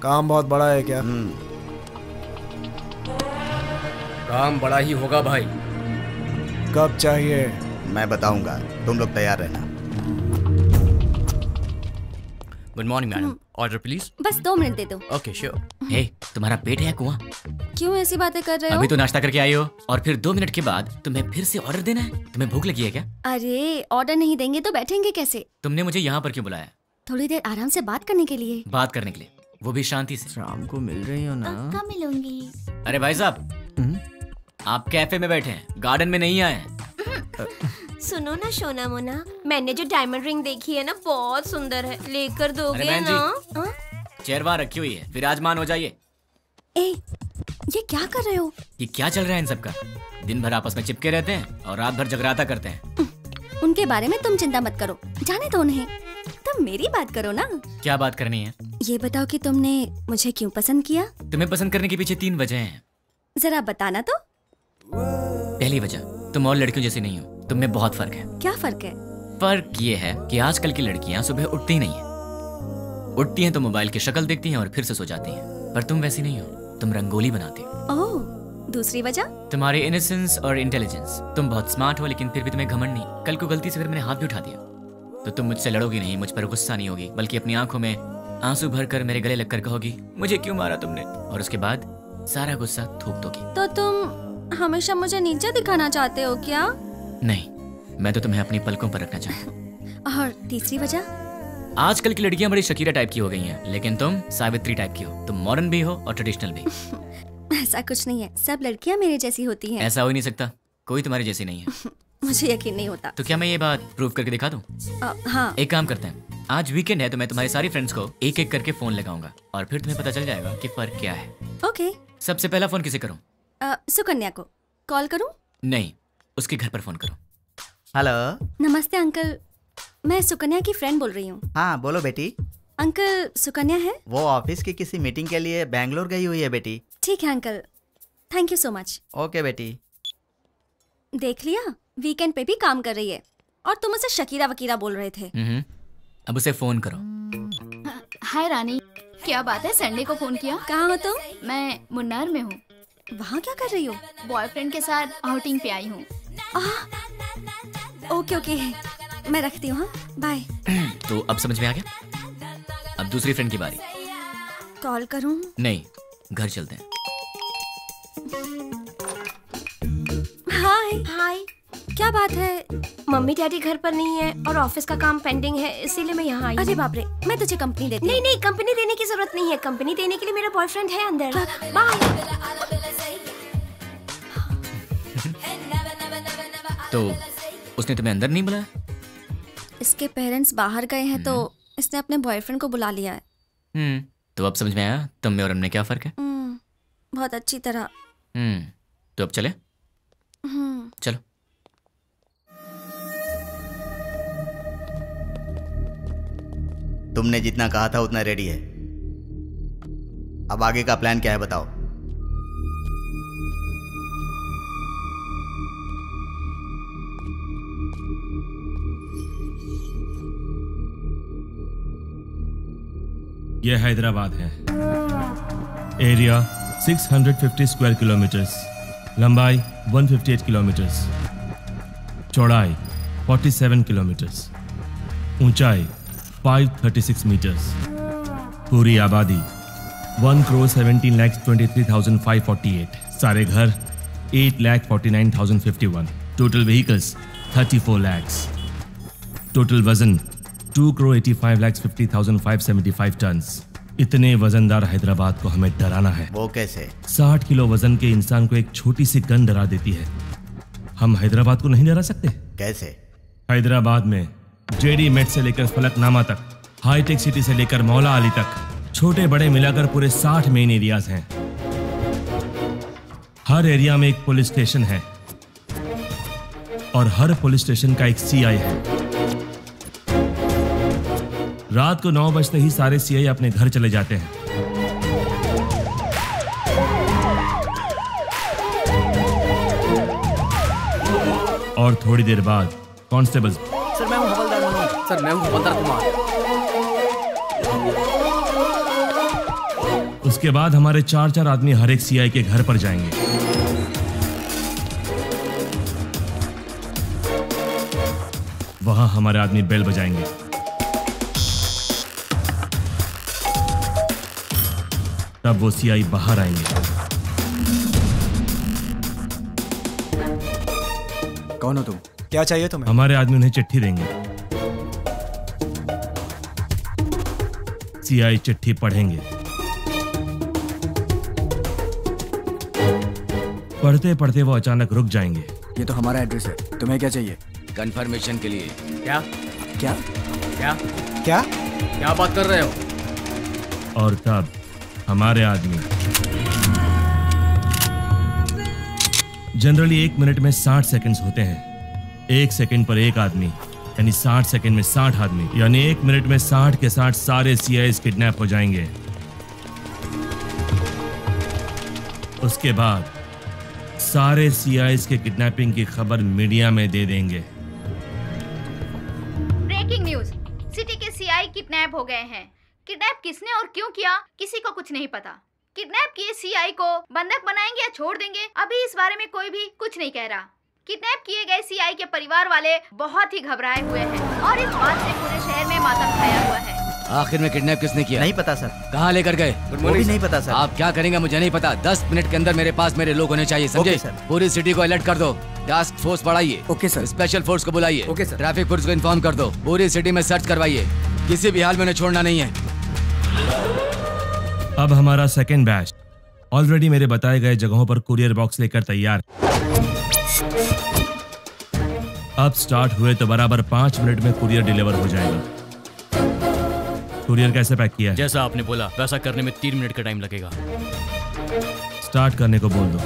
काम बहुत बड़ा है क्या? काम बड़ा ही होगा भाई। कब चाहिए? मैं बताऊंगा, तुम लोग तैयार रहना। Good morning madam, order please. बस 2 मिनट दे दो। Okay sure. हे, तुम्हारा पेट है या कुआं? क्यों ऐसी बातें कर रहे हो? अभी तो नाश्ता करके आई हो और फिर 2 मिनट के बाद तुम्हें फिर से ऑर्डर देना है? तुम्हें भूख लगी है क्या? अरे ऑर्डर नहीं देंगे तो बैठेंगे कैसे? तुमने मुझे यहाँ पर क्यों बुलाया? थोड़ी देर आराम से बात करने के लिए। बात करने के लिए, वो भी शांति से। शाम को मिल रही हो ना? कब मिलूंगी? अरे भाई साहब, आप कैफे में बैठे हैं, गार्डन में नहीं आए हैं। सुनो ना सोना मोना, मैंने जो डायमंड रिंग देखी है ना बहुत सुंदर है, लेकर दोगे बहन ना? चेयर वहाँ रखी हुई है, विराजमान हो जाइए। ए, ये क्या कर रहे हो? ये क्या चल रहा है इन सबका? दिन भर आपस में चिपके रहते हैं और रात भर जगराता करते हैं। उनके बारे में तुम चिंता मत करो, जाने दो उन्हें। तुम मेरी बात करो ना। क्या बात करनी है? ये बताओ कि तुमने मुझे क्यों पसंद किया? तुम्हें पसंद करने के पीछे 3 वजह हैं। जरा बताना तो। पहली वजह, तुम और लड़कियों जैसी नहीं हो, तुम में बहुत फर्क है। क्या फर्क है? फर्क ये है कि आजकल की लड़कियां सुबह उठती ही नहीं है। उठती हैं तो मोबाइल की शक्ल देखती हैं और फिर से सो जाती हैं। पर तुम वैसी नहीं हो, तुम रंगोली बनाती हो। ओह, दूसरी वजह? तुम्हारे इनोसेंस और इंटेलिजेंस। तुम बहुत स्मार्ट हो लेकिन फिर भी तुम्हें घमंड नहीं। कल को गलती से अगर मैंने हाथ भी उठा दिया तो तुम मुझसे लड़ोगी नहीं, मुझ पर गुस्सा नहीं होगी, बल्कि अपनी आंखों में आंसू भरकर मेरे गले लगकर कहोगी मुझे क्यों मारा तुमने, और उसके बाद सारा गुस्सा थूक दोगी। तो तुम हमेशा मुझे नीचे दिखाना चाहते हो क्या? नहीं, मैं तो तुम्हें अपनी पलकों पर रखना चाहता हूँ। और तीसरी वजह? आजकल की लड़कियां बड़ी शकीरा टाइप की हो गई हैं, लेकिन तुम सावित्री टाइप की हो। तुम मॉडर्न भी हो और ट्रेडिशनल भी। ऐसा कुछ नहीं है, सब लड़कियां मेरे जैसी होती हैं। ऐसा हो ही नहीं सकता, कोई तुम्हारी जैसी नहीं है। मुझे यकीन नहीं होता। तो क्या मैं ये बात प्रूव करके दिखा दूं? हाँ। एक काम करते हैं, आज वीकेंड है तो मैं तुम्हारी सारी फ्रेंड्स को एक एक करके फोन लगाऊंगा और फिर तुम्हें पता चल जाएगा कि फर्क क्या है। ओके। सबसे पहला फोन किसे करूं? सुकन्या को कॉल करूं? नहीं, उसके घर पर फोन करो। हेलो। नमस्ते अंकल, मैं सुकन्या की फ्रेंड बोल रही हूँ। हाँ बोलो बेटी। अंकल, सुकन्या है? वो ऑफिस की किसी मीटिंग के लिए बैंगलोर गई हुई है बेटी। ठीक है uncle, thank you so much. Okay बेटी। देख लिया, वीकेंड पे भी काम कर रही है और तुम उसे शकीरा वकीरा बोल रहे थे। अब उसे फोन करो। हाय रानी, क्या बात है, संडे को फोन किया? कहाँ हो तुम? मैं मुन्नार में हूँ। वहाँ क्या कर रही हो? बॉयफ्रेंड के साथ आउटिंग पे आई हूँ। ओके ओके, मैं रखती हूँ। बाय। तो अब समझ में आ गया? अब दूसरी फ्रेंड की बारी। कॉल करूँ? नहीं, घर चलते हैं। हाय हाय, क्या बात है? मम्मी डैडी घर पर नहीं है और ऑफिस का काम पेंडिंग है, इसीलिए मैं यहाँ आई। अरे बाप रे, मैं तुझे कंपनी देती हूँ। नहीं, कंपनी देने की जरूरत नहीं है। कंपनी देने के लिए मेरा बॉयफ्रेंड है अंदर। बाय। तो उसने तुम्हें अंदर नहीं बुलाया? इसके पेरेंट्स बाहर गए हैं तो इसने अपने बॉयफ्रेंड को बुला लिया है। तो अब समझ में आया तुम में और हमने क्या फर्क है? बहुत अच्छी तरह। तो अब चले? चलो। तुमने जितना कहा था उतना रेडी है। अब आगे का प्लान क्या है बताओ। यह हैदराबाद है। एरिया 650 स्क्वायर किलोमीटर्स, लंबाई 158 किलोमीटर्स, चौड़ाई 47 किलोमीटर्स, ऊंचाई 536 मीटर्स, पूरी आबादी 1,17,23,548, सारे घर 8,49,051, टोटल व्हीकल्स 34 lakhs, टोटल वजन 2,85,50,575 टन्स। इतने वजनदार हैदराबाद को हमें डराना है। वो कैसे? 60 किलो वजन के इंसान को एक छोटी सी गन डरा देती है। हम हैदराबाद को नहीं डरा सकते? कैसे? हैदराबाद में जेडी मेट से लेकर फलकनामा तक, हाईटेक सिटी से लेकर मौला अली तक, छोटे बड़े मिलाकर पूरे 60 मेन एरियाज हैं। हर एरिया में एक पुलिस स्टेशन है और हर पुलिस स्टेशन का एक सीआई है। रात को 9 बजते ही सारे सीआई अपने घर चले जाते हैं। और थोड़ी देर बाद कांस्टेबल्स। सर मैं हूं हवलदार मनोज। सर मैं हूं हवलदार कुमार। उसके बाद हमारे 4 आदमी हर एक सीआई के घर पर जाएंगे। वहां हमारे आदमी बेल बजाएंगे। तब वो सीआई बाहर आएंगे। कौन हो तुम? क्या चाहिए तुम्हें? हमारे आदमी उन्हें चिट्ठी देंगे। सीआई चिट्ठी पढ़ेंगे। पढ़ते पढ़ते वो अचानक रुक जाएंगे। ये तो हमारा एड्रेस है, तुम्हें क्या चाहिए? कंफर्मेशन के लिए। क्या क्या क्या क्या क्या बात कर रहे हो? और तब हमारे आदमी जनरली 1 मिनट में 60 सेकंड्स होते हैं। 1 सेकंड पर एक आदमी यानी 60 सेकंड में 60 आदमी, यानी 1 मिनट में 60 के 60 सारे सीआईएस किडनैप हो जाएंगे। उसके बाद सारे सीआईएस के किडनैपिंग की खबर मीडिया में दे देंगे। ब्रेकिंग न्यूज, सिटी के सीआई किडनैप हो गए हैं। किडनैप किसने और क्यों किया किसी को कुछ नहीं पता। किडनैप किए सीआई को बंधक बनाएंगे या छोड़ देंगे, अभी इस बारे में कोई भी कुछ नहीं कह रहा। किडनैप किए गए सीआई के परिवार वाले बहुत ही घबराए हुए हैं और इस बात से पूरे शहर में मातम छाया हुआ है। आखिर में किडनैप किसने किया? नहीं पता सर। कहाँ लेकर गए? वो भी नहीं पता सर। आप क्या करेंगे मुझे नहीं पता। 10 मिनट के अंदर मेरे पास मेरे लोग होने चाहिए, समझे? पूरी सिटी को अलर्ट कर दो। टास्क फोर्स बढ़ाइए। Okay sir. स्पेशल फोर्स को बुलाइए। Okay sir. ट्रैफिक पुलिस को इन्फॉर्म कर दो। पूरी सिटी में सर्च करवाइए, किसी भी हाल में उन्हें छोड़ना नहीं है। अब हमारा सेकेंड बैच ऑलरेडी मेरे बताए गए जगहों पर कुरियर बॉक्स लेकर तैयार। अब स्टार्ट हुए तो बराबर 5 मिनट में कुरियर डिलीवर हो जाएगा। कुरियर कैसे पैक किया है? जैसा आपने बोला वैसा करने में 3 मिनट का टाइम लगेगा। स्टार्ट करने को बोल दो।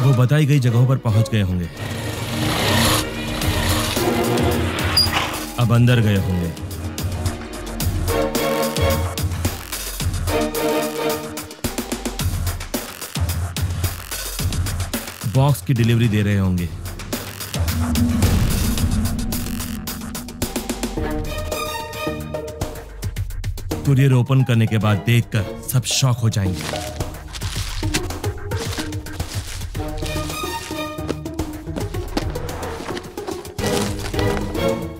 वो बताई गई जगहों पर पहुंच गए होंगे। अब अंदर गए होंगे। बॉक्स की डिलीवरी दे रहे होंगे। कुरियर ओपन करने के बाद देखकर सब शॉक हो जाएंगे।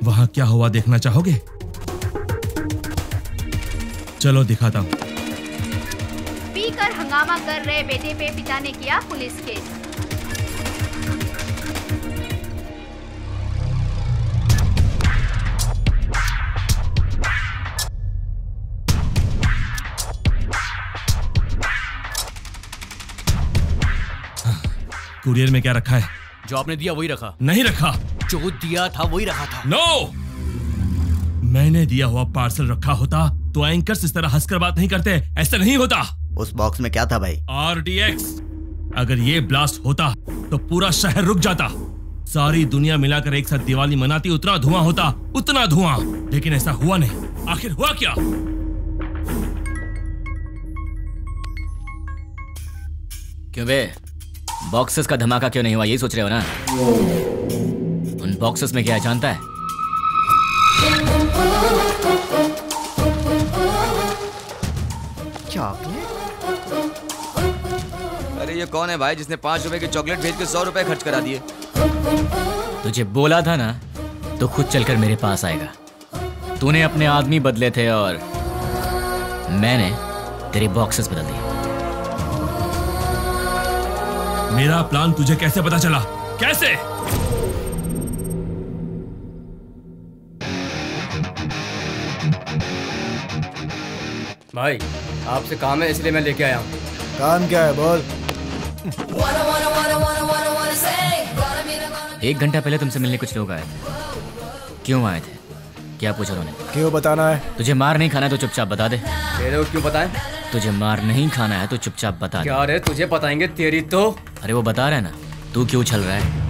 वहां क्या हुआ देखना चाहोगे? चलो दिखाता हूं। पीकर हंगामा कर रहे बेटे पे पिता ने किया पुलिस केस। कुरियर में क्या रखा है? जो आपने दिया वही रखा। नहीं रखा। जो दिया था वही रखा था। नो! मैंने दिया हुआ पार्सल रखा होता तो एंकर्स इस तरह हंसकर बात नहीं करते, ऐसा नहीं होता। उस बॉक्स में क्या था भाई? RDX। अगर ये ब्लास्ट होता तो पूरा शहर रुक जाता। सारी दुनिया मिलाकर एक साथ दिवाली मनाती, उतना धुआं होता, उतना धुआं। लेकिन ऐसा हुआ नहीं। आखिर हुआ क्या? क्यों बे, बॉक्सेस का धमाका क्यों नहीं हुआ, यही सोच रहे हो ना? उन बॉक्सेस में क्या है जानता है? चॉकलेट? अरे ये कौन है भाई जिसने 5 रुपए की चॉकलेट भेज के 100 रुपए खर्च करा दिए? तुझे बोला था ना तो खुद चलकर मेरे पास आएगा। तूने अपने आदमी बदले थे और मैंने तेरे बॉक्सेस बदल दिए। मेरा प्लान तुझे कैसे पता चला? कैसे? भाई आपसे काम है इसलिए मैं लेके आया हूँ। काम क्या है बोल? 1 घंटा पहले तुमसे मिलने कुछ लोग आए थे। क्यों आए थे? क्या पूछा उन्होंने? क्यों बताना है? तुझे मार नहीं खाना है तो चुपचाप बता दे। तेरे को क्यों बताएं? तुझे मार नहीं खाना है तो चुपचाप बता दे। क्या रे तुझे बताएंगे तेरी तो। अरे वो बता रहा है ना, तू क्यों छल रहा है?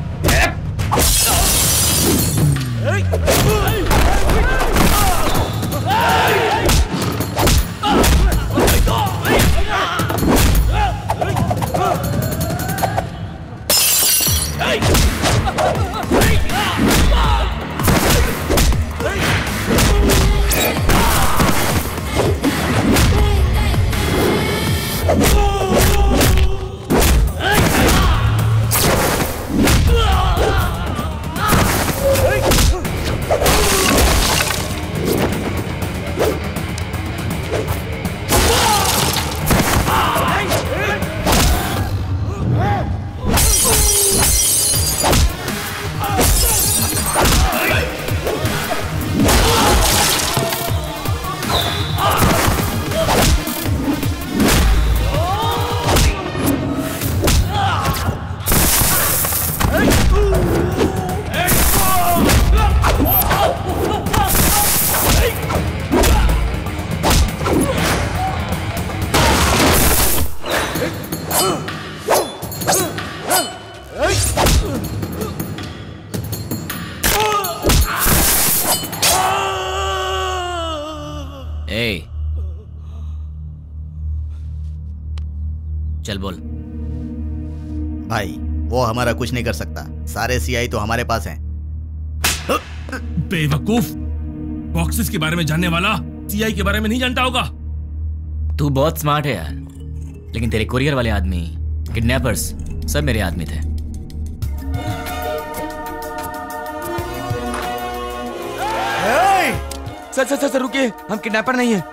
चल बोल। भाई वो हमारा कुछ नहीं कर सकता, सारे सीआई तो हमारे पास हैं। बेवकूफ, बॉक्सेस के बारे में जानने वाला सीआई के बारे में नहीं जानता होगा। तू बहुत स्मार्ट है यार, लेकिन तेरे कोरियर वाले आदमी, किडनैपर्स सब मेरे आदमी थे। सर सर सर रुकिए, हम किडनैपर नहीं हैं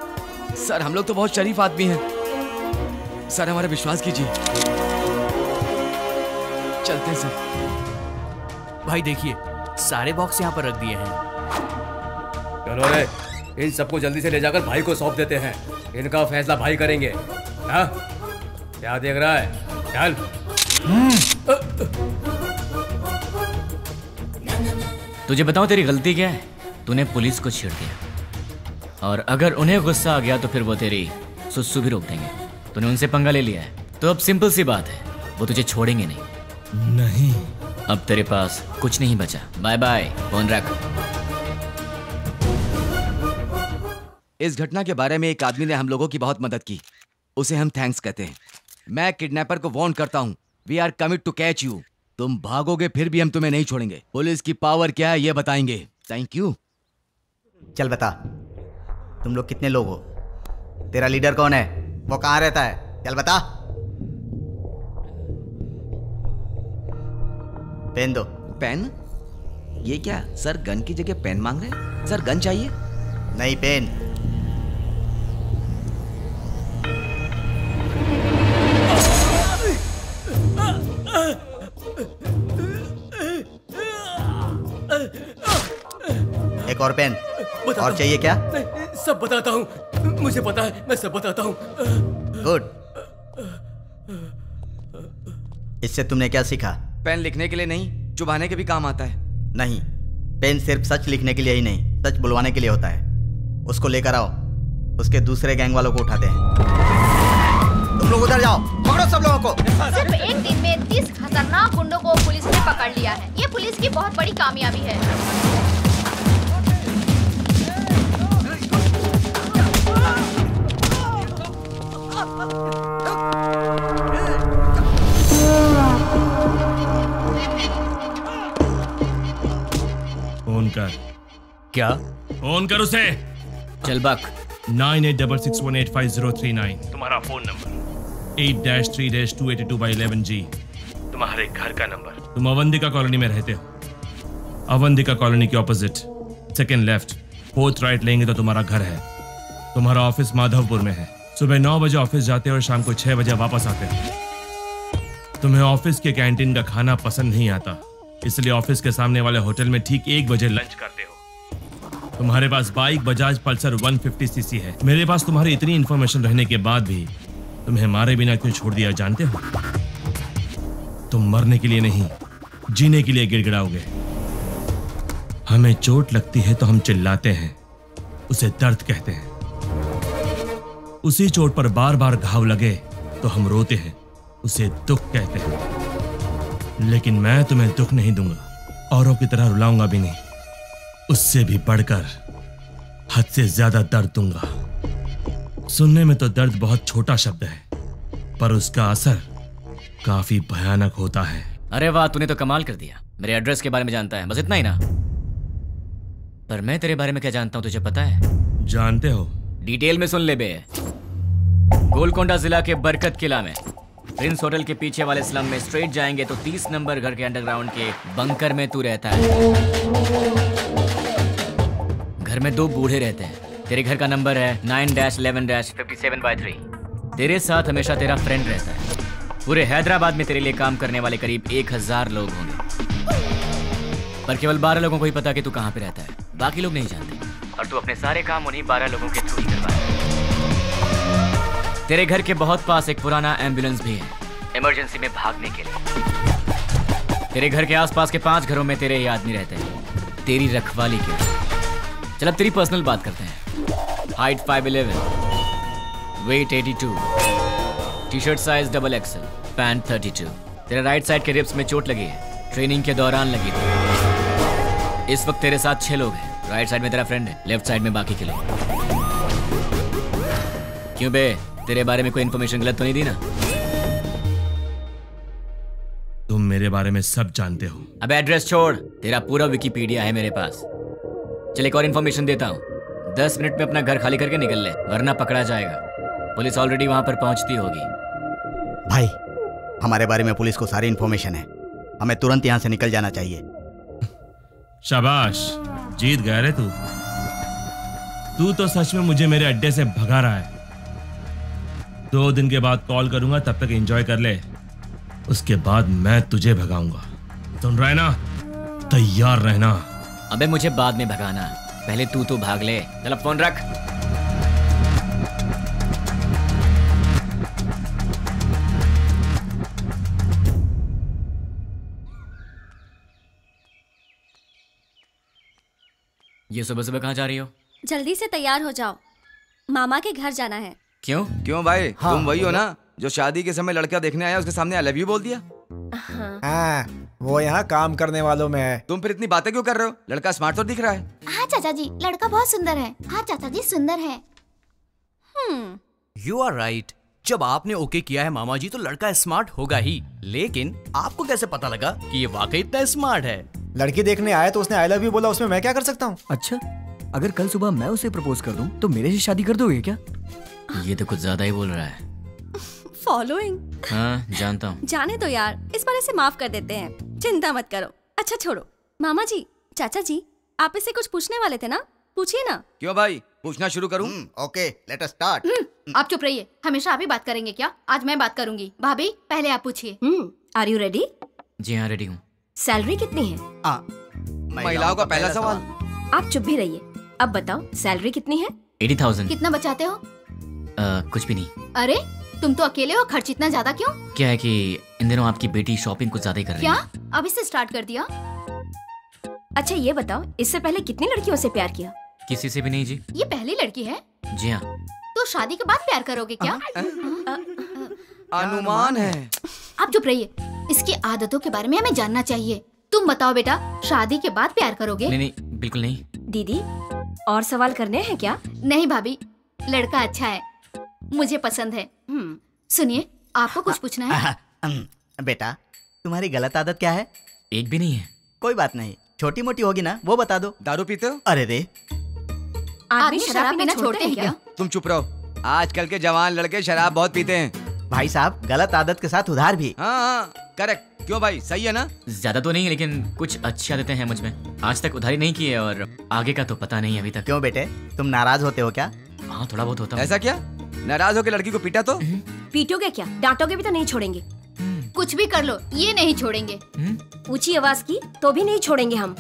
सर, हम लोग तो बहुत शरीफ आदमी हैं सर, हमारा विश्वास कीजिए। चलते हैं सर। भाई देखिए, सारे बॉक्स यहाँ पर रख दिए हैं। चलो रे, इन सबको जल्दी से ले जाकर भाई को सौंप देते हैं, इनका फैसला भाई करेंगे। हाँ? क्या देख रहा है? चल। तुझे बताऊं तेरी गलती क्या है? तूने पुलिस को छेड़ दिया, और अगर उन्हें गुस्सा आ गया तो फिर वो तेरी सुसु भी रोक देंगे। तूने उनसे पंगा ले लिया है, तो अब सिंपल सी बात है, वो तुझे छोड़ेंगे नहीं। नहीं, अब तेरे पास कुछ नहीं बचा। बाय बाय, फोन रख। इस घटना के बारे में एक आदमी ने हम लोगों की बहुत मदद की, उसे हम थैंक्स कहते हैं। मैं किडनैपर को वार्न करता हूँ, we are commit to catch you. तुम भागोगे फिर भी हम तुम्हें नहीं छोड़ेंगे। पुलिस की पावर क्या है ये बताएंगे। Thank you. चल बता, तुम लोग कितने लोग हो? तेरा लीडर कौन है? वो कहाँ रहता है? चल बता। पेन दो। पेन? ये क्या सर, गन की जगह पेन मांग रहे हैं? सर गन चाहिए? नहीं, पेन। एक और पेन। और चाहिए क्या? सब बताता हूँ, मुझे पता है, मैं सब बताता हूँ। गुड। इससे तुमने क्या सीखा? पेन लिखने के लिए नहीं, चुभाने के भी काम आता है। नहीं, पेन सिर्फ सच लिखने के लिए ही नहीं, सच बुलवाने के लिए होता है। उसको लेकर आओ, उसके दूसरे गैंग वालों को उठाते हैं। तुम लोग उधर जाओ, पकड़ो सब लोगों को। सिर्फ एक दिन में 30 खतरनाक गुंडों को पुलिस ने पकड़ लिया है। ये पुलिस की बहुत बड़ी कामयाबी है। फोन कर। क्या? फोन कर उसे। चल बक। 9866185039 तुम्हारा फोन नंबर। 8-3-282/11G तुम्हारे घर का नंबर। तुम अवंतिका कॉलोनी में रहते हो। अवंतिका कॉलोनी के opposite, second left, fourth right लेंगे तो तुम्हारा घर है। तुम्हारा ऑफिस माधवपुर में है। सुबह 9 बजे ऑफिस जाते हो और शाम को 6 बजे वापस आते हो। तुम्हें ऑफिस के कैंटीन का खाना पसंद नहीं आता, इसलिए ऑफिस के सामने वाले होटल में ठीक 1 बजे लंच करते हो। तुम्हारे पास बाइक बजाज पल्सर 150cc है। मेरे पास तुम्हारी इतनी इंफॉर्मेशन रहने के बाद भी तुम्हें मारे बिना क्यों छोड़ दिया जानते हो? तुम मरने के लिए नहीं, जीने के लिए गिड़गिड़ाओगे। हमें चोट लगती है तो हम चिल्लाते हैं, उसे दर्द कहते हैं। उसी चोट पर बार बार घाव लगे तो हम रोते हैं, उसे दुख कहते हैं। लेकिन मैं तुम्हें दुख नहीं दूंगा, औरों की तरह रुलाऊंगा भी नहीं। उससे भी बढ़कर हद से ज्यादा दर्द दूंगा। सुनने में तो दर्द बहुत छोटा शब्द है, पर उसका असर काफी भयानक होता है। अरे वाह, तूने तो कमाल कर दिया। मेरे एड्रेस के बारे में जानता है, बस इतना ही ना? पर मैं तेरे बारे में क्या जानता हूं तुझे पता है? जानते हो? डिटेल में सुन ले बे। गोलकोंडा जिला के बरकत किला में प्रिंस होटल के पीछे वाले स्लम में स्ट्रेट जाएंगे तो 30 नंबर घर के अंडरग्राउंड के बंकर में तू रहता है। घर में 2 बूढ़े रहते हैं। तेरे घर का नंबर है 9-11-57/3। तेरे साथ हमेशा तेरा फ्रेंड रहता है। पूरे हैदराबाद में तेरे लिए काम करने वाले करीब 1000 लोग होंगे, पर केवल 12 लोगों को ही पता कि तू कहाँ पे रहता है। बाकी लोग नहीं जानते, और तू अपने सारे काम उन्हीं 12 लोगों के थ्रू ही करवाता है। तेरे घर के बहुत पास एक पुराना एम्बुलेंस भी है, इमरजेंसी में भागने के लिए। तेरे घर के आसपास के 5 घरों में तेरे ही आदमी रहते हैं, तेरी रखवाली के लिए। चल अब तेरी पर्सनल बात करते हैं। Height 5'11", weight 82, T-shirt size XXL, pant 32। तेरे राइट साइड के रिब्स में चोट लगी है, ट्रेनिंग के दौरान लगी थी। इस वक्त तेरे साथ 6 लोग हैं। राइट साइड में तेरा फ्रेंड है, लेफ्ट साइड में बाकी के लोग। क्यों बे, तेरे बारे में कोई इन्फॉर्मेशन गलत तो नहीं दी ना? तुम मेरे बारे में सब जानते हो। अब एड्रेस छोड़, तेरा पूरा विकिपीडिया है मेरे पास। चल एक और इन्फॉर्मेशन देता हूँ, 10 मिनट में अपना घर खाली करके निकल ले, वरना पकड़ा जाएगा। पुलिस ऑलरेडी वहां पर पहुंचती होगी। भाई, हमारे बारे में पुलिस को सारी इन्फॉर्मेशन है, हमें तुरंत यहाँ से निकल जाना चाहिए। शाबाश, जीत गया रे तू। तू तो सच में मुझे मेरे अड्डे से भगा रहा है। 2 दिन के बाद कॉल करूंगा, तब तक एंजॉय कर ले, उसके बाद मैं तुझे भगाऊंगा। सुन रहा है ना? तैयार रहना। अबे मुझे बाद में भगाना, पहले तू तो भाग ले। चल अब फोन रख। ये सुबह सुबह कहाँ जा रही हो? जल्दी से तैयार हो जाओ, मामा के घर जाना है। क्यों? क्यों भाई? हाँ, तुम वही हो ना जो शादी के समय लड़का देखने आया, उसके सामने आई लव यू बोल दिया? हाँ, वो यहाँ काम करने वालों में है। तुम फिर इतनी बातें क्यों कर रहे हो? लड़का स्मार्ट तो दिख रहा है। हाँ चाचा जी, लड़का बहुत सुंदर है। हाँ चाचा जी, सुंदर है। You are right. जब आपने ओके किया है मामा जी, तो लड़का स्मार्ट होगा ही। लेकिन आपको कैसे पता लगा कि ये वाकई इतना स्मार्ट है? लड़की देखने आया तो उसने आई लव यू बोला, उसमें मैं क्या कर सकता हूँ? अच्छा, अगर कल सुबह मैं उसे प्रपोज कर दूं तो मेरे से शादी कर दोगे क्या? ये तो कुछ ज्यादा ही बोल रहा है। फॉलोइंग? हाँ, जानता हूँ। जाने दो यार, इस बार इसे माफ कर देते हैं, चिंता मत करो। अच्छा छोड़ो, मामा जी, चाचा जी, आप इससे कुछ पूछने वाले थे ना? पूछिए ना। क्यों भाई, पूछना शुरू करूं? Okay, let us start. आप चुप रहिए, हमेशा आप ही बात करेंगे क्या? आज मैं बात करूंगी। भाभी, पहले आप पूछिए। Are you ready? जी हाँ, रेडी हूँ। सैलरी कितनी है? महिलाओं का पहला सवाल। आप चुप भी रहिए। अब बताओ, सैलरी कितनी है? 80,000। कितना बचाते हो? कुछ भी नहीं। अरे, तुम तो अकेले हो, खर्च इतना ज्यादा क्यों? क्या है कि इन दिनों आपकी बेटी शॉपिंग कुछ ज्यादा ही कर रही है। क्या? अभी से स्टार्ट कर दिया? अच्छा ये बताओ, इससे पहले कितनी लड़कियों से प्यार किया? किसी से भी नहीं जी। ये पहली लड़की है? जी हाँ। तो शादी के बाद प्यार करोगे क्या? अनुमान है। आप चुप रहिए, इसकी आदतों के बारे में हमें जानना चाहिए। तुम बताओ बेटा, शादी के बाद प्यार करोगे? नहीं, बिल्कुल नहीं। दीदी, और सवाल करने हैं क्या? नहीं भाभी, लड़का अच्छा है, मुझे पसंद है। सुनिए, आपको कुछ पूछना है? बेटा, तुम्हारी गलत आदत क्या है? एक भी नहीं है। कोई बात नहीं, छोटी मोटी होगी ना, वो बता दो। दारू पीते हो? अरे रे, आदमी शराब पीना छोड़ते हैं क्या? तुम चुप रहो, आजकल के जवान लड़के शराब बहुत पीते हैं। भाई साहब, गलत आदत के साथ उधार भी। हाँ, करेक्ट। क्यों भाई, सही है ना? ज्यादा तो नहीं, लेकिन कुछ अच्छी आदतें हैं मुझ में। आज तक उधारी नहीं की है, और आगे का तो पता नहीं अभी तक। क्यों बेटे, तुम नाराज होते हो क्या? हाँ, थोड़ा बहुत होता है। ऐसा क्या? नाराज होकर लड़की को पीटा तो? पीटोगे क्या? डांटोगे भी तो नहीं छोड़ेंगे। कुछ भी कर लो, ये नहीं छोड़ेंगे। ऊंची आवाज की तो भी नहीं छोड़ेंगे हम।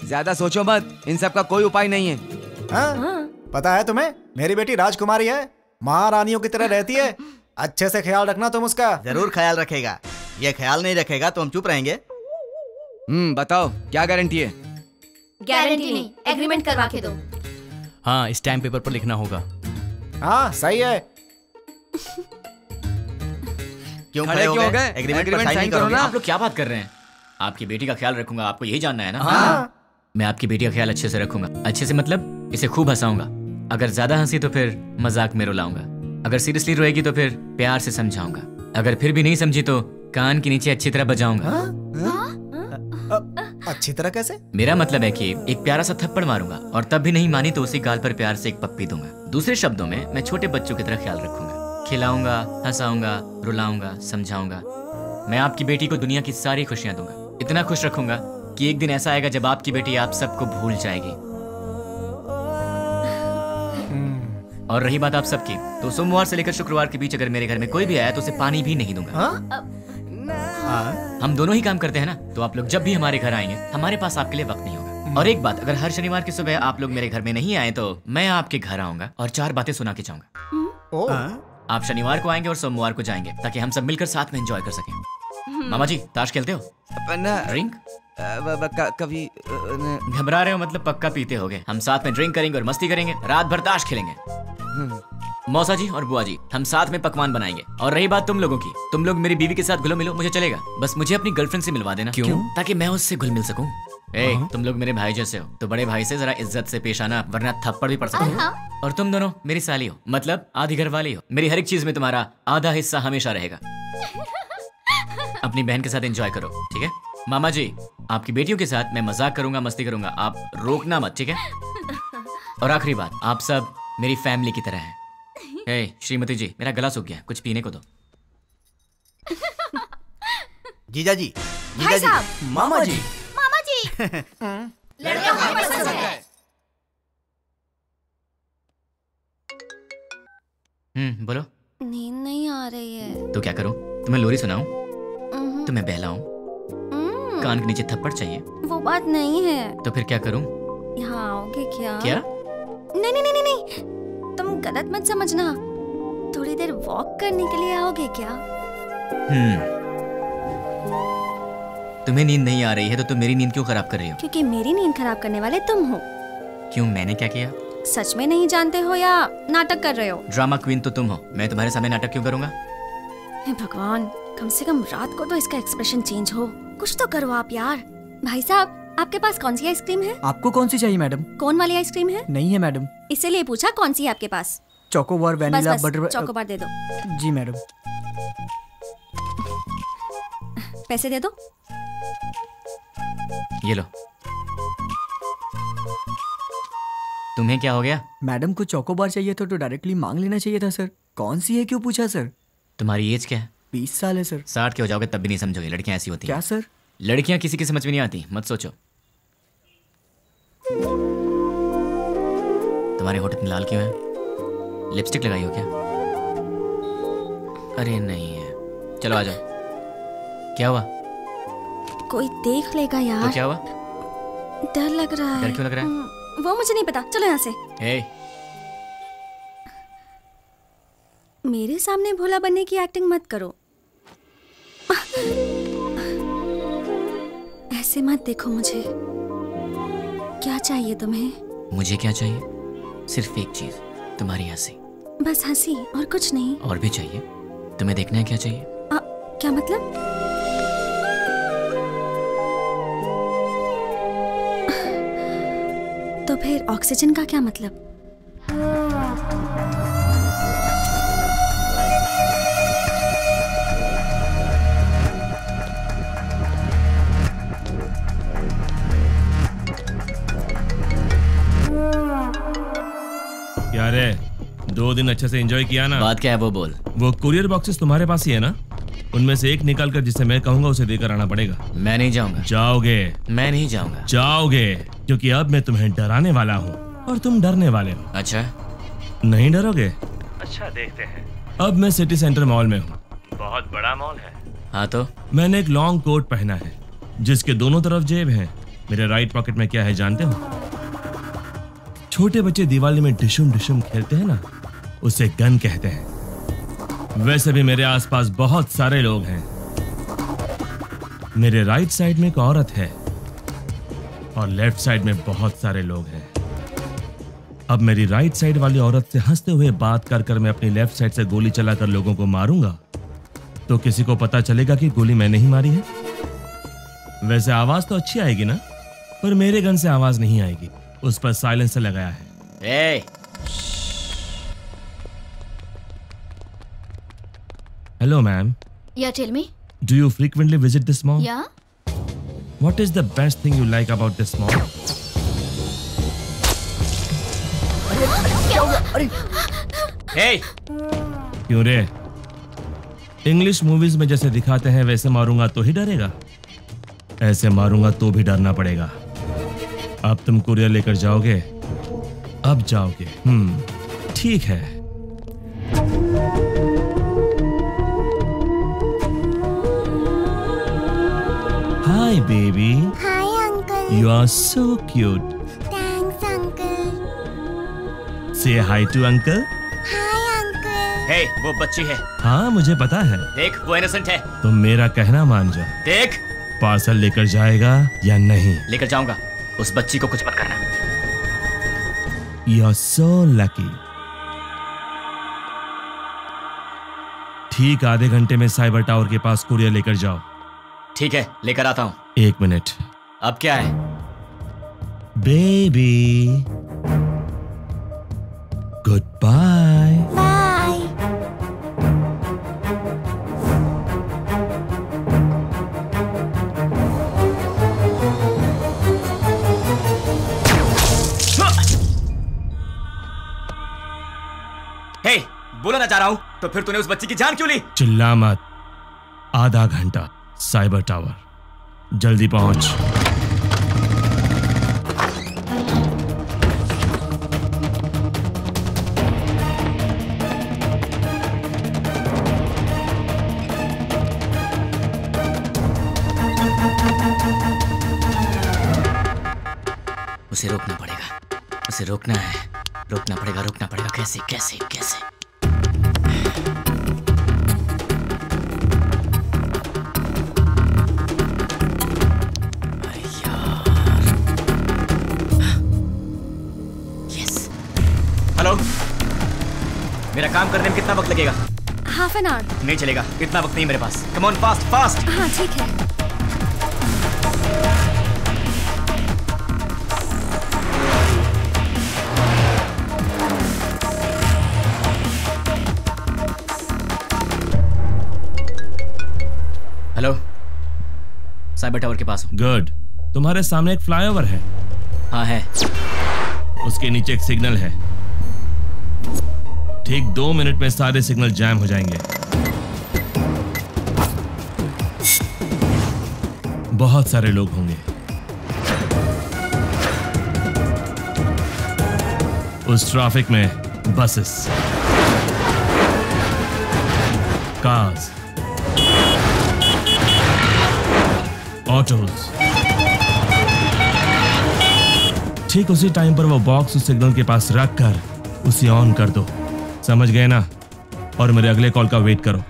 ज्यादा सोचो मत, इन सब का कोई उपाय नहीं है। हाँ? पता है तुम्हें, मेरी बेटी राजकुमारी है, महारानियों की तरह रहती है। अच्छे से ख्याल रखना तुम उसका। जरूर ख्याल रखेगा, ये ख्याल नहीं रखेगा तो हम चुप रहेंगे। बताओ, क्या गारंटी है? गारंटी नहीं, एग्रीमेंट करवा के दो। हाँ, स्टैम्प पेपर पर लिखना होगा। हाँ, सही है। क्यों खड़े हो गए? एग्रीमेंट पर साइन करो ना। आप लोग क्या बात कर रहे हैं? आपकी बेटी का ख्याल रखूंगा, आपको यही जानना है ना? हाँ। मैं आपकी बेटी का ख्याल अच्छे से रखूंगा। अच्छे से मतलब इसे खूब हंसाऊंगा। अगर ज्यादा हंसी तो फिर मजाक में रुलाऊंगा। अगर सीरियसली रोएगी तो फिर प्यार से समझाऊंगा। अगर फिर भी नहीं समझी तो कान के नीचे अच्छी तरह बजाऊंगा। अच्छी तरह कैसे? मेरा मतलब है कि एक प्यारा सा थप्पड़ मारूंगा, और तब भी नहीं मानी तो उसी गाल पर प्यार से एक पप्पी दूंगा। दूसरे शब्दों में, मैं छोटे बच्चों की तरह ख्याल रखूंगा। खिलाऊंगा, हंसाऊंगा, रुलाऊंगा, समझाऊंगा। मैं आपकी बेटी को दुनिया की सारी खुशियां दूंगा। इतना खुश रखूंगा कि एक दिन ऐसा आएगा जब आपकी बेटी आप सबको भूल जाएगी। और रही बात आप सबकी, तो सोमवार से लेकर शुक्रवार के बीच अगर मेरे घर में कोई भी आया तो उसे पानी भी नहीं दूंगा। हम दोनों ही काम करते हैं ना, तो आप लोग जब भी हमारे घर आएंगे हमारे पास आपके लिए वक्त नहीं होगा। और एक बात, अगर हर शनिवार की सुबह आप लोग मेरे घर में नहीं आए तो मैं आपके घर आऊंगा और 4 बातें सुना के जाऊंगा। आप शनिवार को आएंगे और सोमवार को जाएंगे ताकि हम सब मिलकर साथ में एंजॉय कर सकें। मामा जी, ताश खेलते हो? ड्रिंक? कभी घबरा रहे हो मतलब पक्का पीते होगे। हम साथ में ड्रिंक करेंगे और मस्ती करेंगे, रात भर ताश खेलेंगे। मौसा जी और बुआ जी, हम साथ में पकवान बनाएंगे। और रही बात तुम लोगों की, तुम लोग मेरी बीवी के साथ घुलो मिलो, मुझे चलेगा। बस मुझे अपनी गर्लफ्रेंड से मिलवा देना। क्यों? ताकि मैं उससे घुल मिल सकूं। तुम लोग मेरे भाई जैसे हो, तो बड़े भाई से जरा इज्जत से पेश आना, वरना थप्पड़ भी पड़ सकता है। और तुम दोनों मेरी साली हो, मतलब आधी घर वाली हो। मेरी हर एक चीज में तुम्हारा आधा हिस्सा हमेशा रहेगा। अपनी बहन के साथ एंजॉय करो, ठीक है? मामा जी, आपकी बेटियों के साथ मैं मजाक करूंगा, मस्ती करूंगा, आप रोकना मत, ठीक है? और आखिरी बात, आप सब मेरी फैमिली की तरह हैं। श्रीमती जी, मेरा गला सूख गया, कुछ पीने को दो। जीजा जी, भाई साहब, मामा जी, मामा जी। लड़का हमें पसंद है। बोलो। नींद नहीं आ रही है। तो क्या करूं? तुम्हें लोरी सुनाऊं? तुम्हें बहलाऊं? कान के नीचे थप्पड़ चाहिए? वो बात नहीं है। तो फिर क्या करूं? यहाँ आओगे क्या? क्या? नहीं नहीं नहीं नहीं, तुम गलत मत समझना। थोड़ी देर वॉक करने के लिए आओगे क्या? तुम्हें नींद नहीं आ रही है तो तुम मेरी नींद क्यों खराब कर रही हो? क्योंकि मेरी नींद खराब करने वाले तुम हो। क्यों, मैंने क्या किया? सच में नहीं जानते हो या नाटक कर रहे हो? ड्रामा क्वीन तो तुम हो, मैं तुम्हारे सामने नाटक क्यों करूंगा? हे भगवान, कम से कम रात को तो इसका एक्सप्रेशन चेंज हो। कुछ तो करो आप यार। भाई साहब, आपके पास कौन सी आइसक्रीम है? आपको कौन सी चाहिए मैडम? कोन वाली आइसक्रीम है? नहीं है मैडम। इसीलिए पूछा कौन सी है आपके पास? चोकोबार, वैनिला, बस बटर। चोकोबार दे दो। जी मैडम। पैसे दे दो। ये लो। तुम्हें क्या हो गया? मैडम को चोकोबार चाहिए था तो डायरेक्टली मांग लेना चाहिए था सर। कौन सी है क्यों पूछा सर? तुम्हारी एज क्या है? 20 साल है सर। 60 के हो जाओगे तब भी नहीं समझोगे, लड़कियां ऐसी होती हैं। क्या सर? लड़कियां किसी की समझ में नहीं आती, मत सोचो। तुम्हारे होठ इतने लाल क्यों हैं? लिपस्टिक लगाई हो क्या? अरे नहीं है, चलो आ जाओ। क्या हुआ? कोई देख लेगा यार। तो क्या हुआ? डर लग रहा है। डर क्यों लग रहा है? वो मुझे नहीं पता, चलो यहाँ से। मेरे सामने भोला बनने की एक्टिंग मत करो। ऐसे मत देखो मुझे। क्या चाहिए तुम्हें? मुझे क्या चाहिए? सिर्फ एक चीज, तुम्हारी हंसी। बस हंसी और कुछ नहीं? और भी चाहिए। तुम्हें देखना है क्या चाहिए? क्या मतलब? तो फिर ऑक्सीजन का क्या मतलब? क्या रे, 2 दिन अच्छे से एंजॉय किया ना? बात क्या है वो बोल। वो कुरियर बॉक्सेस तुम्हारे पास ही है ना? उनमें से एक निकाल कर जिसे मैं कहूंगा उसे देकर आना पड़ेगा। मैं नहीं जाऊंगा। जाओगे? मैं नहीं जाऊंगा। जाओगे, क्योंकि अब मैं तुम्हें डराने वाला हूँ और तुम डरने वाले हो। अच्छा, नहीं डरोगे? अच्छा, देखते हैं। अब मैं सिटी सेंटर मॉल में हूँ। बहुत बड़ा मॉल है। हाँ तो? मैंने एक लॉन्ग कोट पहना है जिसके दोनों तरफ जेब है। मेरे राइट पॉकेट में क्या है जानते हो? छोटे बच्चे दिवाली में डिशुम डिशुम खेलते हैं ना, उसे गन कहते हैं। वैसे भी मेरे आसपास बहुत सारे लोग हैं। मेरे राइट साइड में एक औरत है और लेफ्ट साइड में बहुत सारे लोग हैं। अब मेरी राइट साइड वाली औरत से हंसते हुए बात कर कर मैं अपनी लेफ्ट साइड से गोली चलाकर लोगों को मारूंगा तो किसी को पता चलेगा कि गोली मैंने ही मारी है। वैसे आवाज तो अच्छी आएगी ना, पर मेरे गन से आवाज नहीं आएगी, उस पर साइलेंसर लगाया है। Hello, ma'am. Yeah, tell me. Do you frequently visit this mall? Yeah. What is the best thing you like about this mall? क्या हुआ? Hey! क्यों रे? इंग्लिश मूवीज में जैसे दिखाते हैं वैसे मारूंगा तो ही डरेगा, ऐसे मारूंगा तो भी डरना पड़ेगा। अब तुम कुरियर लेकर जाओगे? अब जाओगे? ठीक है। Hi baby. Hi uncle. You are so cute. Thanks uncle. Say hi to uncle. Hi uncle. Hey, वो बच्ची है। हाँ मुझे पता है। देख, वो इनोसेंट है। तुम मेरा कहना मान जा। देख, पार्सल लेकर जाएगा या नहीं? लेकर जाऊंगा। उस बच्ची को कुछ मत करना। You are so lucky. ठीक आधे घंटे में साइबर टावर के पास कुरियर लेकर जाओ। ठीक है, लेकर आता हूं। 1 मिनट। अब क्या है? Baby good bye. Bye. Hey, बोला ना जा रहा हूं, तो फिर तूने उस बच्ची की जान क्यों ली? चिल्ला मत। आधा घंटा साइबर टावर, जल्दी पहुंच। उसे रोकना पड़ेगा, उसे रोकना है, रोकना पड़ेगा। कैसे कैसे कैसे? हेलो, मेरा काम करने में कितना वक्त लगेगा? Half an hour. नहीं चलेगा, इतना वक्त नहीं मेरे पास। Come on, fast fast. हाँ ठीक है। हेलो, साइबर टावर के पास हूँ। गुड। तुम्हारे सामने एक फ्लाईओवर है। हाँ है। उसके नीचे एक सिग्नल है। ठीक 2 मिनट में सारे सिग्नल जैम हो जाएंगे। बहुत सारे लोग होंगे। उस ट्रैफिक में बसेस, कार्स, ऑटोज। ठीक उसी टाइम पर वो बॉक्स उस सिग्नल के पास रख कर उसे ऑन कर दो। समझ गए ना? और मेरे अगले कॉल का वेट करो।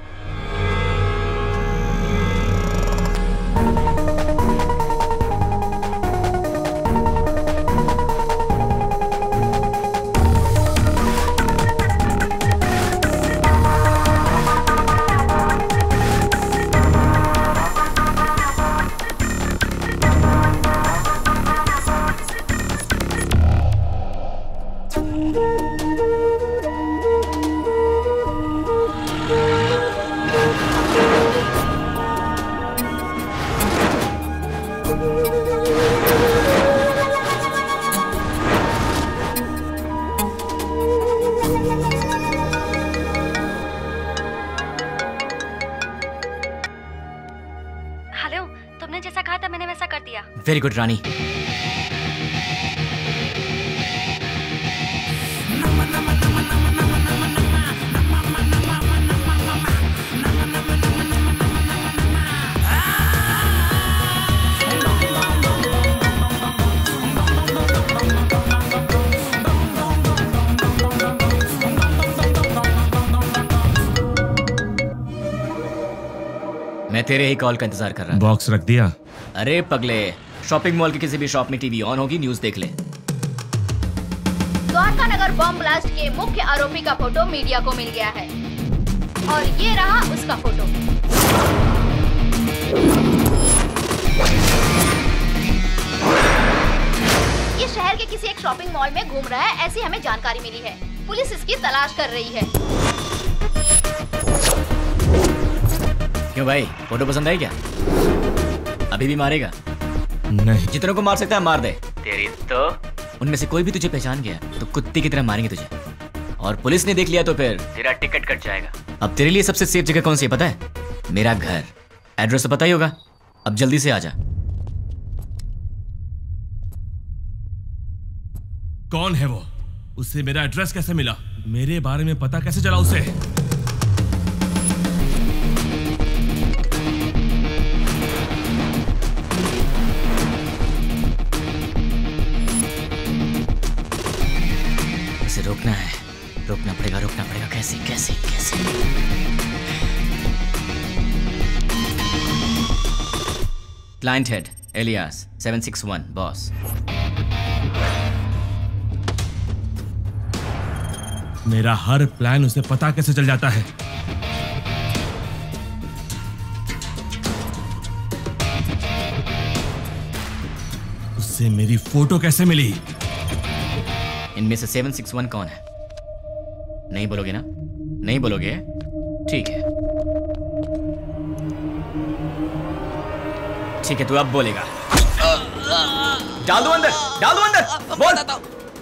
वेरी गुड रानी। मैं तेरे ही कॉल का इंतजार कर रहा हूं। बॉक्स रख दिया? अरे पगले, शॉपिंग मॉल की किसी भी शॉप में टीवी ऑन होगी, न्यूज़ देख ले। द्वारका नगर बॉम्ब ब्लास्ट के मुख्य आरोपी का फोटो मीडिया को मिल गया है और ये रहा उसका फोटो। ये शहर के किसी एक शॉपिंग मॉल में घूम रहा है, ऐसी हमें जानकारी मिली है। पुलिस इसकी तलाश कर रही है। क्यों भाई, फोटो पसंद आई क्या? अभी भी मारेगा? नहीं। जितनों को मार सकता है मार दे। तेरी तो उनमें से कोई भी तुझे पहचान गया तो कुत्ते की तरह मारेंगे तुझे, और पुलिस ने देख लिया तो फिर तेरा टिकट कट जाएगा। अब तेरे लिए सबसे सेफ जगह कौन सी है पता है? मेरा घर। एड्रेस तो पता ही होगा। अब जल्दी से आ जा। कौन है वो? उसे मेरा एड्रेस कैसे मिला? मेरे बारे में पता कैसे चला उसे? उसे रोकना है, रोकना पड़ेगा। कैसे कैसे कैसे? Client head alias 761 boss. मेरा हर प्लान उसे पता कैसे चल जाता है? उससे मेरी फोटो कैसे मिली? इनमें से 761 कौन है? नहीं बोलोगे ना? नहीं बोलोगे? ठीक है, ठीक है, तू अब बोलेगा। डाल दो अंदर, बोल।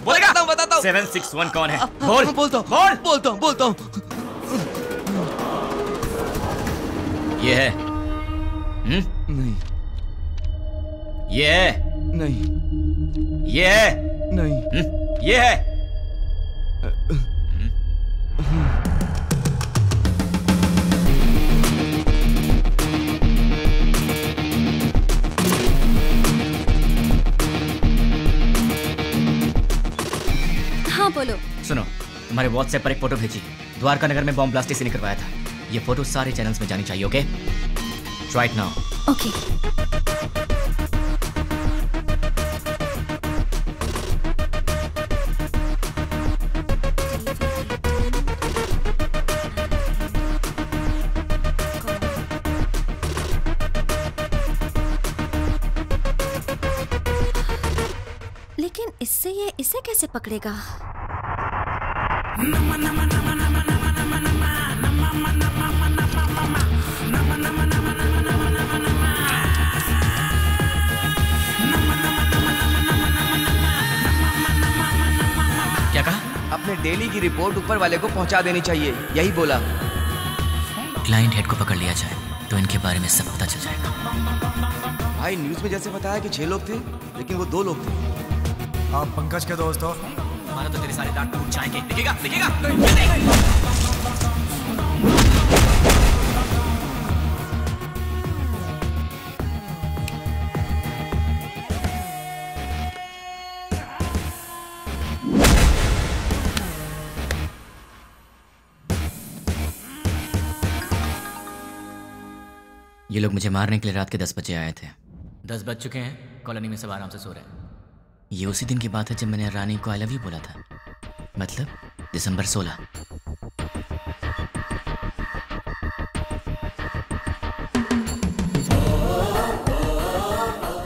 बोलेगा? बताता हूँ। 761 कौन है? बोल। बोलता हूँ। ये है? नहीं। ये है? नहीं। ये है? नहीं। ये है? हाँ बोलो। सुनो, तुम्हारे व्हाट्सएप पर एक फोटो भेजी। द्वारका नगर में बॉम्ब ब्लास्ट इसी ने करवाया था। ये फोटो सारे चैनल्स में जानी चाहिए। Okay, try it now. Okay. लेकिन इससे ये इसे कैसे पकड़ेगा? क्या कहा? अपने डेली की रिपोर्ट ऊपर वाले को पहुंचा देनी चाहिए, यही बोला। क्लाइंट हेड को पकड़ लिया जाए तो इनके बारे में सब पता चल जाएगा। भाई न्यूज में जैसे बताया कि 6 लोग थे, लेकिन वो 2 लोग थे। आप पंकज के दोस्त हो? हमारा तो तेरे सारे दांत टूट जाएंगे। दिखेगा? ये लोग मुझे मारने के लिए रात के 10 बजे आए थे। 10 बज चुके हैं, कॉलोनी में सब आराम से सो रहे हैं। ये उसी दिन की बात है जब मैंने रानी को आई लव यू बोला था, मतलब दिसंबर 16।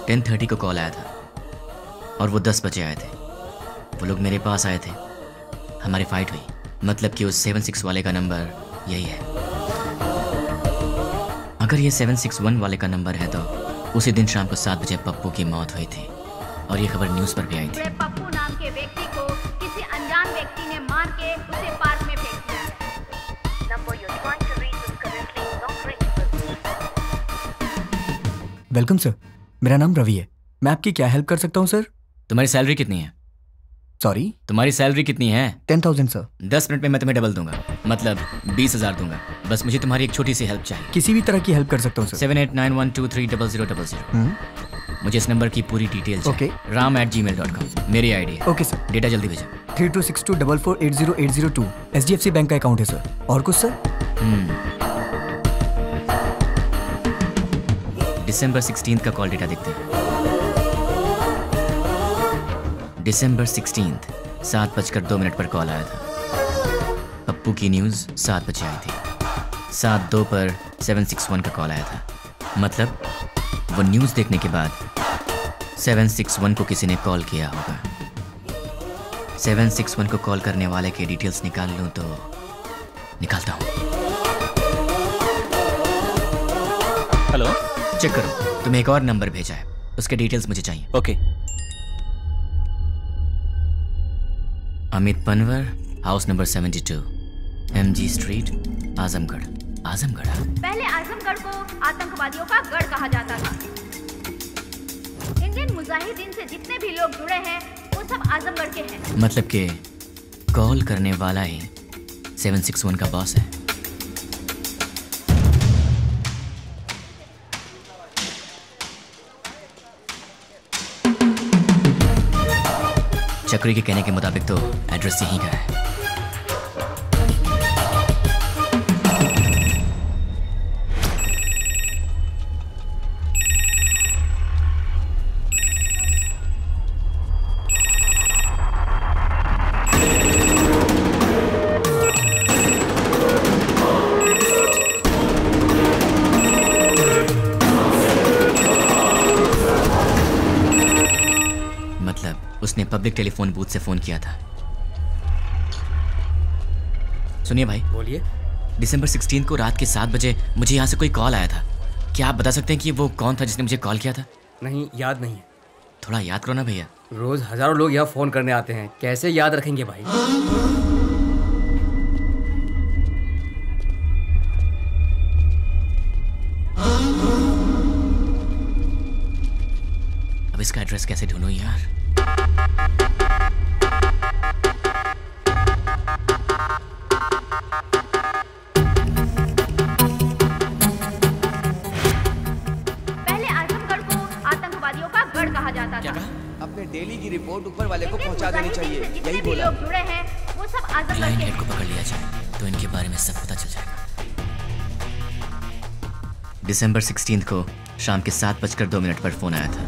(10:30) को कॉल आया था और वो 10 बजे आए थे। वो लोग मेरे पास आए थे, हमारी फाइट हुई। मतलब कि उस 76 वाले का नंबर यही है। अगर ये 761 वाले का नंबर है तो उसी दिन शाम को 7 बजे पप्पू की मौत हुई थी और ये खबर न्यूज़ पर भी आई थी। पप्पू नाम के व्यक्ति को किसी अनजान व्यक्ति ने मार के उसे पार्क में फेंक दिया है। Number you trying to reach is currently not reachable. Welcome sir, मेरा नाम रवि है। मैं आपकी क्या हेल्प कर सकता हूँ सर? तुम्हारी सैलरी कितनी है? सॉरी? तुम्हारी सैलरी कितनी है? 10,000 सर। 10 मिनट में मैं तुम्हें डबल दूंगा, मतलब 20,000 दूंगा। बस मुझे तुम्हारी एक छोटी सी हेल्प चाहिए। किसी भी तरह की हेल्प कर सकता हूँ सर। 7891230000। मुझे इस नंबर की पूरी डिटेल चाहिए। ram@gmail.com मेरी आईडी है। Okay sir. डेटा जल्दी भेजो। 326244808002 HDFC बैंक का अकाउंट है सर। और कुछ सर? दिसंबर 16 का कॉल डेटा देखते हैं। दिसंबर 16 7:02 पर कॉल आया था। पप्पू की न्यूज़ 7 बजे आई थी। 7:02 पर 761 का कॉल आया था। मतलब वो न्यूज़ देखने के बाद 761 को किसी ने कॉल किया होगा। 761 को कॉल करने वाले के डिटेल्स निकाल लूँ तो निकालता हूँ। हेलो, चेक करो, तुम्हें एक और नंबर भेजा है, उसके डिटेल्स मुझे चाहिए। Okay. Amit Panwar, house number 72, MG street, Azamgarh. Azamgarh? पहले आजमगढ़ को आतंकवादियों का गढ़ कहा जाता था। इंडियन मुजाहिदीन से जितने भी लोग जुड़े हैं वो सब आजमगढ़ के हैं। मतलब कि कॉल करने वाला ही 761 का बॉस है। चक्री के कहने के मुताबिक तो एड्रेस यहीं का है। उसने पब्लिक टेलीफोन बूथ से फोन किया था। सुनिए भाई। बोलिए। दिसंबर 16 को रात के 7 बजे मुझे यहाँ से कोई कॉल आया था। क्या आप बता सकते हैं कि वो कौन था जिसने मुझे कॉल किया था? नहीं, याद नहीं है। थोड़ा याद करो ना भैया। रोज हजारों लोग यहाँ फोन करने आते हैं, कैसे याद रखेंगे भाई? अब इसका एड्रेस कैसे ढूंढूं यार? पहले आजमगढ़ को आतंकवादियों का गढ़ कहा जाता था। अपने डेली की रिपोर्ट ऊपर वाले को पहुंचा देनी चाहिए। यही बोला। लोग जुड़े हैं वो सब आजमगढ़ लाइन के हेड को पकड़ लिया जाए तो इनके बारे में सब पता चल जाएगा। दिसंबर 16 को शाम के 7:02 पर फोन आया था।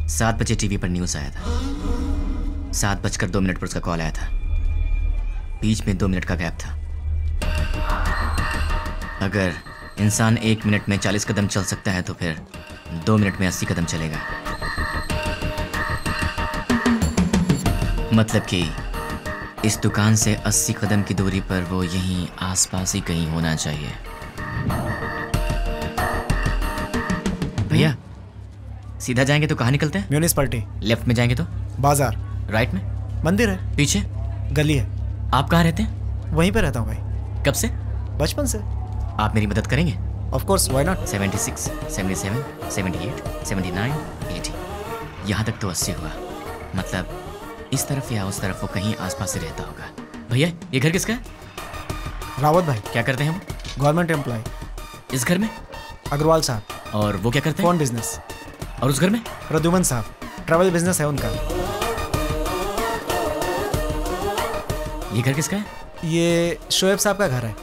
7 बजे टीवी पर न्यूज आया था। 7:02 पर उसका कॉल आया था। बीच में 2 मिनट का गैप था। अगर इंसान 1 मिनट में 40 कदम चल सकता है तो फिर 2 मिनट में 80 कदम चलेगा। मतलब कि इस दुकान से 80 कदम की दूरी पर वो यहीं आसपास ही कहीं होना चाहिए। भैया सीधा जाएंगे तो कहाँ निकलते हैं? म्यूनिसिपैलिटी। लेफ्ट में जाएंगे तो? बाजार। राइट में? मंदिर है। पीछे? गली है। आप कहाँ रहते हैं? वहीं पे रहता हूँ भाई। कब से? बचपन से। आप मेरी मदद करेंगे? Of course, why not. 76, 77, 78, 79, 80, यहाँ तक तो 80 हुआ। मतलब इस तरफ या उस तरफ वो कहीं आसपास ही रहता होगा। भैया ये घर किसका है? रावत भाई। क्या करते हैं वो? Government employ. इस घर में? अग्रवाल साहब। और वो क्या करते हैं? Phone business. और उस घर में? प्रद्युमन साहब, ट्रैवल बिजनेस है उनका। ये घर किसका है? ये शोएब साहब का घर है।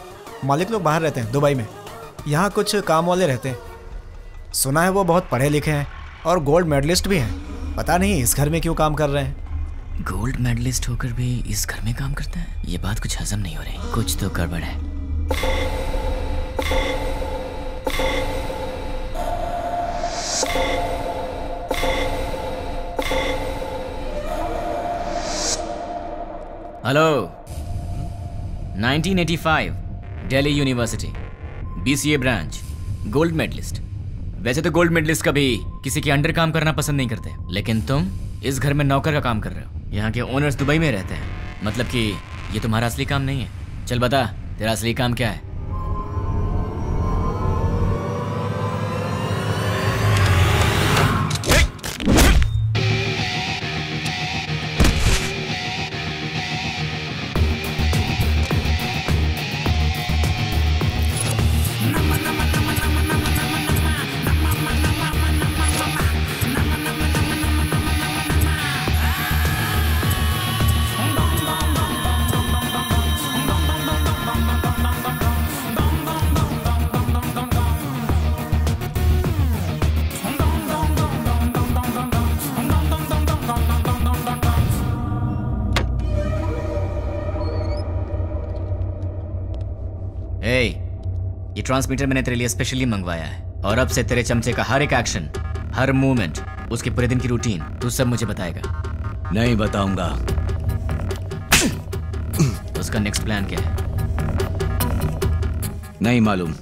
मालिक लोग बाहर रहते हैं, दुबई में। यहाँ कुछ काम वाले रहते हैं। सुना है वो बहुत पढ़े लिखे हैं और गोल्ड मेडलिस्ट भी हैं। पता नहीं इस घर में क्यों काम कर रहे हैं। गोल्ड मेडलिस्ट होकर भी इस घर में काम करता है? ये बात कुछ हजम नहीं हो रही। कुछ तो गड़बड़ है। Hello. 1985 Delhi university, BCA branch, gold medalist. वैसे तो गोल्ड मेडलिस्ट कभी किसी के अंडर काम करना पसंद नहीं करते, लेकिन तुम इस घर में नौकर का काम कर रहे हो। यहाँ के ओनर्स दुबई में रहते हैं। मतलब कि ये तुम्हारा असली काम नहीं है। चल बता, तेरा असली काम क्या है? ये ट्रांसमीटर मैंने तेरे लिए स्पेशली मंगवाया है और अब से तेरे चमचे का हर एक एक्शन, हर मूवमेंट, उसके पूरे दिन की रूटीन तू सब मुझे बताएगा। नहीं बताऊंगा। उसका नेक्स्ट प्लान क्या है? नहीं मालूम।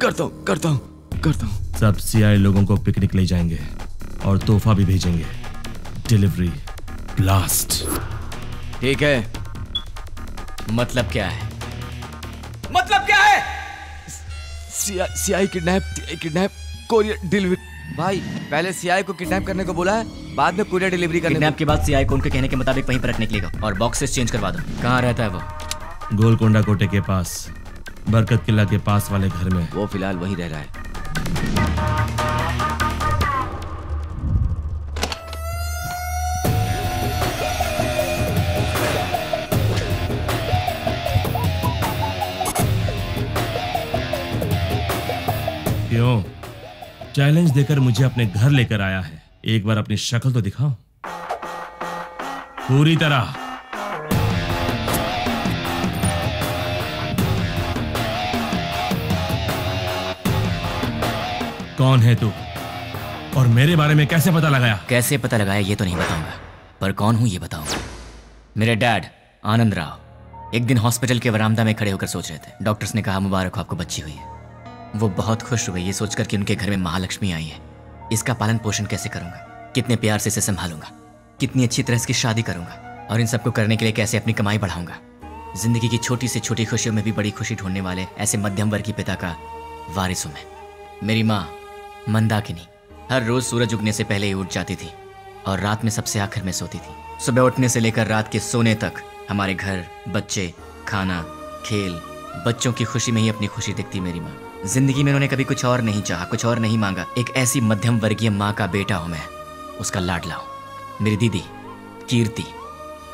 करता हूँ। सब CI लोगों को पिकनिक ले जाएंगे और तोहफा भी भेजेंगे। Delivery blast. ठीक है, मतलब क्या है? मतलब क्या है? CI kidnap courier delivery. भाई पहले सीआई को किडनैप करने को बोला है, बाद में कोरियर डिलीवरी करने किडनैप के बाद सीआई को उनके कहने के मुताबिक वहीं पर रखने के लिए कहो और बॉक्सेस चेंज करवा दो। कहाँ रहता है वो? गोलकोंडा कोटे के पास, बरकत किला के पास वाले घर में। वो फिलहाल वहीं रह रहा है। क्यों? चैलेंज देकर मुझे अपने घर लेकर आया है, एक बार अपनी शक्ल तो दिखाओ पूरी तरह। कौन है तू और मेरे बारे में कैसे पता लगाया? कैसे पता लगाया ये तो नहीं बताऊंगा, पर कौन हूं ये बताऊंगा। मेरे डैड आनंद राव एक दिन हॉस्पिटल के वरामदा में खड़े होकर सोच रहे थे। डॉक्टर्स ने कहा मुबारक हो आपको बच्ची हुई है। वो बहुत खुश हुए ये सोचकर कि उनके घर में महालक्ष्मी आई है। इसका पालन पोषण कैसे करूंगा, कितने प्यार से इसे संभालूंगा, कितनी अच्छी तरह इसकी शादी करूंगा और इन सबको करने के लिए कैसे अपनी कमाई बढ़ाऊंगा। जिंदगी की छोटी से छोटी खुशियों में भी बड़ी खुशी ढूंढने वाले ऐसे मध्यम वर्ग के पिता का वारिस हूं मैं। मेरी माँ मंदाकिनी हर रोज सूरज उगने से पहले ही उठ जाती थी और रात में सबसे आखिर में सोती थी। सुबह उठने से लेकर रात के सोने तक हमारे घर, बच्चे, खाना, खेल, बच्चों की खुशी में ही अपनी खुशी दिखती मेरी माँ। जिंदगी में उन्होंने कभी कुछ और नहीं चाहा, कुछ और नहीं मांगा। एक ऐसी मध्यम वर्गीय माँ का बेटा हूं मैं, उसका लाडला हूं। मेरी दीदी कीर्ति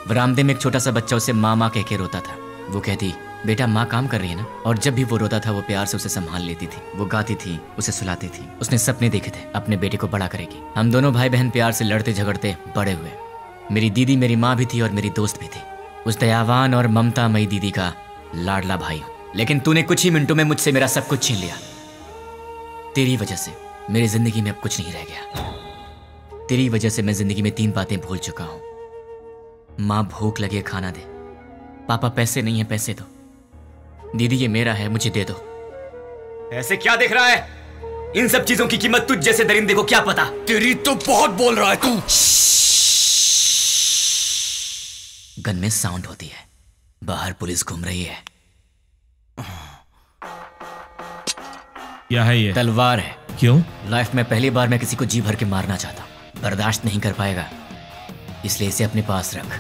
बरामदे में एक छोटा सा बच्चा उसे माँ माँ कह के रोता था। वो कहती बेटा माँ काम कर रही है ना, और जब भी वो रोता था वो प्यार से उसे संभाल लेती थी। वो गाती थी, उसे सुलाती थी। उसने सपने देखे थे अपने बेटे को बड़ा करेगी। हम दोनों भाई बहन प्यार से लड़ते झगड़ते बड़े हुए। मेरी दीदी मेरी माँ भी थी और मेरी दोस्त भी थी। उस दयावान और ममतामयी दीदी का लाडला भाई हूं। लेकिन तूने कुछ ही मिनटों में मुझसे मेरा सब कुछ छीन लिया। तेरी वजह से मेरी जिंदगी में अब कुछ नहीं रह गया। तेरी वजह से मैं जिंदगी में 3 बातें भूल चुका हूं। माँ भूख लगे खाना दे, पापा पैसे नहीं है पैसे दो, दीदी ये मेरा है मुझे दे दो। ऐसे क्या देख रहा है? इन सब चीजों की कीमत तुझ जैसे दरिंदे को क्या पता। तेरी तो बहुत बोल रहा है तू। गन में साउंड होती है, बाहर पुलिस घूम रही है। क्या है ये? तलवार है। क्यों? लाइफ में पहली बार मैं किसी को जी भर के मारना चाहता हूं। बर्दाश्त नहीं कर पाएगा, इसलिए इसे अपने पास रख।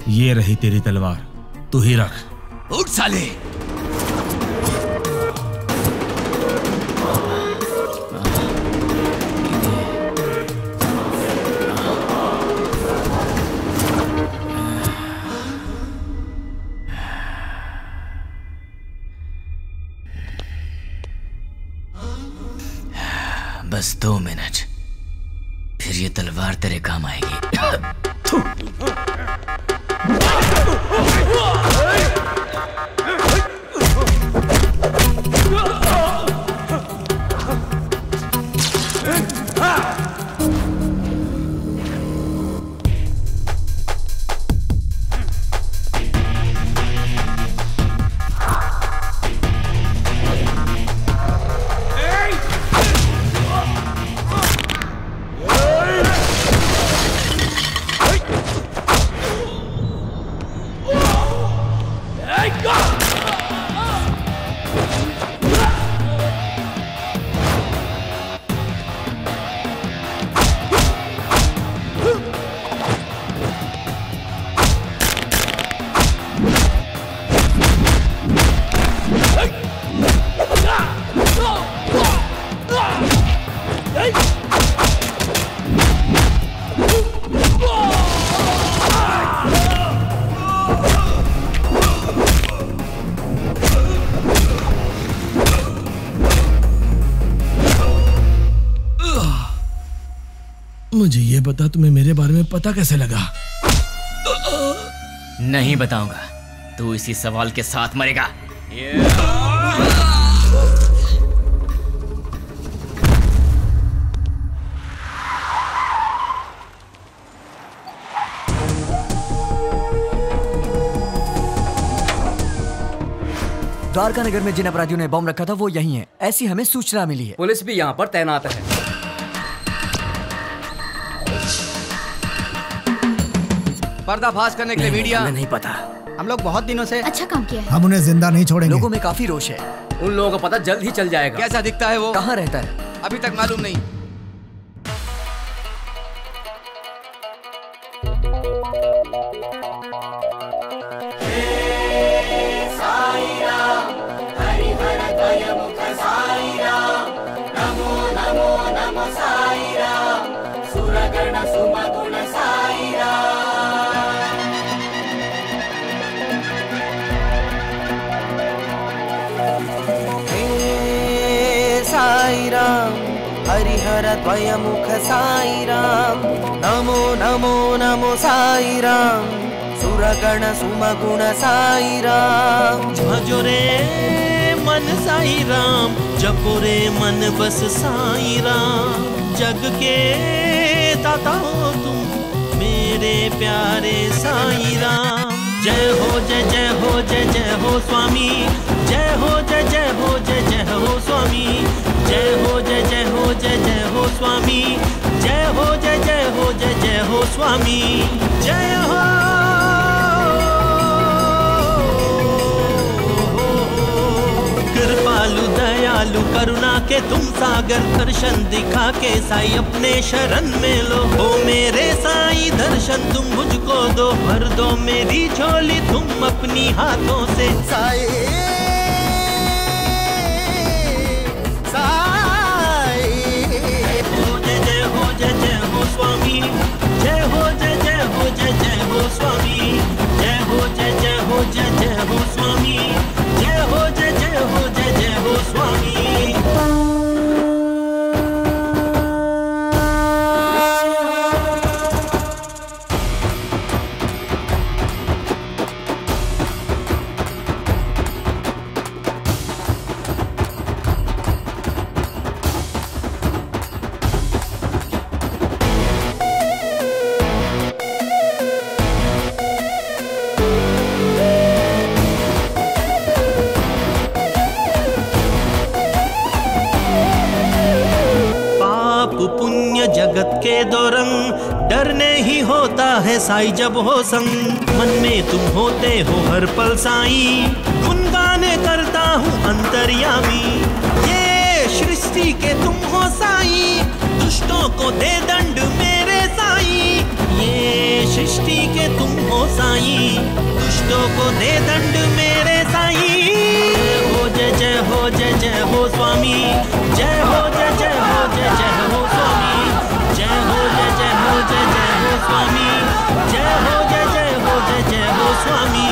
ये रही तेरी तलवार, तू ही रख। उठ साले। बस 2 मिनट, फिर ये तलवार तेरे काम आएगी। मुझे ये बता, तुम्हें मेरे बारे में पता कैसे लगा? नहीं बताऊंगा, तू इसी सवाल के साथ मरेगा। द्वारका नगर में जिन अपराधियों ने बम रखा था वो यही है, ऐसी हमें सूचना मिली है। पुलिस भी यहाँ पर तैनात है। पर्दाफाश करने के लिए मीडिया। हमें नहीं पता। हम लोग बहुत दिनों से अच्छा काम किया है। हम उन्हें जिंदा नहीं छोड़ेंगे। लोगों में काफी रोष है। उन लोगों को पता जल्द ही चल जाएगा। कैसा दिखता है वो? कहाँ रहता है? अभी तक मालूम नहीं। हरिहर द्वयमुख साई राम, नमो नमो नमो साई राम, सुरगण सुमगुण साई राम। भजो रे मन साई राम, जपो रे मन बस साई राम। जग के दाता हो तुम मेरे प्यारे साई राम। जय हो जय जय हो जय जय हो स्वामी, जय हो जय जय हो जय जय हो स्वामी, जय हो जय जय हो जय जय हो स्वामी, जय हो जय जय हो जय जय हो स्वामी, जय हो। कृपालु दयालु करुणा के तुम सागर, दर्शन दिखा के साई अपने शरण में लो। हो मेरे साई दर्शन तुम मुझको दो, भर दो मेरी झोली तुम अपनी हाथों से। साई स्वामी, जय हो जय जय हो जय जय हो स्वामी, जय हो जय जय हो जय जय हो स्वामी, जय हो जय जय हो जय जय हो स्वामी। जगत के दो रंग, डरने ही होता है साई जब हो संग। मन में तुम होते हो हर पल साई, गुनगाने करता हूँ अंतर्यामी। ये सृष्टि के तुम हो साई, दुष्टों को दे दंड मेरे साई। ये सृष्टि के तुम हो साई, दुष्टों को दे दंड मेरे साई। जय जय हो जय जय हो स्वामी, जय हो जय जय हो जय जय हो स्वामी, जय हो जय जय हो जय जय हो स्वामी, जय हो जय जय हो जय जय हो स्वामी।